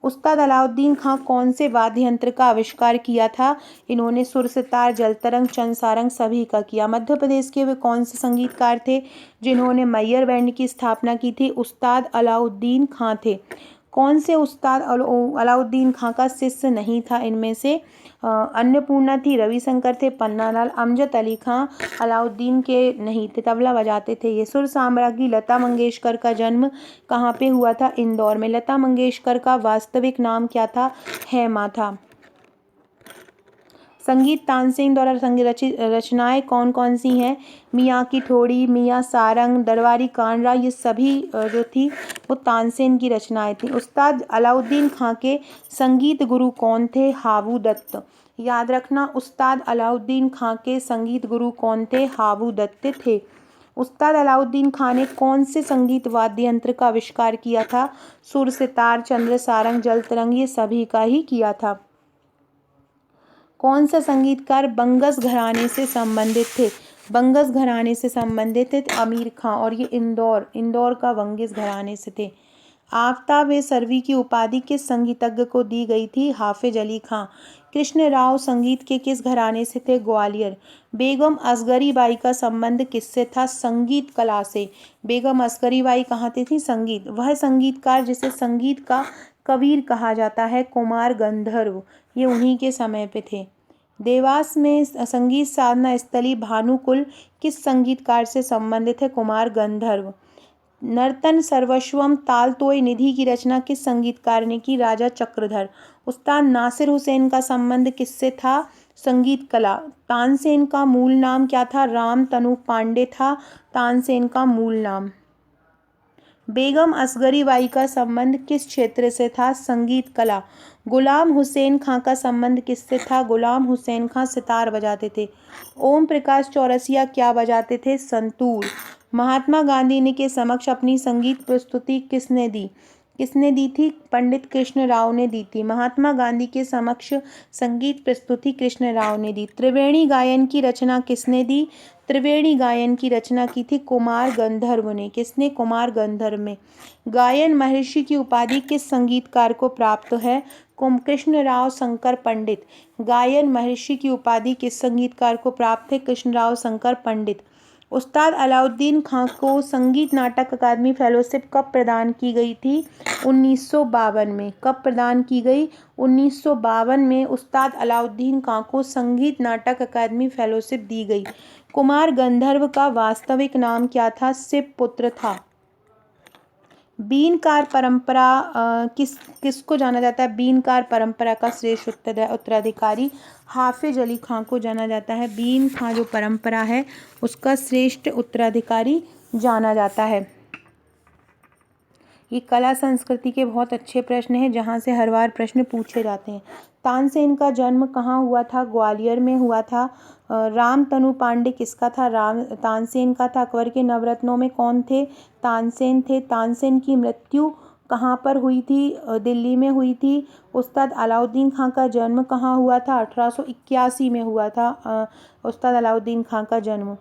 उस्ताद अलाउद्दीन खां कौन से वाद्य यंत्र का आविष्कार किया था? इन्होंने सुर सितार, जलतरंग, चंसारंग सभी का किया। मध्य प्रदेश के वे कौन से संगीतकार थे जिन्होंने मैयर बैंड की स्थापना की थी? उस्ताद अलाउद्दीन खां थे। कौन से उस्ताद अलाउद्दीन खां का शिष्य नहीं था इनमें से? अन्नपूर्णा थी, रविशंकर थे, पन्नालाल, अमजद अली खां अलाउद्दीन के नहीं थे, तबला बजाते थे ये। सुर साम्राज्ञी लता मंगेशकर का जन्म कहाँ पे हुआ था? इंदौर में। लता मंगेशकर का वास्तविक नाम क्या था? हेमा था। संगीत तानसेन द्वारा रचनाएं कौन कौन सी हैं? मियाँ की ठोड़ी, मियाँ सारंग, दरबारी कांडरा, ये सभी जो थी वो तानसेन की रचनाएं थी। उस्ताद अलाउद्दीन खां के संगीत गुरु कौन थे? हाबू दत्त। याद रखना, उस्ताद अलाउद्दीन खां के संगीत गुरु कौन थे? हाबू दत्त थे। उस्ताद अलाउद्दीन खां ने कौन से संगीत वाद्य यंत्र का आविष्कार किया था? सुर सितार, चंद्र सारंग, जल तरंग, ये सभी का ही किया था। कौन सा संगीतकार बंगस घराने से संबंधित थे? बंगस घराने से संबंधित थे आमिर खां, और ये इंदौर का बंगस घराने से थे। आफ्ताब ए सरवी की उपाधि किस संगीतज्ञ को दी गई थी? हाफिज अली खां। कृष्ण राव संगीत के किस घराने से थे? ग्वालियर। बेगम असगरी बाई का संबंध किससे था? संगीत कला से। बेगम असगरी बाई कहाँ थी? संगीत। वह संगीतकार जिसे संगीत का कबीर कहा जाता है? कुमार गंधर्व, ये उन्हीं के समय पे थे। देवास में संगीत साधना स्थली भानुकुल किस संगीतकार से संबंधित है? कुमार गंधर्व। नर्तन सर्वस्वम तालतोय निधि की रचना किस संगीतकार ने की? राजा चक्रधर। उस्ताद नासिर हुसैन का संबंध किससे था? संगीत कला। तानसेन का मूल नाम क्या था? राम तनु पांडे था तानसेन का मूल नाम। बेगम असगरी बाई का संबंध किस क्षेत्र से था? संगीत कला। गुलाम हुसैन खां का संबंध किससे था? गुलाम हुसैन खां सितार बजाते थे। ओम प्रकाश चौरसिया क्या बजाते थे? संतूर। महात्मा गांधी ने के समक्ष अपनी संगीत प्रस्तुति किसने दी? किसने दी थी? पंडित कृष्ण राव ने दी थी। महात्मा गांधी के समक्ष संगीत प्रस्तुति कृष्ण राव ने दी। त्रिवेणी गायन की रचना किसने दी? त्रिवेणी गायन की रचना की थी कुमार गंधर्व ने। किसने? कुमार गंधर्व में। गायन महर्षि की उपाधि किस संगीतकार को प्राप्त है? कृष्ण राव शंकर पंडित। गायन महर्षि की उपाधि किस संगीतकार को प्राप्त है? कृष्ण राव शंकर पंडित। उस्ताद अलाउद्दीन खां को संगीत नाटक अकादमी फेलोशिप कब प्रदान की गई थी? 1952 में। कब प्रदान की गई? 1952 में उस्ताद अलाउद्दीन खां को संगीत नाटक अकादमी फेलोशिप दी गई। कुमार गंधर्व का वास्तविक नाम क्या था? शिव पुत्र था। बीनकार परंपरा किसको जाना जाता है? बीनकार परंपरा का श्रेष्ठ उत्तराधिकारी हाफिज अली खां को जाना जाता है। बीन खां जो परंपरा है उसका श्रेष्ठ उत्तराधिकारी जाना जाता है। ये कला संस्कृति के बहुत अच्छे प्रश्न हैं जहाँ से हर बार प्रश्न पूछे जाते हैं। तानसेन का जन्म कहाँ हुआ था? ग्वालियर में हुआ था। राम तनु पांडे किसका था? तानसेन का था। अकबर के नवरत्नों में कौन थे? तानसेन थे। तानसेन की मृत्यु कहाँ पर हुई थी? दिल्ली में हुई थी। उस्ताद अलाउद्दीन खां का जन्म कहाँ हुआ था? 1881 में हुआ था उस्ताद अलाउद्दीन खां का जन्म।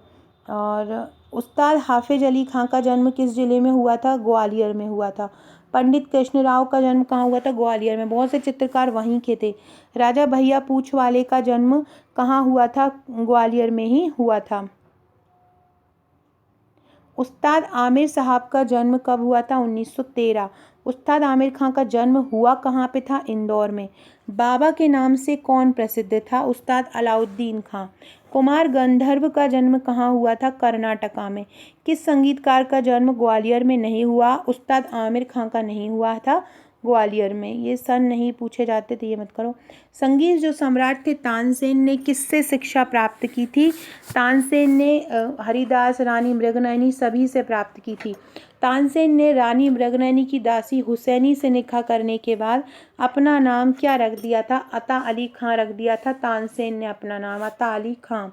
और उस्ताद हाफिज अली खां का जन्म किस ज़िले में हुआ था? ग्वालियर में हुआ था। पंडित कृष्ण राव का जन्म कहाँ हुआ था? ग्वालियर में। बहुत से चित्रकार वहीं के थे। राजा भैया पूछ वाले का जन्म कहाँ हुआ था? ग्वालियर में ही हुआ था। उस्ताद आमिर साहब का जन्म कब हुआ था? 1913। उस्ताद आमिर खां का जन्म हुआ कहाँ पे था? इंदौर में। बाबा के नाम से कौन प्रसिद्ध था? उस्ताद अलाउद्दीन खां। कुमार गंधर्व का जन्म कहाँ हुआ था? कर्नाटका में। किस संगीतकार का जन्म ग्वालियर में नहीं हुआ? उस्ताद आमिर खां का नहीं हुआ था, ग्वालियर में। ये सन नहीं पूछे जाते थे, ये मत करो। संगीत जो सम्राट थे तानसेन ने किससे शिक्षा प्राप्त की थी? तानसेन ने हरिदास, रानी मृगनयनी सभी से प्राप्त की थी। तानसेन ने रानी मृगनयनी की दासी हुसैनी से निकाह करने के बाद अपना नाम क्या रख दिया था? अता अली खां रख दिया था तानसेन ने अपना नाम, अता अली खां।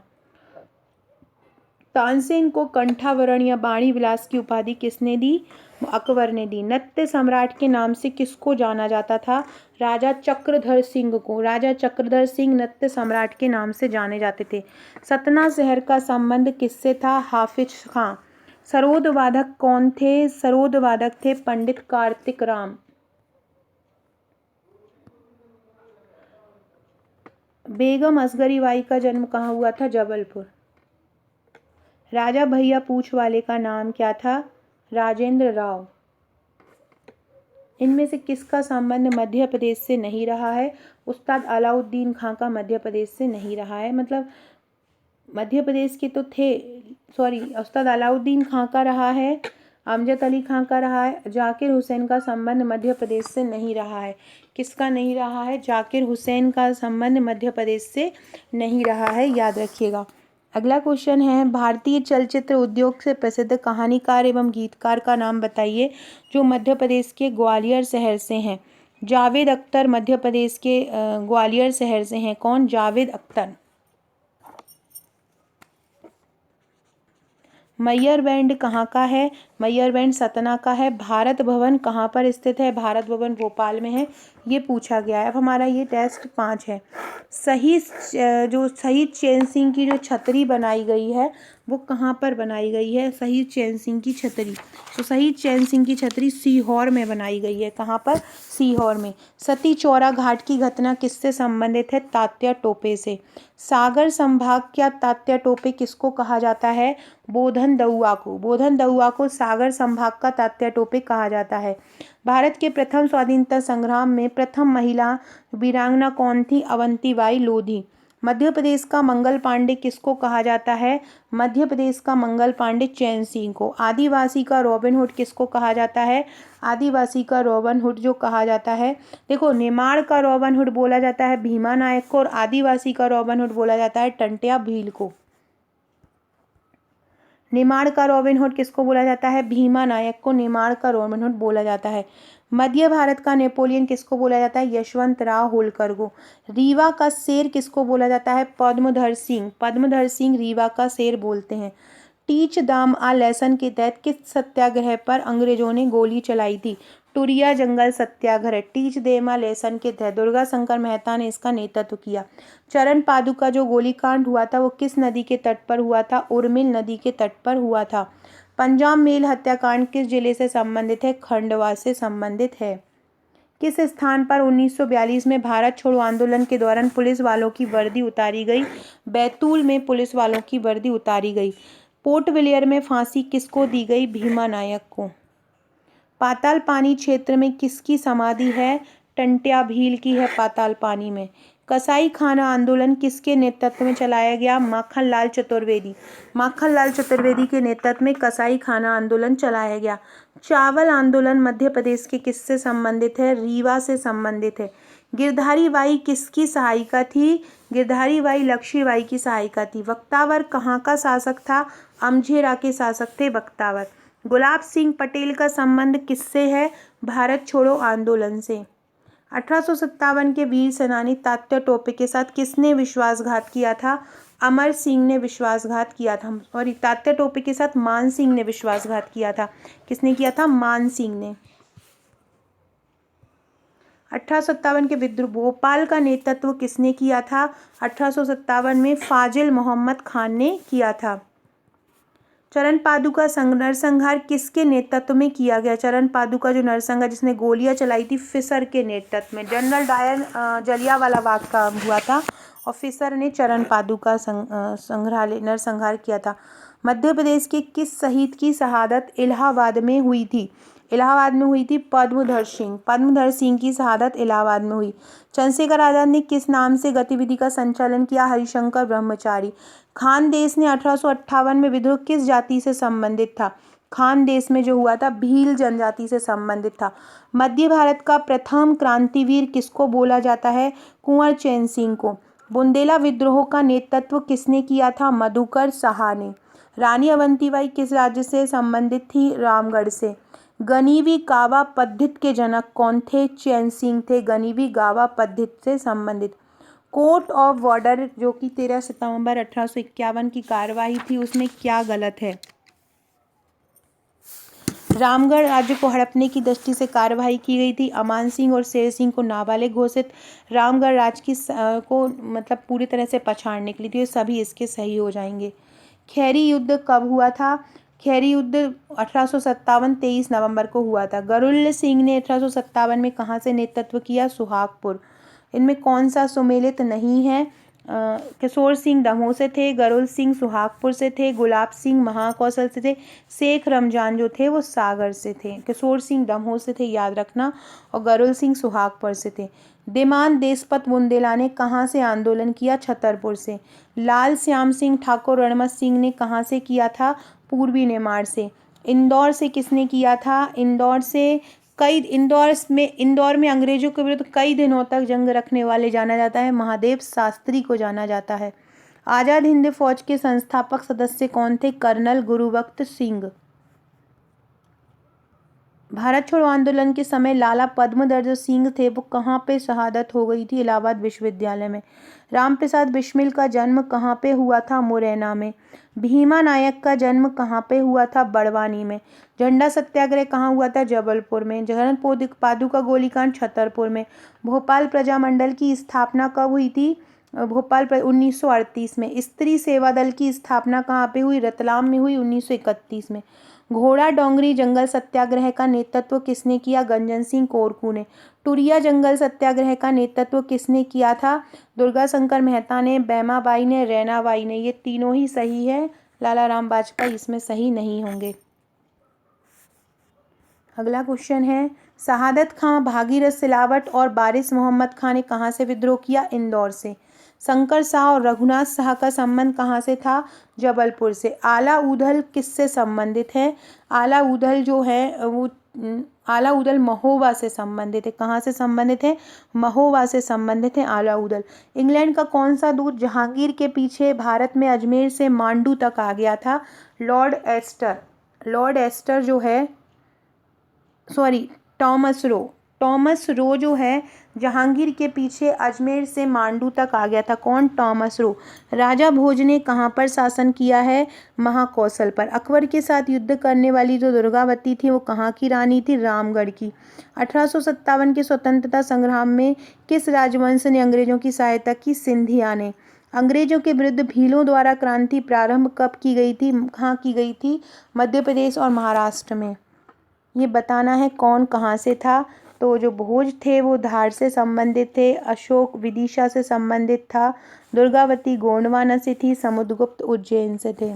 तानसेन को कंठावरण या बाणी विलास की उपाधि किसने दी? अकबर ने दी। नृत्य सम्राट के नाम से किसको जाना जाता था? राजा चक्रधर सिंह को। राजा चक्रधर सिंह नृत्य सम्राट के नाम से जाने जाते थे। सतना शहर का संबंध किससे था? हाफिज खां। सरोद वादक कौन थे? सरोद वादक थे पंडित कार्तिक राम। बेगम असगरी बाई का जन्म कहाँ हुआ था? जबलपुर। राजा भैया पूछ वाले का नाम क्या था? राजेंद्र राव। इनमें से किसका संबंध मध्य प्रदेश से नहीं रहा है? उस्ताद अलाउद्दीन खां का मध्य प्रदेश से नहीं रहा है। मतलब मध्य प्रदेश के तो थे, सॉरी, उस्ताद अलाउद्दीन खां का रहा है, अमजद अली खां का रहा है। जाकिर हुसैन का संबंध मध्य प्रदेश से नहीं रहा है। किसका नहीं रहा है? जाकिर हुसैन का संबंध मध्य प्रदेश से नहीं रहा है, याद रखिएगा। अगला क्वेश्चन है, भारतीय चलचित्र उद्योग से प्रसिद्ध कहानीकार एवं गीतकार का नाम बताइए जो मध्य प्रदेश के ग्वालियर शहर से हैं। जावेद अख्तर मध्य प्रदेश के ग्वालियर शहर से हैं। कौन? जावेद अख्तर। मैयर बैंड कहाँ का है? मैयर बैंड सतना का है। भारत भवन कहाँ पर स्थित है? भारत भवन भोपाल में है। ये पूछा गया है। अब हमारा ये टेस्ट 5 है। शहीद चैन सिंह की जो छतरी बनाई गई है वो कहाँ पर बनाई गई है? शहीद चैन सिंह की छतरी, तो शहीद चैन सिंह की छतरी सीहोर में बनाई गई है। कहाँ पर? सीहोर में। सती चौरा घाट की घटना किससे संबंधित है? तात्या टोपे से। सागर संभाग का तात्या टोपे किसको कहा जाता है? बोधन दउआ को। बोधन दउआ को सागर संभाग का तात्या टोपे कहा जाता है। भारत के प्रथम स्वाधीनता संग्राम में प्रथम महिला वीरांगना कौन थी? अवंतीबाई लोधी। मध्य प्रदेश का मंगल पांडे किसको कहा जाता है? मध्य प्रदेश का मंगल पांडे चैन सिंह को। आदिवासी का रॉबिन हुड किसको कहा जाता है? आदिवासी का रॉबिन हुड जो कहा जाता है, देखो, नेमाड़ का रॉबिन हुड बोला जाता है भीमा नायक को और आदिवासी का रॉबिन हुड बोला जाता है टंट्या भील को। नेमाड़ का रॉबिन हुड किसको बोला जाता है? भीमा नायक को नेमाड़ का रॉबिन हुड बोला जाता है। मध्य भारत का नेपोलियन किसको बोला जाता है? यशवंत राव होलकर को। रीवा का शेर किसको बोला जाता है? पद्मधर सिंह। पद्मधर सिंह रीवा का शेर बोलते हैं। टीच दाम आ लेसन के तहत किस सत्याग्रह पर अंग्रेजों ने गोली चलाई थी? टुरिया जंगल सत्याग्रह। टीच देम आ लेसन के तहत दुर्गा शंकर मेहता ने इसका नेतृत्व किया। चरण पादुका जो गोलीकांड हुआ था वो किस नदी के तट पर हुआ था? उर्मिल नदी के तट पर हुआ था। पंजाब मेल हत्याकांड किस जिले से संबंधित है? खंडवा से संबंधित है। किस स्थान पर 1942 में भारत छोड़ो आंदोलन के दौरान पुलिस वालों की वर्दी उतारी गई? बैतूल में पुलिस वालों की वर्दी उतारी गई। पोर्ट ब्लेयर में फांसी किसको दी गई? भीमा नायक को। पाताल पानी क्षेत्र में किसकी समाधि है? टंट्या भील की है पाताल पानी में। कसाई खाना आंदोलन किसके नेतृत्व में चलाया गया? माखनलाल चतुर्वेदी। माखनलाल चतुर्वेदी के नेतृत्व में कसाई खाना आंदोलन चलाया गया। चावल आंदोलन मध्य प्रदेश के किससे संबंधित है? रीवा से संबंधित है। गिरधारी बाई किसकी सहायिका थी? गिरधारी बाई लक्ष्मीबाई की सहायिका थी। बख्तावर कहाँ का शासक था? अमझेरा के शासक थे बख्तावर। गुलाब सिंह पटेल का संबंध किससे है? भारत छोड़ो आंदोलन से। 1857 के वीर सेनानी तात्या टोपे के साथ किसने विश्वासघात किया था? अमर सिंह ने विश्वासघात किया था। और तात्या टोपे के साथ मान सिंह ने विश्वासघात किया था। किसने किया था? मान सिंह ने। 1857 के विद्रोह भोपाल का नेतृत्व किसने किया था? 1857 में फाजिल मोहम्मद खान ने किया था। चरण पादुका नरसंहार किसके नेतृत्व में किया गया? चरण पादुका जो नरसंहार जिसने गोलियां चलाई थी फिसर के नेतृत्व में। जनरल डायर जलियांवाला बाग का हुआ था और फिसर ने चरण पादुका नरसंहार किया था। मध्य प्रदेश के किस शहीद की शहादत इलाहाबाद में हुई थी? इलाहाबाद में हुई थी पद्मधर सिंह। पद्मधर सिंह की शहादत इलाहाबाद में हुई। चंद्रशेखर आजाद ने किस नाम से गतिविधि का संचालन किया? हरिशंकर ब्रह्मचारी। खानदेश ने 1858 में विद्रोह किस जाति से संबंधित था? खानदेश में जो हुआ था भील जनजाति से संबंधित था। मध्य भारत का प्रथम क्रांतिवीर किसको बोला जाता है? कुंवर चैन सिंह को। बुंदेला विद्रोह का नेतृत्व किसने किया था? मधुकर साहा ने। रानी अवंतीबाई किस राज्य से संबंधित थी? रामगढ़ से। गनीवी गावा पद्धति के जनक कौन थे? चैन सिंह थे, गनीवी गावा पद्धति से संबंधित। कोर्ट ऑफ बॉर्डर जो कि 13 सितंबर 1851 की कार्यवाही थी, उसमें क्या गलत है? रामगढ़ राज्य को हड़पने की दृष्टि से कार्यवाही की गई थी। अमान सिंह और शेर सिंह को नाबालिग घोषित। रामगढ़ राज्य की को मतलब पूरी तरह से पछाड़ने के लिए, तो ये सभी इसके सही हो जाएंगे। खैरी युद्ध कब हुआ था? खैरी युद्ध 1857 23 नवंबर को हुआ था। गरुड़ सिंह ने 1857 में कहाँ से नेतृत्व किया? सुहागपुर। इनमें कौन सा सुमेलित नहीं है? किशोर सिंह दमोह से थे, गरुड़ सिंह सुहागपुर से थे, गुलाब सिंह महाकौशल से थे, शेख रमजान जो थे वो सागर से थे। किशोर सिंह दमोह से थे, याद रखना, और गरुड़ सिंह सुहागपुर से थे। दिमान देशपत बुंदेला ने कहाँ से आंदोलन किया? छतरपुर से। लाल श्याम सिंह ठाकुर रणमत सिंह ने कहाँ से किया था? पूर्वी नेमार से। इंदौर से किसने किया था? इंदौर में अंग्रेजों के विरुद्ध कई दिनों तक जंग रखने वाले जाना जाता है, महादेव शास्त्री को जाना जाता है। आज़ाद हिंद फौज के संस्थापक सदस्य कौन थे? कर्नल गुरुबख्त सिंह। भारत छोड़ो आंदोलन के समय लाला पद्मदर्ज सिंह थे, वो कहाँ पे शहादत हो गई थी? इलाहाबाद विश्वविद्यालय में। रामप्रसाद बिस्मिल का जन्म कहाँ पे हुआ था? मुरैना में। भीमा नायक का जन्म कहाँ पे हुआ था? बड़वानी में। झंडा सत्याग्रह कहाँ हुआ था? जबलपुर में। जगन पादुका गोलीकांड छतरपुर में। भोपाल प्रजामंडल की स्थापना कब हुई थी? 1938 में। स्त्री सेवा दल की स्थापना कहाँ पे हुई? रतलाम में हुई 1931 में। घोड़ा डोंगरी जंगल सत्याग्रह का नेतृत्व किसने किया? गंजन सिंह कोरकू ने। टुरिया जंगल सत्याग्रह का नेतृत्व किसने किया था? दुर्गा शंकर मेहता ने, बैमाबाई ने, रैनाबाई ने। ये तीनों ही सही है, लाला राम वाजपेयी इसमें सही नहीं होंगे। अगला क्वेश्चन है, शहादत खां, भागीरथ सिलावट और बारिश मोहम्मद खां ने कहाँ से विद्रोह किया? इंदौर से। शंकर शाह और रघुनाथ शाह का संबंध कहाँ से था? जबलपुर से। आला ऊधल किससे संबंधित है? आला ऊधल जो है वो आला ऊधल महोबा से संबंधित है। कहाँ से संबंधित है? महोबा से संबंधित है आला ऊधल। इंग्लैंड का कौन सा दूत जहांगीर के पीछे भारत में अजमेर से मांडू तक आ गया था? Lord ester. लॉर्ड एस्टर जो है टॉमस रो जो है जहांगीर के पीछे अजमेर से मांडू तक आ गया था। कौन? Thomas Roe. राजा भोज ने कहाँ पर शासन किया है? महाकौशल पर। अकबर के साथ युद्ध करने वाली जो दुर्गावती थी वो कहाँ की रानी थी? रामगढ़ की। 1857 के स्वतंत्रता संग्राम में किस राजवंश ने अंग्रेजों की सहायता की? सिंधिया ने। अंग्रेजों के विरुद्ध भीलों द्वारा क्रांति प्रारंभ कब की गई थी? कहाँ की गई थी? मध्य प्रदेश और महाराष्ट्र में। ये बताना है कौन कहाँ से था। तो जो भोज थे वो धार से संबंधित थे, अशोक विदिशा से संबंधित था, दुर्गावती गोंडवाना से थी, समुद्रगुप्त उज्जैन से थे।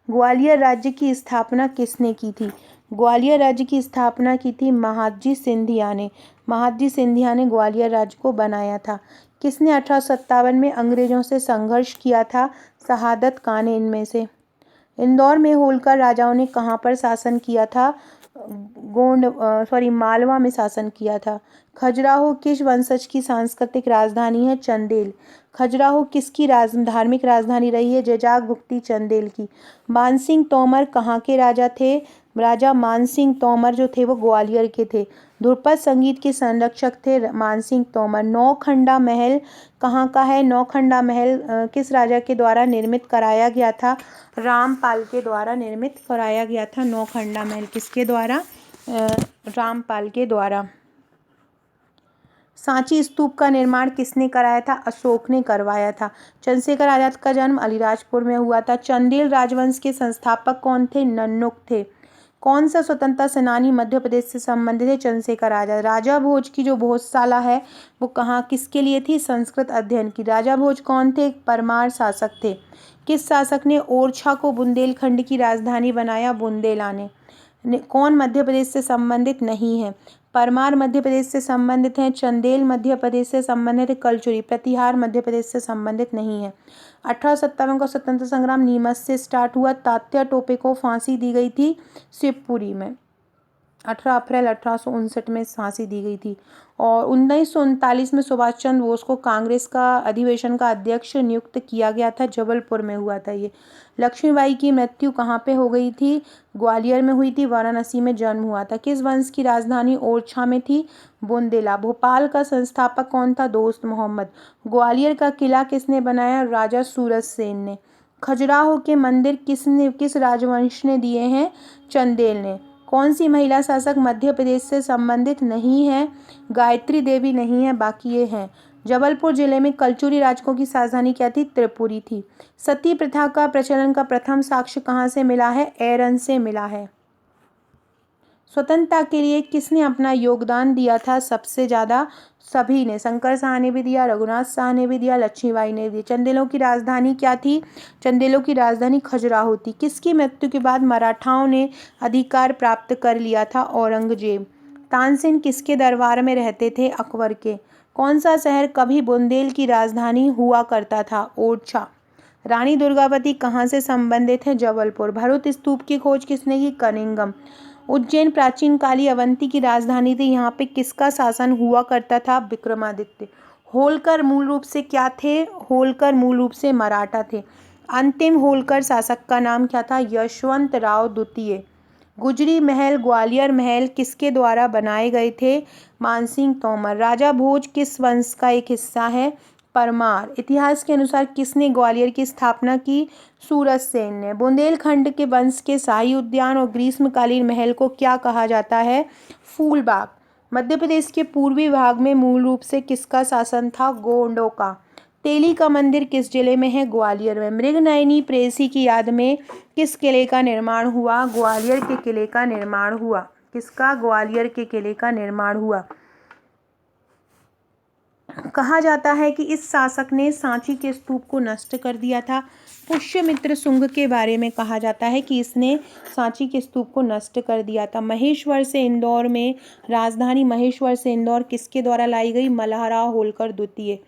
ग्वालियर राज्य की स्थापना किसने की थी? ग्वालियर राज्य की स्थापना की थी महादजी सिंधिया ने। महादजी सिंधिया ने ग्वालियर राज्य को बनाया था। किसने 1857 में अंग्रेजों से संघर्ष किया था? शहादत खां ने इनमें से। इंदौर में होलकर राजाओं ने कहाँ पर शासन किया था? मालवा में शासन किया था। खजुराहो किस वंशज की सांस्कृतिक राजधानी है? चंदेल। खजुराहो किसकी धार्मिक राजधानी रही है? जजाग भुक्ति चंदेल की। मानसिंह तोमर कहाँ के राजा थे? राजा मानसिंह तोमर जो थे वो ग्वालियर के थे। ध्रुपद संगीत के संरक्षक थे मानसिंह तोमर। नौखंडा महल कहाँ का है? नौखंडा महल किस राजा के द्वारा निर्मित कराया गया था? रामपाल के द्वारा निर्मित कराया गया था नौखंडा महल। किसके द्वारा? रामपाल के द्वारा। सांची स्तूप का निर्माण किसने कराया था? अशोक ने करवाया था। चंद्रशेखर आजाद का जन्म अलीराजपुर में हुआ था। चंदेल राजवंश के संस्थापक कौन थे? नन्नुक थे। कौन सा स्वतंत्रता सेनानी मध्य प्रदेश से संबंधित है? चंद्रशेखर आजाद। राजा भोज की जो भोजशाला है वो कहाँ किसके लिए थी? संस्कृत अध्ययन की। राजा भोज कौन थे? परमार शासक थे। किस शासक ने ओरछा को बुंदेलखंड की राजधानी बनाया? बुंदेला ने। कौन मध्य प्रदेश से संबंधित नहीं है? परमार मध्य प्रदेश से संबंधित हैं। चंदेल मध्य प्रदेश से संबंधित है। कलचुरी प्रतिहार मध्य प्रदेश से संबंधित नहीं है। 1857 का स्वतंत्रता संग्राम नीमच से स्टार्ट हुआ। तात्या टोपे को फांसी दी गई थी शिवपुरी में। 18 अप्रैल 1859 में फांसी दी गई थी। और 1939 में सुभाष चंद्र बोस को कांग्रेस का अधिवेशन का अध्यक्ष नियुक्त किया गया था। जबलपुर में हुआ था ये। लक्ष्मीबाई की मृत्यु कहाँ पे हो गई थी? ग्वालियर में हुई थी। वाराणसी में जन्म हुआ था। किस वंश की राजधानी ओरछा में थी? बुंदेला। भोपाल का संस्थापक कौन था? दोस्त मोहम्मद। ग्वालियर का किला किसने बनाया? राजा सूरज सेन ने। खजुराहो के मंदिर किस राजवंश ने दिए हैं? चंदेल ने। कौन सी महिला शासक मध्य प्रदेश से संबंधित नहीं है? गायत्री देवी नहीं है, बाकी ये हैं। जबलपुर जिले में कलचुरी राजकों की राजधानी क्या थी? त्रिपुरी थी। सती प्रथा का प्रचलन का प्रथम साक्ष्य कहाँ से मिला है? एरन से मिला है। स्वतंत्रता के लिए किसने अपना योगदान दिया था सबसे ज़्यादा? सभी ने। शंकर शाह ने भी दिया, रघुनाथ शाह ने भी दिया, लक्ष्मीबाई ने भी दिया। चंदेलों की राजधानी क्या थी? चंदेलों की राजधानी खजुराहो थी। किसकी मृत्यु के बाद मराठाओं ने अधिकार प्राप्त कर लिया था? औरंगजेब। तानसेन किसके दरबार में रहते थे? अकबर के। कौन सा शहर कभी बुंदेल की राजधानी हुआ करता था? ओरछा। रानी दुर्गावती कहाँ से संबंधित है? जबलपुर। भरूच स्तूप की खोज किसने की? कनिंघम। उज्जैन प्राचीन काली अवंती की राजधानी थी। यहाँ पे किसका शासन हुआ करता था? विक्रमादित्य। होलकर मूल रूप से क्या थे? होलकर मूल रूप से मराठा थे। अंतिम होलकर शासक का नाम क्या था? यशवंत राव द्वितीय। गुजरी महल, ग्वालियर महल किसके द्वारा बनाए गए थे? मानसिंह तोमर। राजा भोज किस वंश का एक हिस्सा है? परमार। इतिहास के अनुसार किसने ग्वालियर की स्थापना की? सूरज सेन ने। बुंदेलखंड के वंश के शाही उद्यान और ग्रीष्मकालीन महल को क्या कहा जाता है? फूलबाग। मध्य प्रदेश के पूर्वी भाग में मूल रूप से किसका शासन था? गोंडों का। तेली का मंदिर किस जिले में है? ग्वालियर में। मृगनयनी प्रेयसी की याद में किस किले का निर्माण हुआ? ग्वालियर के किले का निर्माण हुआ। किसका? ग्वालियर के किले का निर्माण हुआ। कहा जाता है कि इस शासक ने सांची के स्तूप को नष्ट कर दिया था। पुष्यमित्र शुंग के बारे में कहा जाता है कि इसने सांची के स्तूप को नष्ट कर दिया था। महेश्वर से इंदौर में राजधानी महेश्वर से इंदौर किसके द्वारा लाई गई? मल्हारराव होलकर द्वितीय।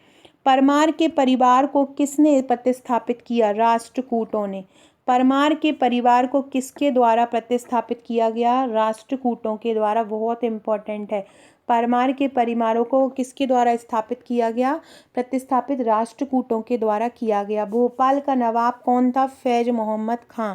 परमार के परिवार को किसने प्रतिस्थापित किया? राष्ट्रकूटों ने। परमार के परिवार को किसके द्वारा प्रतिस्थापित किया गया? राष्ट्रकूटों के द्वारा। बहुत इंपॉर्टेंट है। परमार के परिवारों को किसके द्वारा स्थापित किया गया? प्रतिस्थापित राष्ट्रकूटों के द्वारा किया गया। भोपाल का नवाब कौन था? फैज मोहम्मद खां।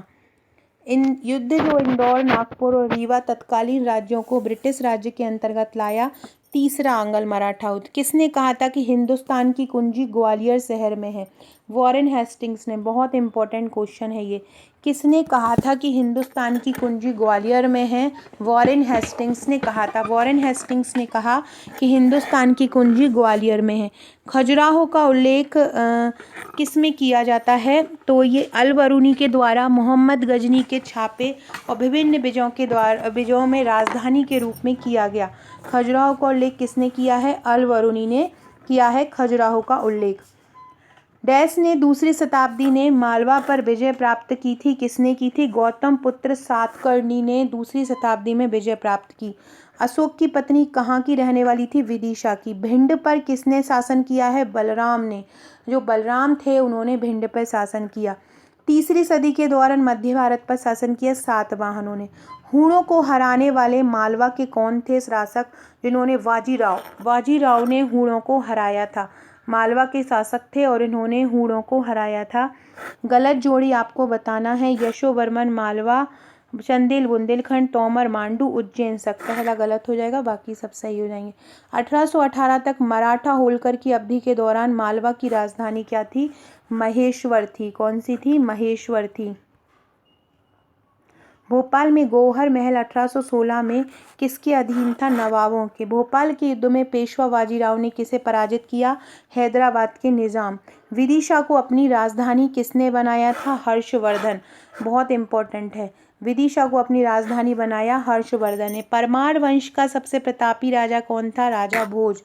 इन युद्ध जो इंदौर, नागपुर और रीवा तत्कालीन राज्यों को ब्रिटिश राज्य के अंतर्गत लाया। तीसरा आंग्ल मराठा युद्ध। किसने कहा था कि हिंदुस्तान की कुंजी ग्वालियर शहर में है? वॉरेन हेस्टिंग्स ने। बहुत इंपॉर्टेंट क्वेश्चन है ये। किसने कहा था कि हिंदुस्तान की कुंजी ग्वालियर में है? वॉरेन हेस्टिंग्स ने कहा था। वॉरेन हेस्टिंग्स ने कहा कि हिंदुस्तान की कुंजी ग्वालियर में है। खजुराहो का उल्लेख किस में किया जाता है? तो ये अल बरूनी के द्वारा मोहम्मद गजनी के छापे और विभिन्न विजयों में राजधानी के रूप में किया गया। खजुराहो का उल्लेख किसने किया है? अल बरूनी ने किया है खजुराहो का उल्लेख। डैश ने दूसरी शताब्दी ने मालवा पर विजय प्राप्त की थी। किसने की थी? गौतम पुत्र सातकर्णी ने दूसरी शताब्दी में विजय प्राप्त की। अशोक की पत्नी कहाँ की रहने वाली थी? विदिशा की। भिंड पर किसने शासन किया है? बलराम ने। जो बलराम थे उन्होंने भिंड पर शासन किया। तीसरी सदी के दौरान मध्य भारत पर शासन किया सातवाहनों ने। हूणों को हराने वाले मालवा के कौन थे शासक जिन्होंने? बाजीराव ने हूणों को हराया था। मालवा के शासक थे और इन्होंने हूणों को हराया था। गलत जोड़ी आपको बताना है। यशोवर्मन मालवा, चंदेल बुंदेलखंड, तोमर मांडू, उज्जैन शक। पहला गलत हो जाएगा, बाकी सब सही हो जाएंगे। 1818 तक मराठा होलकर की अवधि के दौरान मालवा की राजधानी क्या थी? महेश्वर थी। कौन सी थी? महेश्वर थी। भोपाल में गौहर महल 1816 में किसके अधीन था? नवाबों के। भोपाल के युद्ध में पेशवा बाजीराव ने किसे पराजित किया? हैदराबाद के निजाम। विदिशा को अपनी राजधानी किसने बनाया था? हर्षवर्धन। बहुत इंपॉर्टेंट है। विदिशा को अपनी राजधानी बनाया हर्षवर्धन ने। परमार वंश का सबसे प्रतापी राजा कौन था? राजा भोज।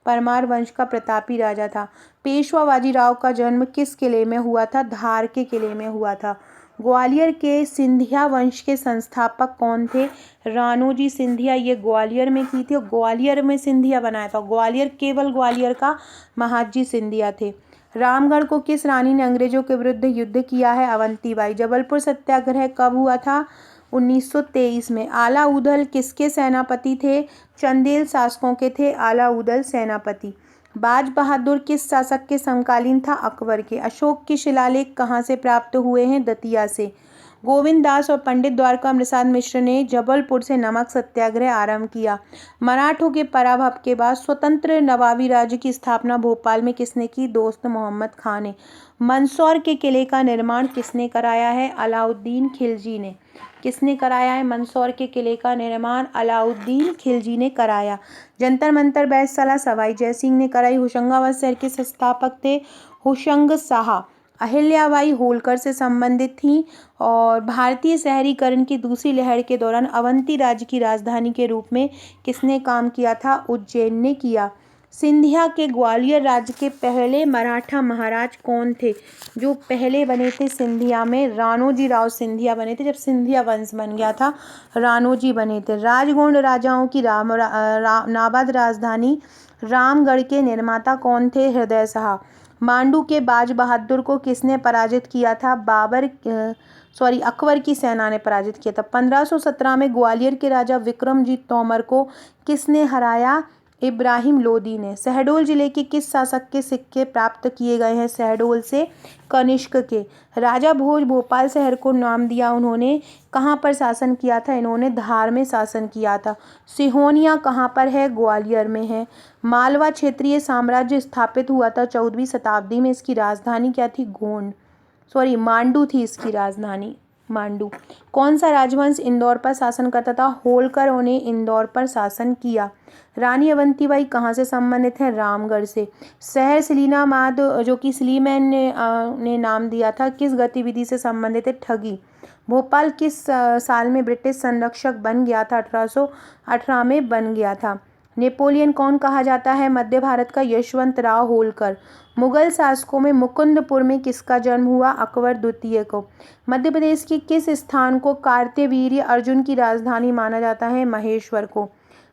परमार वंश का प्रतापी राजा था। पेशवा बाजीराव का जन्म किस किले में हुआ था? धार के किले में हुआ था। ग्वालियर के सिंधिया वंश के संस्थापक कौन थे? राणोजी सिंधिया। ये ग्वालियर में की थी और ग्वालियर में सिंधिया बनाया था। ग्वालियर केवल ग्वालियर का महादजी सिंधिया थे। रामगढ़ को किस रानी ने अंग्रेजों के विरुद्ध युद्ध किया है? अवंतीबाई। जबलपुर सत्याग्रह कब हुआ था? 1923 में। आलाउदल किसके सेनापति थे? चंदेल शासकों के थे आलाउदल सेनापति। बाज बहादुर किस शासक के समकालीन था? अकबर के। अशोक के शिलालेख कहाँ से प्राप्त हुए हैं? दतिया से। गोविंद दास और पंडित द्वारका प्रसाद मिश्र ने जबलपुर से नमक सत्याग्रह आरंभ किया। मराठों के पराभव के बाद स्वतंत्र नवाबी राज्य की स्थापना भोपाल में किसने की? दोस्त मोहम्मद खान ने। मंदसौर के किले का निर्माण किसने कराया है? अलाउद्दीन खिलजी ने। किसने कराया है मंदसौर के किले का निर्माण? अलाउद्दीन खिलजी ने कराया। जंतर मंतर बैतसाला सवाई जयसिंह ने कराई। होशंगाबाद शहर के संस्थापक थे होशंग शाह। अहिल्याबाई होलकर से संबंधित थीं और भारतीय शहरीकरण की दूसरी लहर के दौरान अवंती राज्य की राजधानी के रूप में किसने काम किया था? उज्जैन ने किया। सिंधिया के ग्वालियर राज्य के पहले मराठा महाराज कौन थे? जो पहले बने थे सिंधिया में, राणोजी राव सिंधिया बने थे। जब सिंधिया वंश बन गया था, राणोजी बने थे। राजगोंड राजाओं की नाबाद राजधानी रामगढ़ के निर्माता कौन थे? हृदय शाह। मांडू के बाज बहादुर को किसने पराजित किया था? अकबर की सेना ने पराजित किया था। 1517 में ग्वालियर के राजा विक्रमजीत तोमर को किसने हराया? इब्राहिम लोदी ने। शहडोल जिले के किस शासक के सिक्के प्राप्त किए गए हैं? शहडोल से कनिष्क के। राजा भोज भोपाल शहर को नाम दिया उन्होंने कहाँ पर शासन किया था? इन्होंने धार में शासन किया था। सिहोनिया कहाँ पर है? ग्वालियर में है। मालवा क्षेत्रीय साम्राज्य स्थापित हुआ था 14वीं शताब्दी में। इसकी राजधानी क्या थी? मांडू थी इसकी राजधानी, मांडू। कौन सा राजवंश इंदौर पर शासन करता था? होलकरों ने इंदौर पर शासन किया। रानी अवंतीबाई कहाँ से संबंधित है? रामगढ़ से। शहर सलीनाबाद जो कि स्लीमैन ने नाम दिया था, किस गतिविधि से संबंधित है? ठगी। भोपाल किस साल में ब्रिटिश संरक्षक बन गया था? 1818 में बन गया था। नेपोलियन कौन कहा जाता है? मध्य भारत का यशवंत राव होलकर। मुगल शासकों में मुकुंदपुर में किसका जन्म हुआ? अकबर द्वितीय को। मध्य प्रदेश के किस स्थान को कार्तवीर्य अर्जुन की राजधानी माना जाता है? महेश्वर को।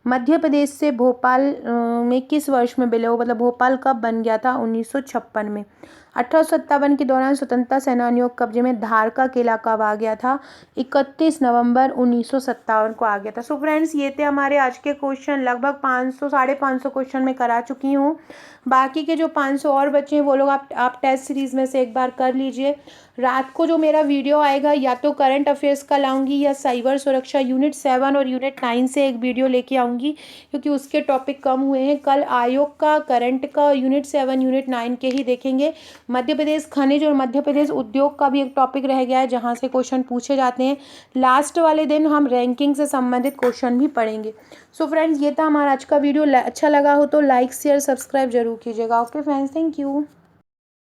मध्य प्रदेश से भोपाल में किस वर्ष में विलय हुआ? भोपाल कब बन गया था? 1956 में। 1857 के दौरान स्वतंत्रता सेनानियों के कब्जे में धार का किला कब आ गया था? 31 नवंबर 1957 को आ गया था। सो फ्रेंड्स, ये थे हमारे आज के क्वेश्चन। लगभग 500-550 क्वेश्चन मैं करा चुकी हूँ। बाकी के जो 500 और बच्चे हैं वो लोग आप टेस्ट सीरीज़ में से एक बार कर लीजिए। रात को जो मेरा वीडियो आएगा या तो करंट अफेयर्स का लाऊंगी या साइबर सुरक्षा यूनिट 7 और यूनिट 9 से एक वीडियो लेके आऊँगी, क्योंकि उसके टॉपिक कम हुए हैं। कल आयोग का, करंट का, यूनिट 7 यूनिट 9 के ही देखेंगे। मध्य प्रदेश खनिज और मध्य प्रदेश उद्योग का भी एक टॉपिक रह गया है जहाँ से क्वेश्चन पूछे जाते हैं। लास्ट वाले दिन हम रैंकिंग से संबंधित क्वेश्चन भी पढ़ेंगे। सो फ्रेंड्स, ये था हमारा आज का वीडियो। अच्छा लगा हो तो लाइक शेयर सब्सक्राइब जरूर कीजिएगा। Okay friends, thank you.